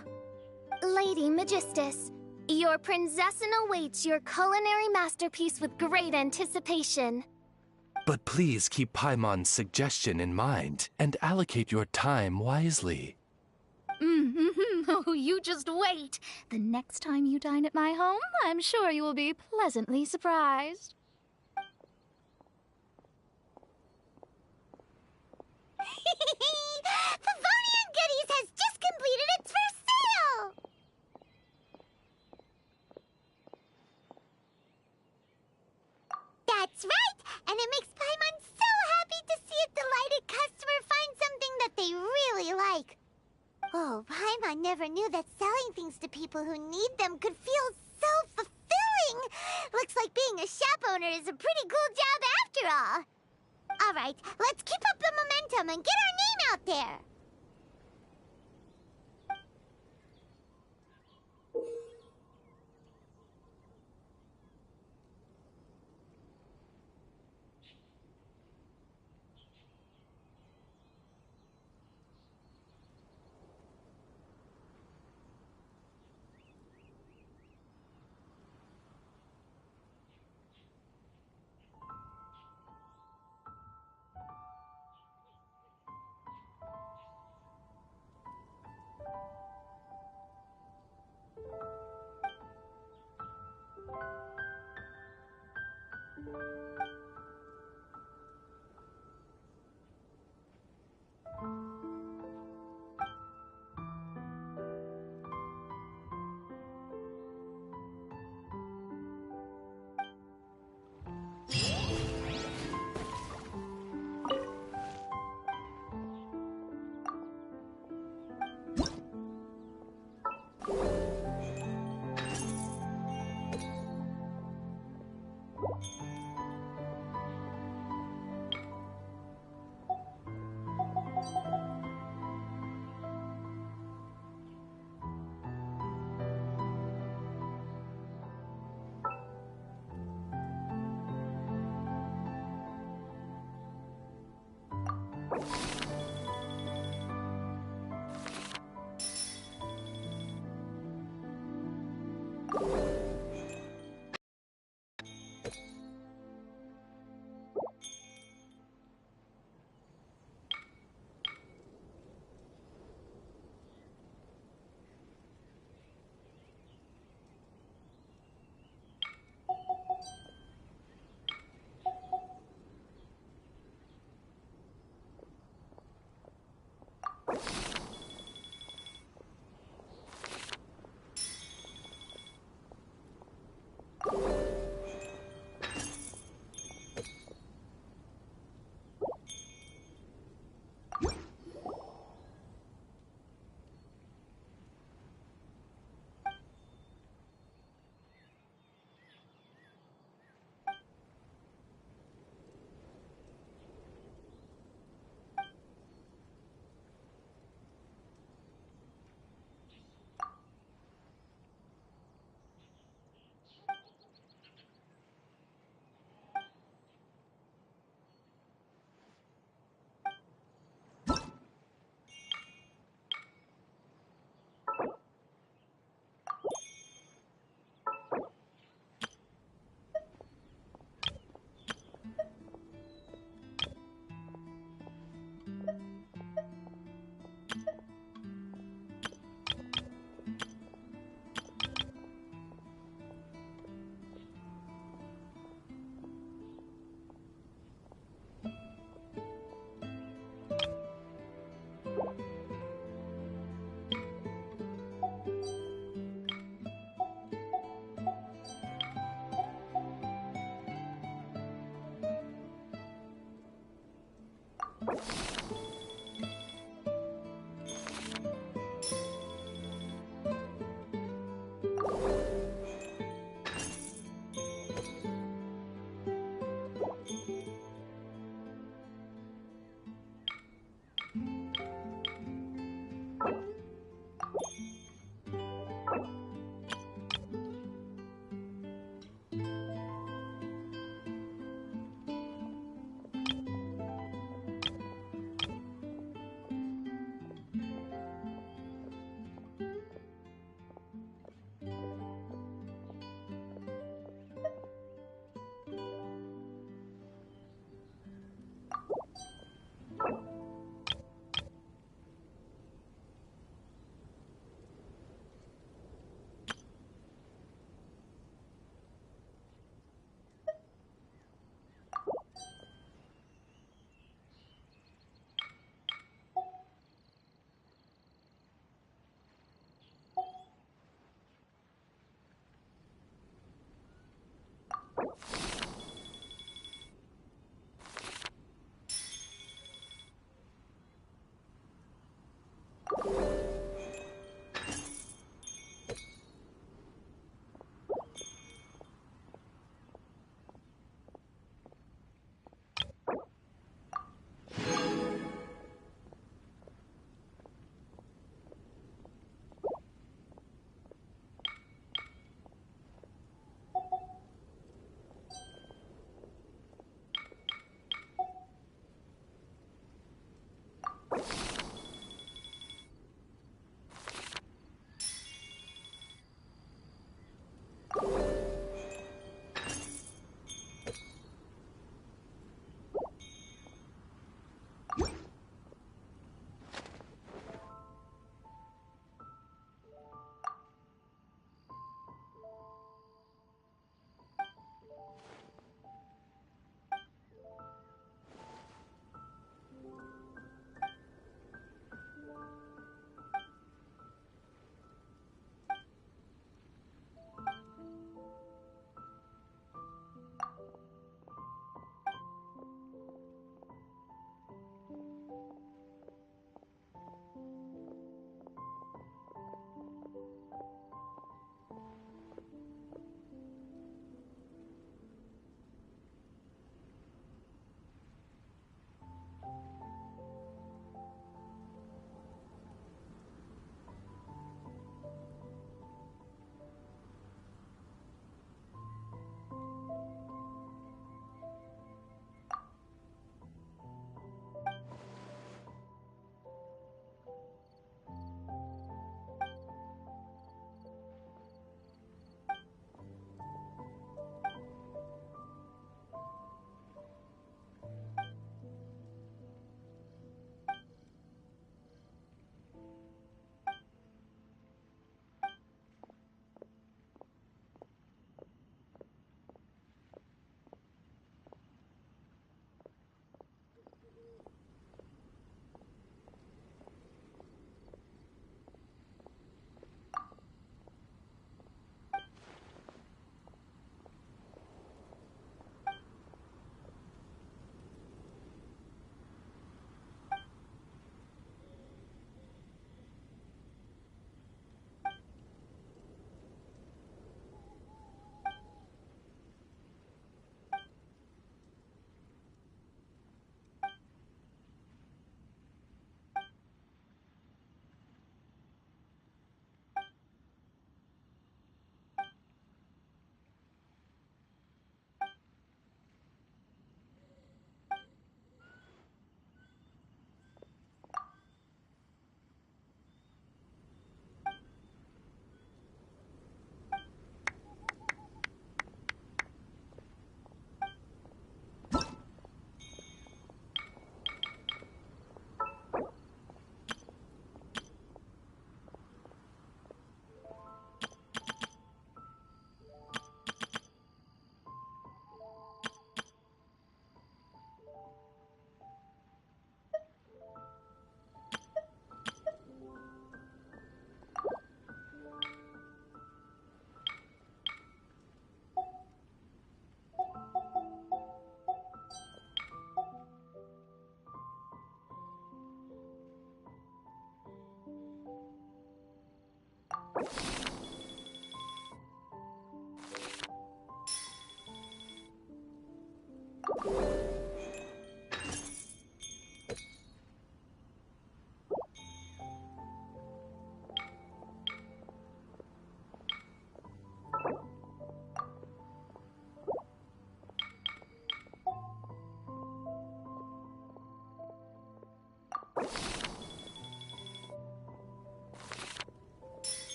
Lady Magistus, your prinzessin awaits your culinary masterpiece with great anticipation. But please keep Paimon's suggestion in mind and allocate your time wisely. Oh, you just wait. The next time you dine at my home, I'm sure you will be pleasantly surprised. Favonian Goodies has just completed its first sale! That's right! And it makes Paimon so happy to see a delighted customer find something that they really like. Oh, Paimon never knew that selling things to people who need them could feel so fulfilling! Looks like being a shop owner is a pretty cool job after all. All right, let's keep up the momentum and get our name out there.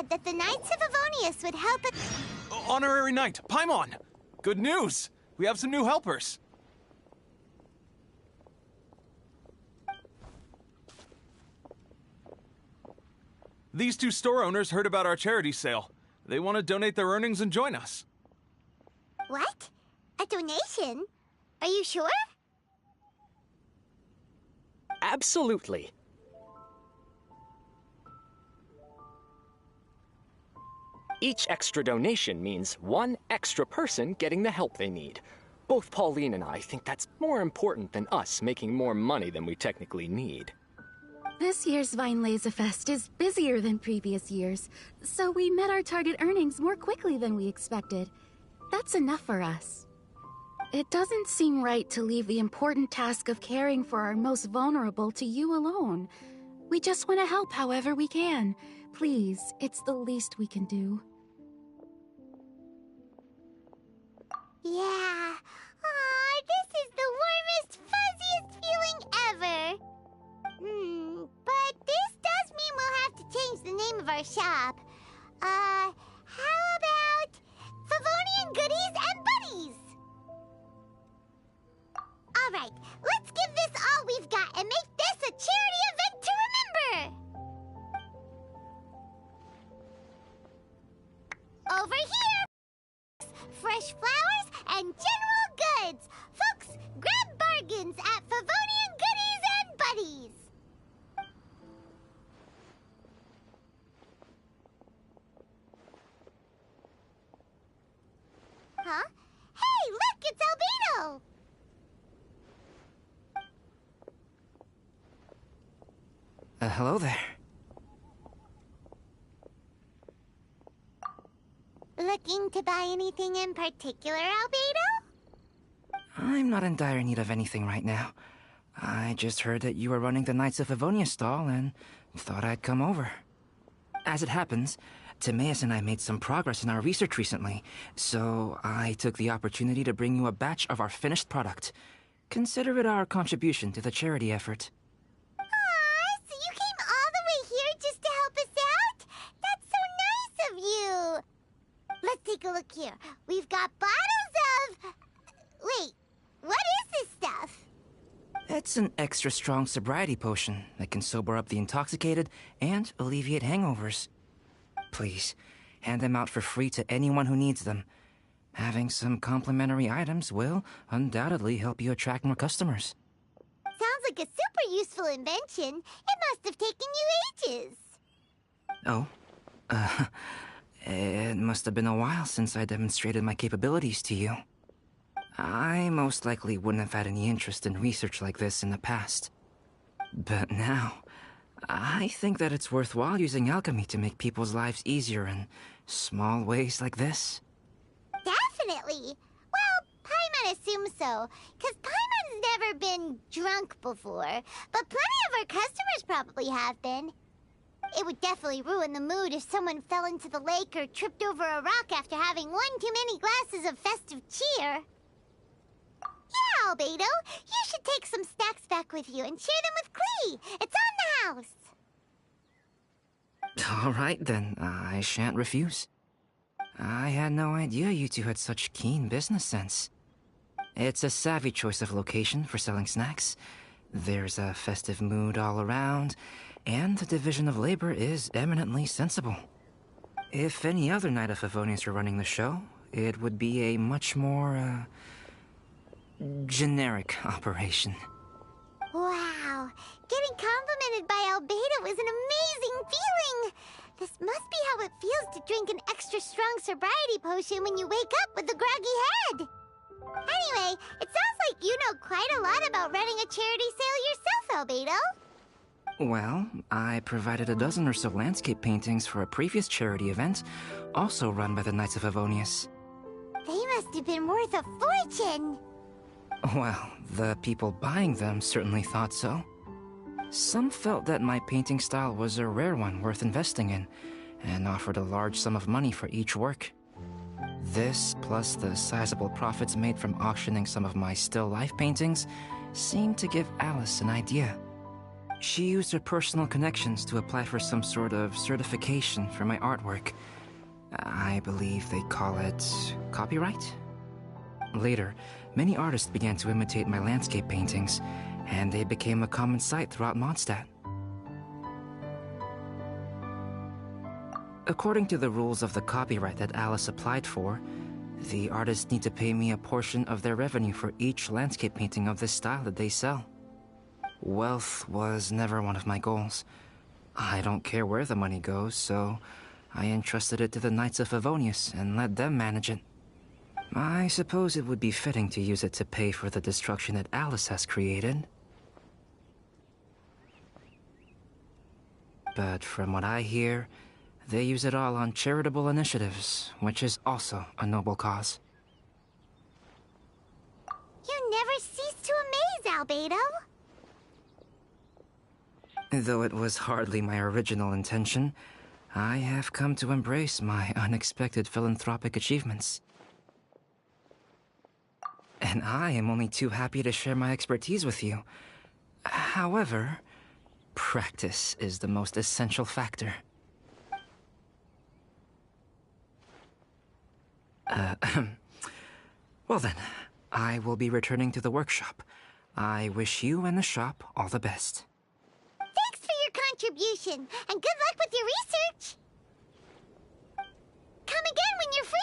said that the Knights of Favonius would help us. Honorary Knight, Paimon! Good news! We have some new helpers. These two store owners heard about our charity sale. They want to donate their earnings and join us. What? A donation? Are you sure? Absolutely. Each extra donation means one extra person getting the help they need. Both Pauline and I think that's more important than us making more money than we technically need. This year's Vine Laserfest is busier than previous years, so we met our target earnings more quickly than we expected. That's enough for us. It doesn't seem right to leave the important task of caring for our most vulnerable to you alone. We just want to help however we can. Please, it's the least we can do. Yeah. Aw, this is the warmest, fuzziest feeling ever. But this does mean we'll have to change the name of our shop. How about Favonian Goodies and Buddies? Alright, let's give this all we've got and make this a charity event to remember! Over here! Fresh flowers and general goods! Folks, grab bargains at Favonian Goodies and Buddies! Huh? Hey, look, it's Albedo! Hello there. Looking to buy anything in particular, Albedo? I'm not in dire need of anything right now. I just heard that you were running the Knights of Favonius stall and thought I'd come over. As it happens, Timaeus and I made some progress in our research recently, so I took the opportunity to bring you a batch of our finished product. Consider it our contribution to the charity effort. Aw, so you came all the way here just to help us out? That's so nice of you! Let's take a look here. We've got bottles of... Wait, what is this stuff? It's an extra strong sobriety potion that can sober up the intoxicated and alleviate hangovers. Please, hand them out for free to anyone who needs them. Having some complimentary items will undoubtedly help you attract more customers. Sounds like a super useful invention. It must have taken you ages. Oh, it must have been a while since I demonstrated my capabilities to you. I most likely wouldn't have had any interest in research like this in the past. But now, I think that it's worthwhile using alchemy to make people's lives easier in small ways like this. Definitely. Well, Paimon assumes so, because Paimon's never been drunk before, but plenty of our customers probably have been. It would definitely ruin the mood if someone fell into the lake or tripped over a rock after having one too many glasses of festive cheer. Yeah, Albedo, you should take some snacks back with you and share them with Klee. It's on the house. All right, then. I shan't refuse. I had no idea you two had such keen business sense. It's a savvy choice of location for selling snacks. There's a festive mood all around, and the division of labor is eminently sensible. If any other Knight of Favonius were running the show, it would be a much more, generic operation. Wow, getting complimented by Albedo is an amazing feeling! This must be how it feels to drink an extra strong sobriety potion when you wake up with a groggy head! Anyway, it sounds like you know quite a lot about running a charity sale yourself, Albedo. Well, I provided a dozen or so landscape paintings for a previous charity event, also run by the Knights of Favonius. They must have been worth a fortune! Well, the people buying them certainly thought so. Some felt that my painting style was a rare one worth investing in, and offered a large sum of money for each work. This, plus the sizable profits made from auctioning some of my still life paintings, seemed to give Alice an idea. She used her personal connections to apply for some sort of certification for my artwork. I believe they call it copyright? Later, many artists began to imitate my landscape paintings, and they became a common sight throughout Mondstadt. According to the rules of the copyright that Alice applied for, the artists need to pay me a portion of their revenue for each landscape painting of this style that they sell. Wealth was never one of my goals. I don't care where the money goes, so I entrusted it to the Knights of Favonius and let them manage it. I suppose it would be fitting to use it to pay for the destruction that Alice has created. But from what I hear, they use it all on charitable initiatives, which is also a noble cause. You never cease to amaze, Albedo. Though it was hardly my original intention, I have come to embrace my unexpected philanthropic achievements. And I am only too happy to share my expertise with you. However, practice is the most essential factor. Well then, I will be returning to the workshop. I wish you and the shop all the best. Thanks for your contribution, and good luck with your research. Come again when you're free.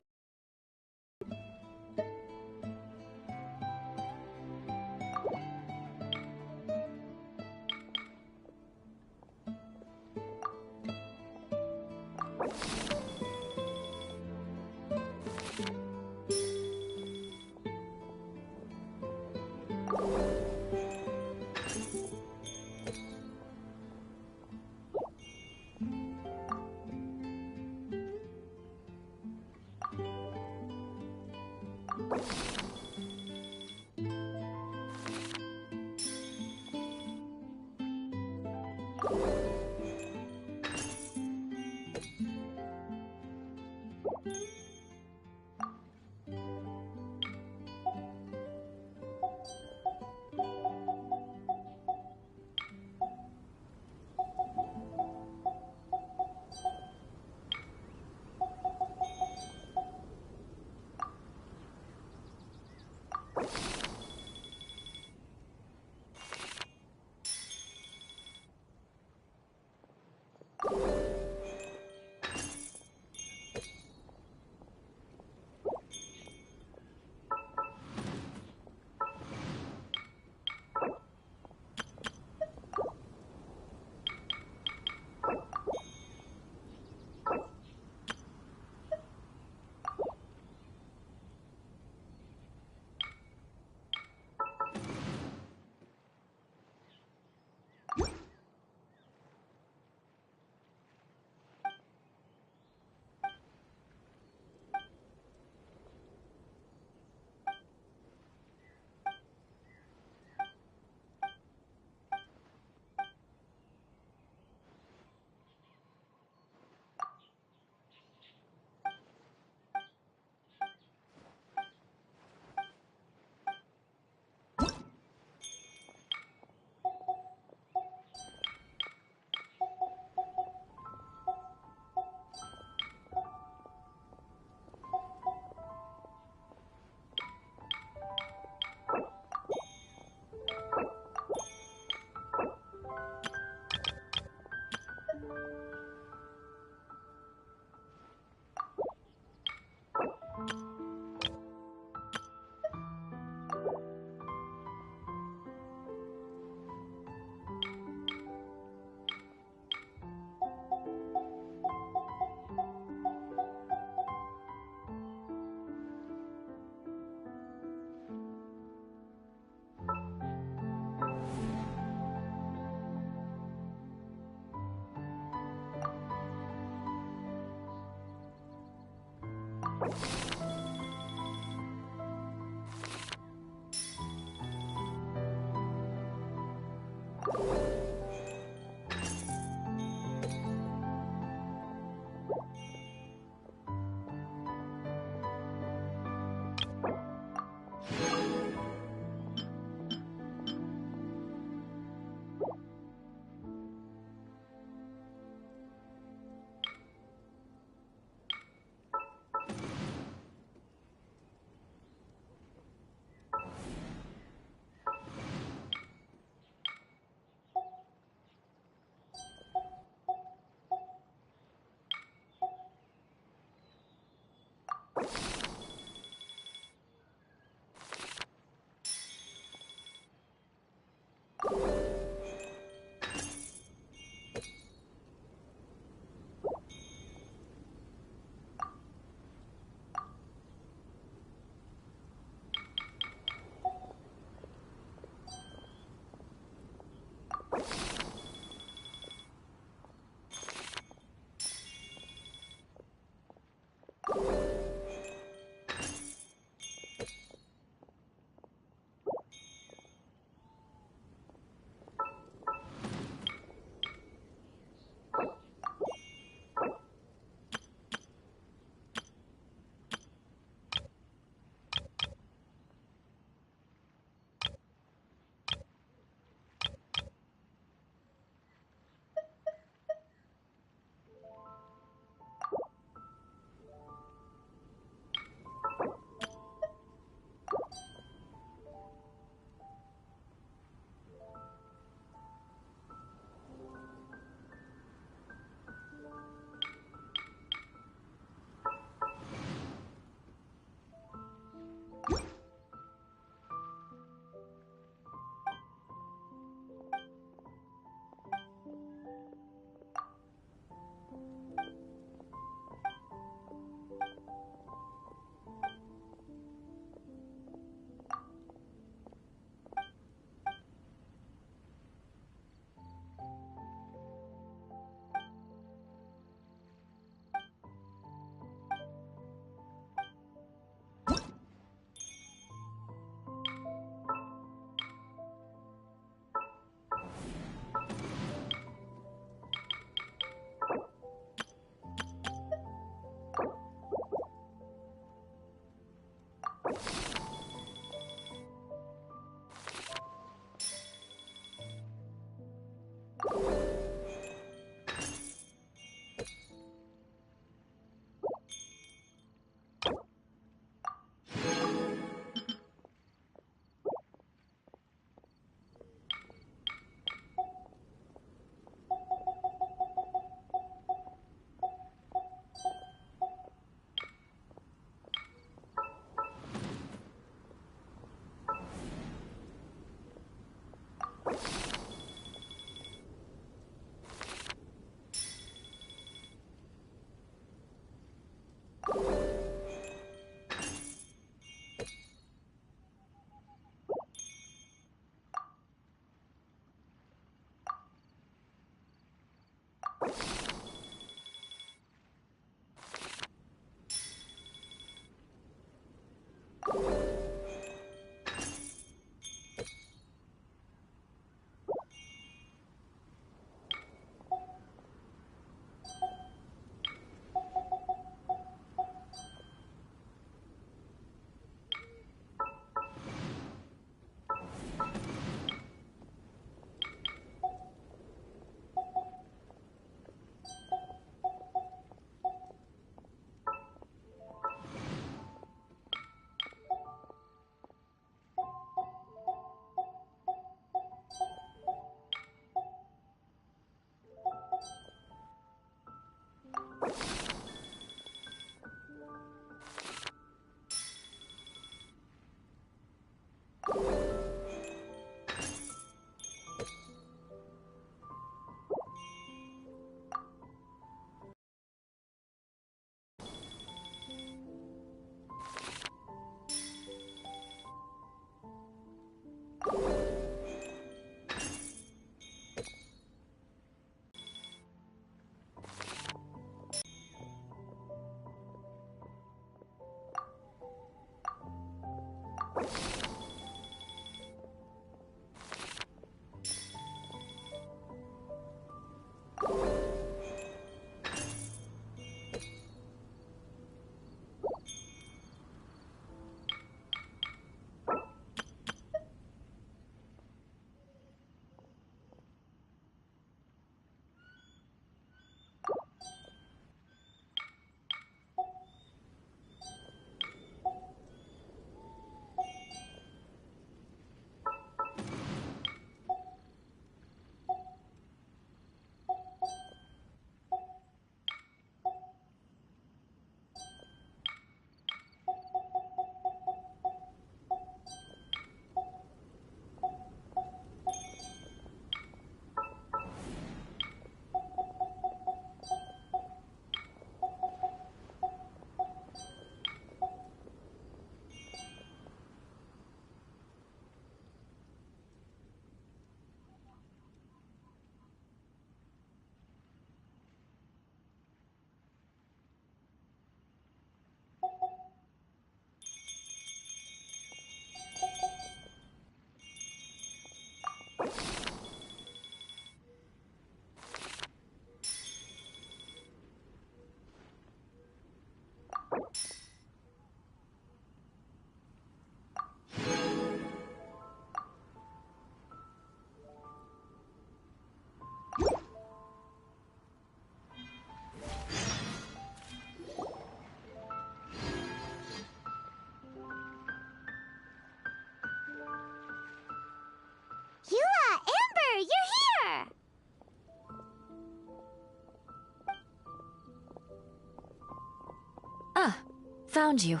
Found you.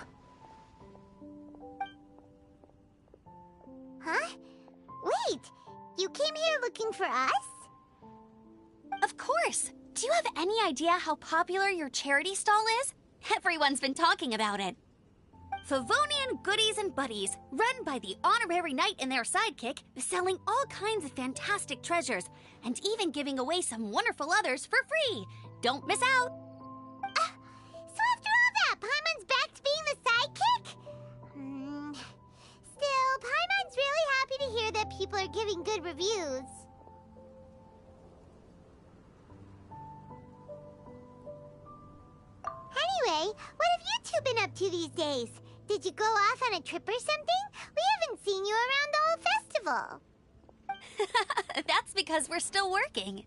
Huh? Wait! You came here looking for us? Of course! Do you have any idea how popular your charity stall is? Everyone's been talking about it. Favonian Goodies and Buddies, run by the honorary knight and their sidekick, selling all kinds of fantastic treasures, and even giving away some wonderful others for free. Don't miss out! So after all that, Paimon's back to being the sidekick? Still, Paimon's really happy to hear that people are giving good reviews. Anyway, what have you two been up to these days? Did you go off on a trip or something? We haven't seen you around the whole festival. That's because we're still working.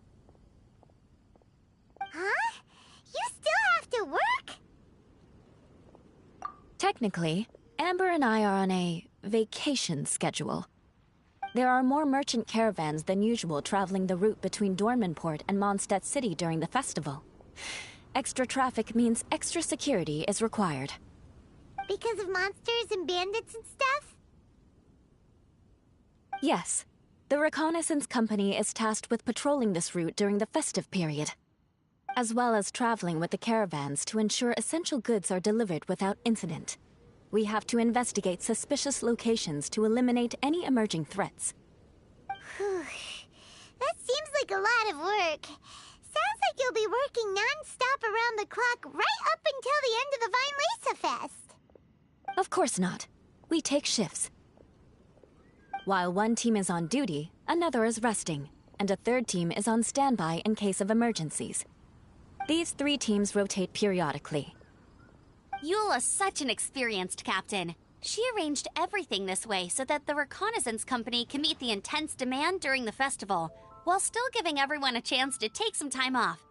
Huh? You still have to work? Technically, Amber and I are on a vacation schedule. There are more merchant caravans than usual traveling the route between Dormanport and Mondstadt City during the festival. Extra traffic means extra security is required. Because of monsters and bandits and stuff? Yes. The Reconnaissance Company is tasked with patrolling this route during the festive period, as well as traveling with the caravans to ensure essential goods are delivered without incident. We have to investigate suspicious locations to eliminate any emerging threats. That seems like a lot of work. Sounds like you'll be working non-stop around the clock right up until the end of the Vine Lesa Fest. Of course not. We take shifts. While one team is on duty, another is resting, and a third team is on standby in case of emergencies. These 3 teams rotate periodically. Eula's such an experienced captain. She arranged everything this way so that the Reconnaissance Company can meet the intense demand during the festival, while still giving everyone a chance to take some time off.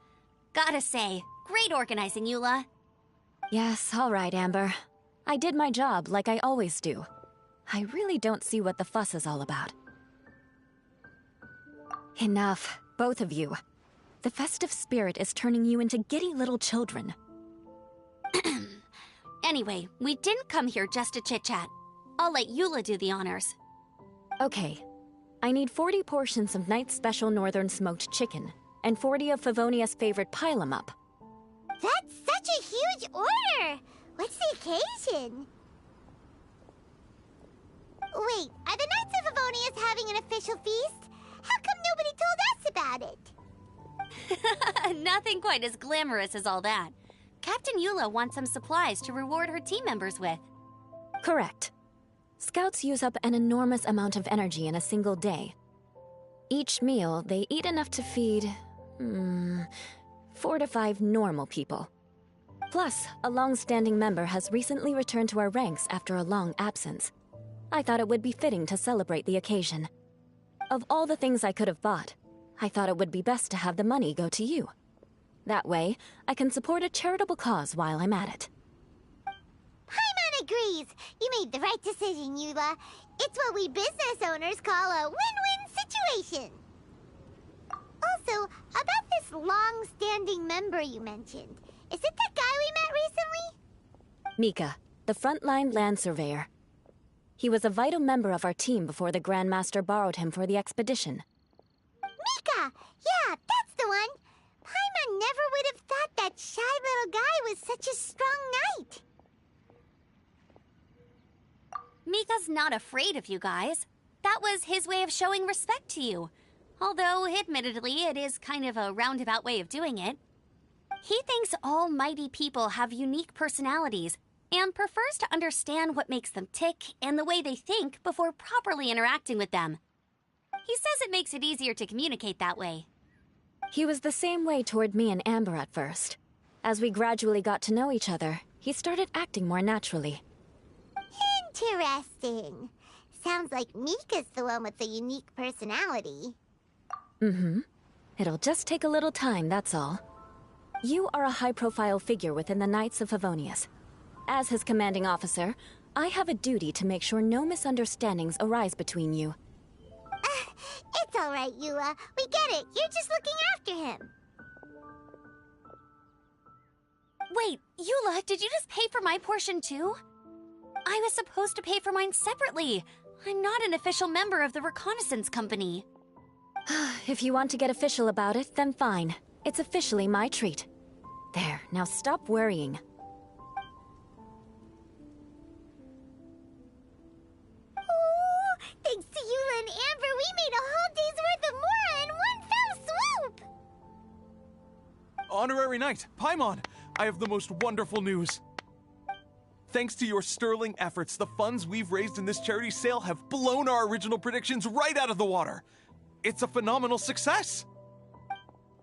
Gotta say, great organizing, Eula. Yes, all right, Amber. I did my job like I always do. I really don't see what the fuss is all about. Enough, both of you. The festive spirit is turning you into giddy little children. Anyway, we didn't come here just to chit-chat. I'll let Eula do the honors. Okay. I need 40 portions of Knight's Special Northern Smoked Chicken, and 40 of Favonia's favorite pile-em-up. That's such a huge order! What's the occasion? Wait, are the Knights of Favonius having an official feast? How come nobody told us about it? Nothing quite as glamorous as all that. Captain Eula wants some supplies to reward her team members with. Correct. Scouts use up an enormous amount of energy in a single day. Each meal, they eat enough to feed... 4 to 5 normal people. Plus, a long-standing member has recently returned to our ranks after a long absence. I thought it would be fitting to celebrate the occasion. Of all the things I could have bought, I thought it would be best to have the money go to you. That way, I can support a charitable cause while I'm at it. Paimon agrees! You made the right decision, Eula. It's what we business owners call a win-win situation. Also, about this long-standing member you mentioned, is it the guy we met recently? Mika, the frontline land surveyor. He was a vital member of our team before the Grandmaster borrowed him for the expedition. Mika! Yeah, that's the one! Paimon never would have thought that shy little guy was such a strong knight. Mika's not afraid of you guys. That was his way of showing respect to you. Although, admittedly, it is kind of a roundabout way of doing it. He thinks all mighty people have unique personalities and prefers to understand what makes them tick and the way they think before properly interacting with them. He says it makes it easier to communicate that way. He was the same way toward me and Amber at first. As we gradually got to know each other, he started acting more naturally. Interesting. Sounds like Mika's the one with the unique personality. Mm-hmm. It'll just take a little time, that's all. You are a high-profile figure within the Knights of Favonius. As his commanding officer, I have a duty to make sure no misunderstandings arise between you. It's all right, Eula. We get it. You're just looking after him. Wait, Eula, did you just pay for my portion too? I was supposed to pay for mine separately. I'm not an official member of the reconnaissance company. If you want to get official about it, then fine. It's officially my treat. There, now stop worrying. Oh, thanks to Eula and Amber, we made a whole day's worth of Mora in one fell swoop! Honorary Knight, Paimon, I have the most wonderful news. Thanks to your sterling efforts, the funds we've raised in this charity sale have blown our original predictions right out of the water. It's a phenomenal success!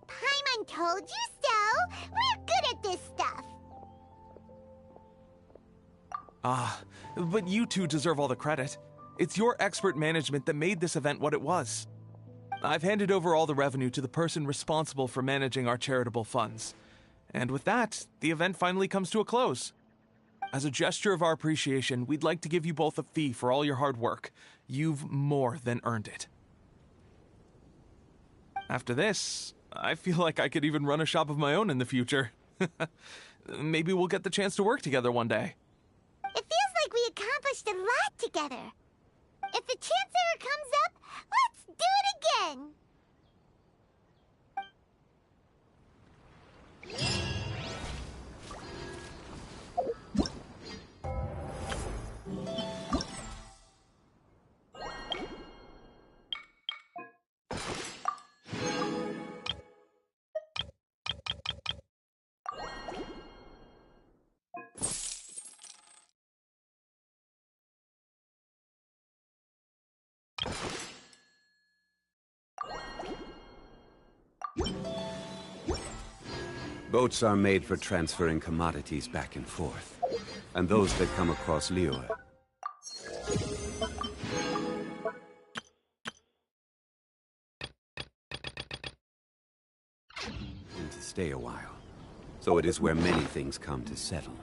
Paimon told you so! We're good at this stuff! But you two deserve all the credit. It's your expert management that made this event what it was. I've handed over all the revenue to the person responsible for managing our charitable funds. And with that, the event finally comes to a close. As a gesture of our appreciation, we'd like to give you both a fee for all your hard work. You've more than earned it. After this, I feel like I could even run a shop of my own in the future. Maybe we'll get the chance to work together one day. It feels like we accomplished a lot together. If the chance ever comes up, let's do it again! Boats are made for transferring commodities back and forth, and those that come across Liyue tend to stay a while. So it is where many things come to settle.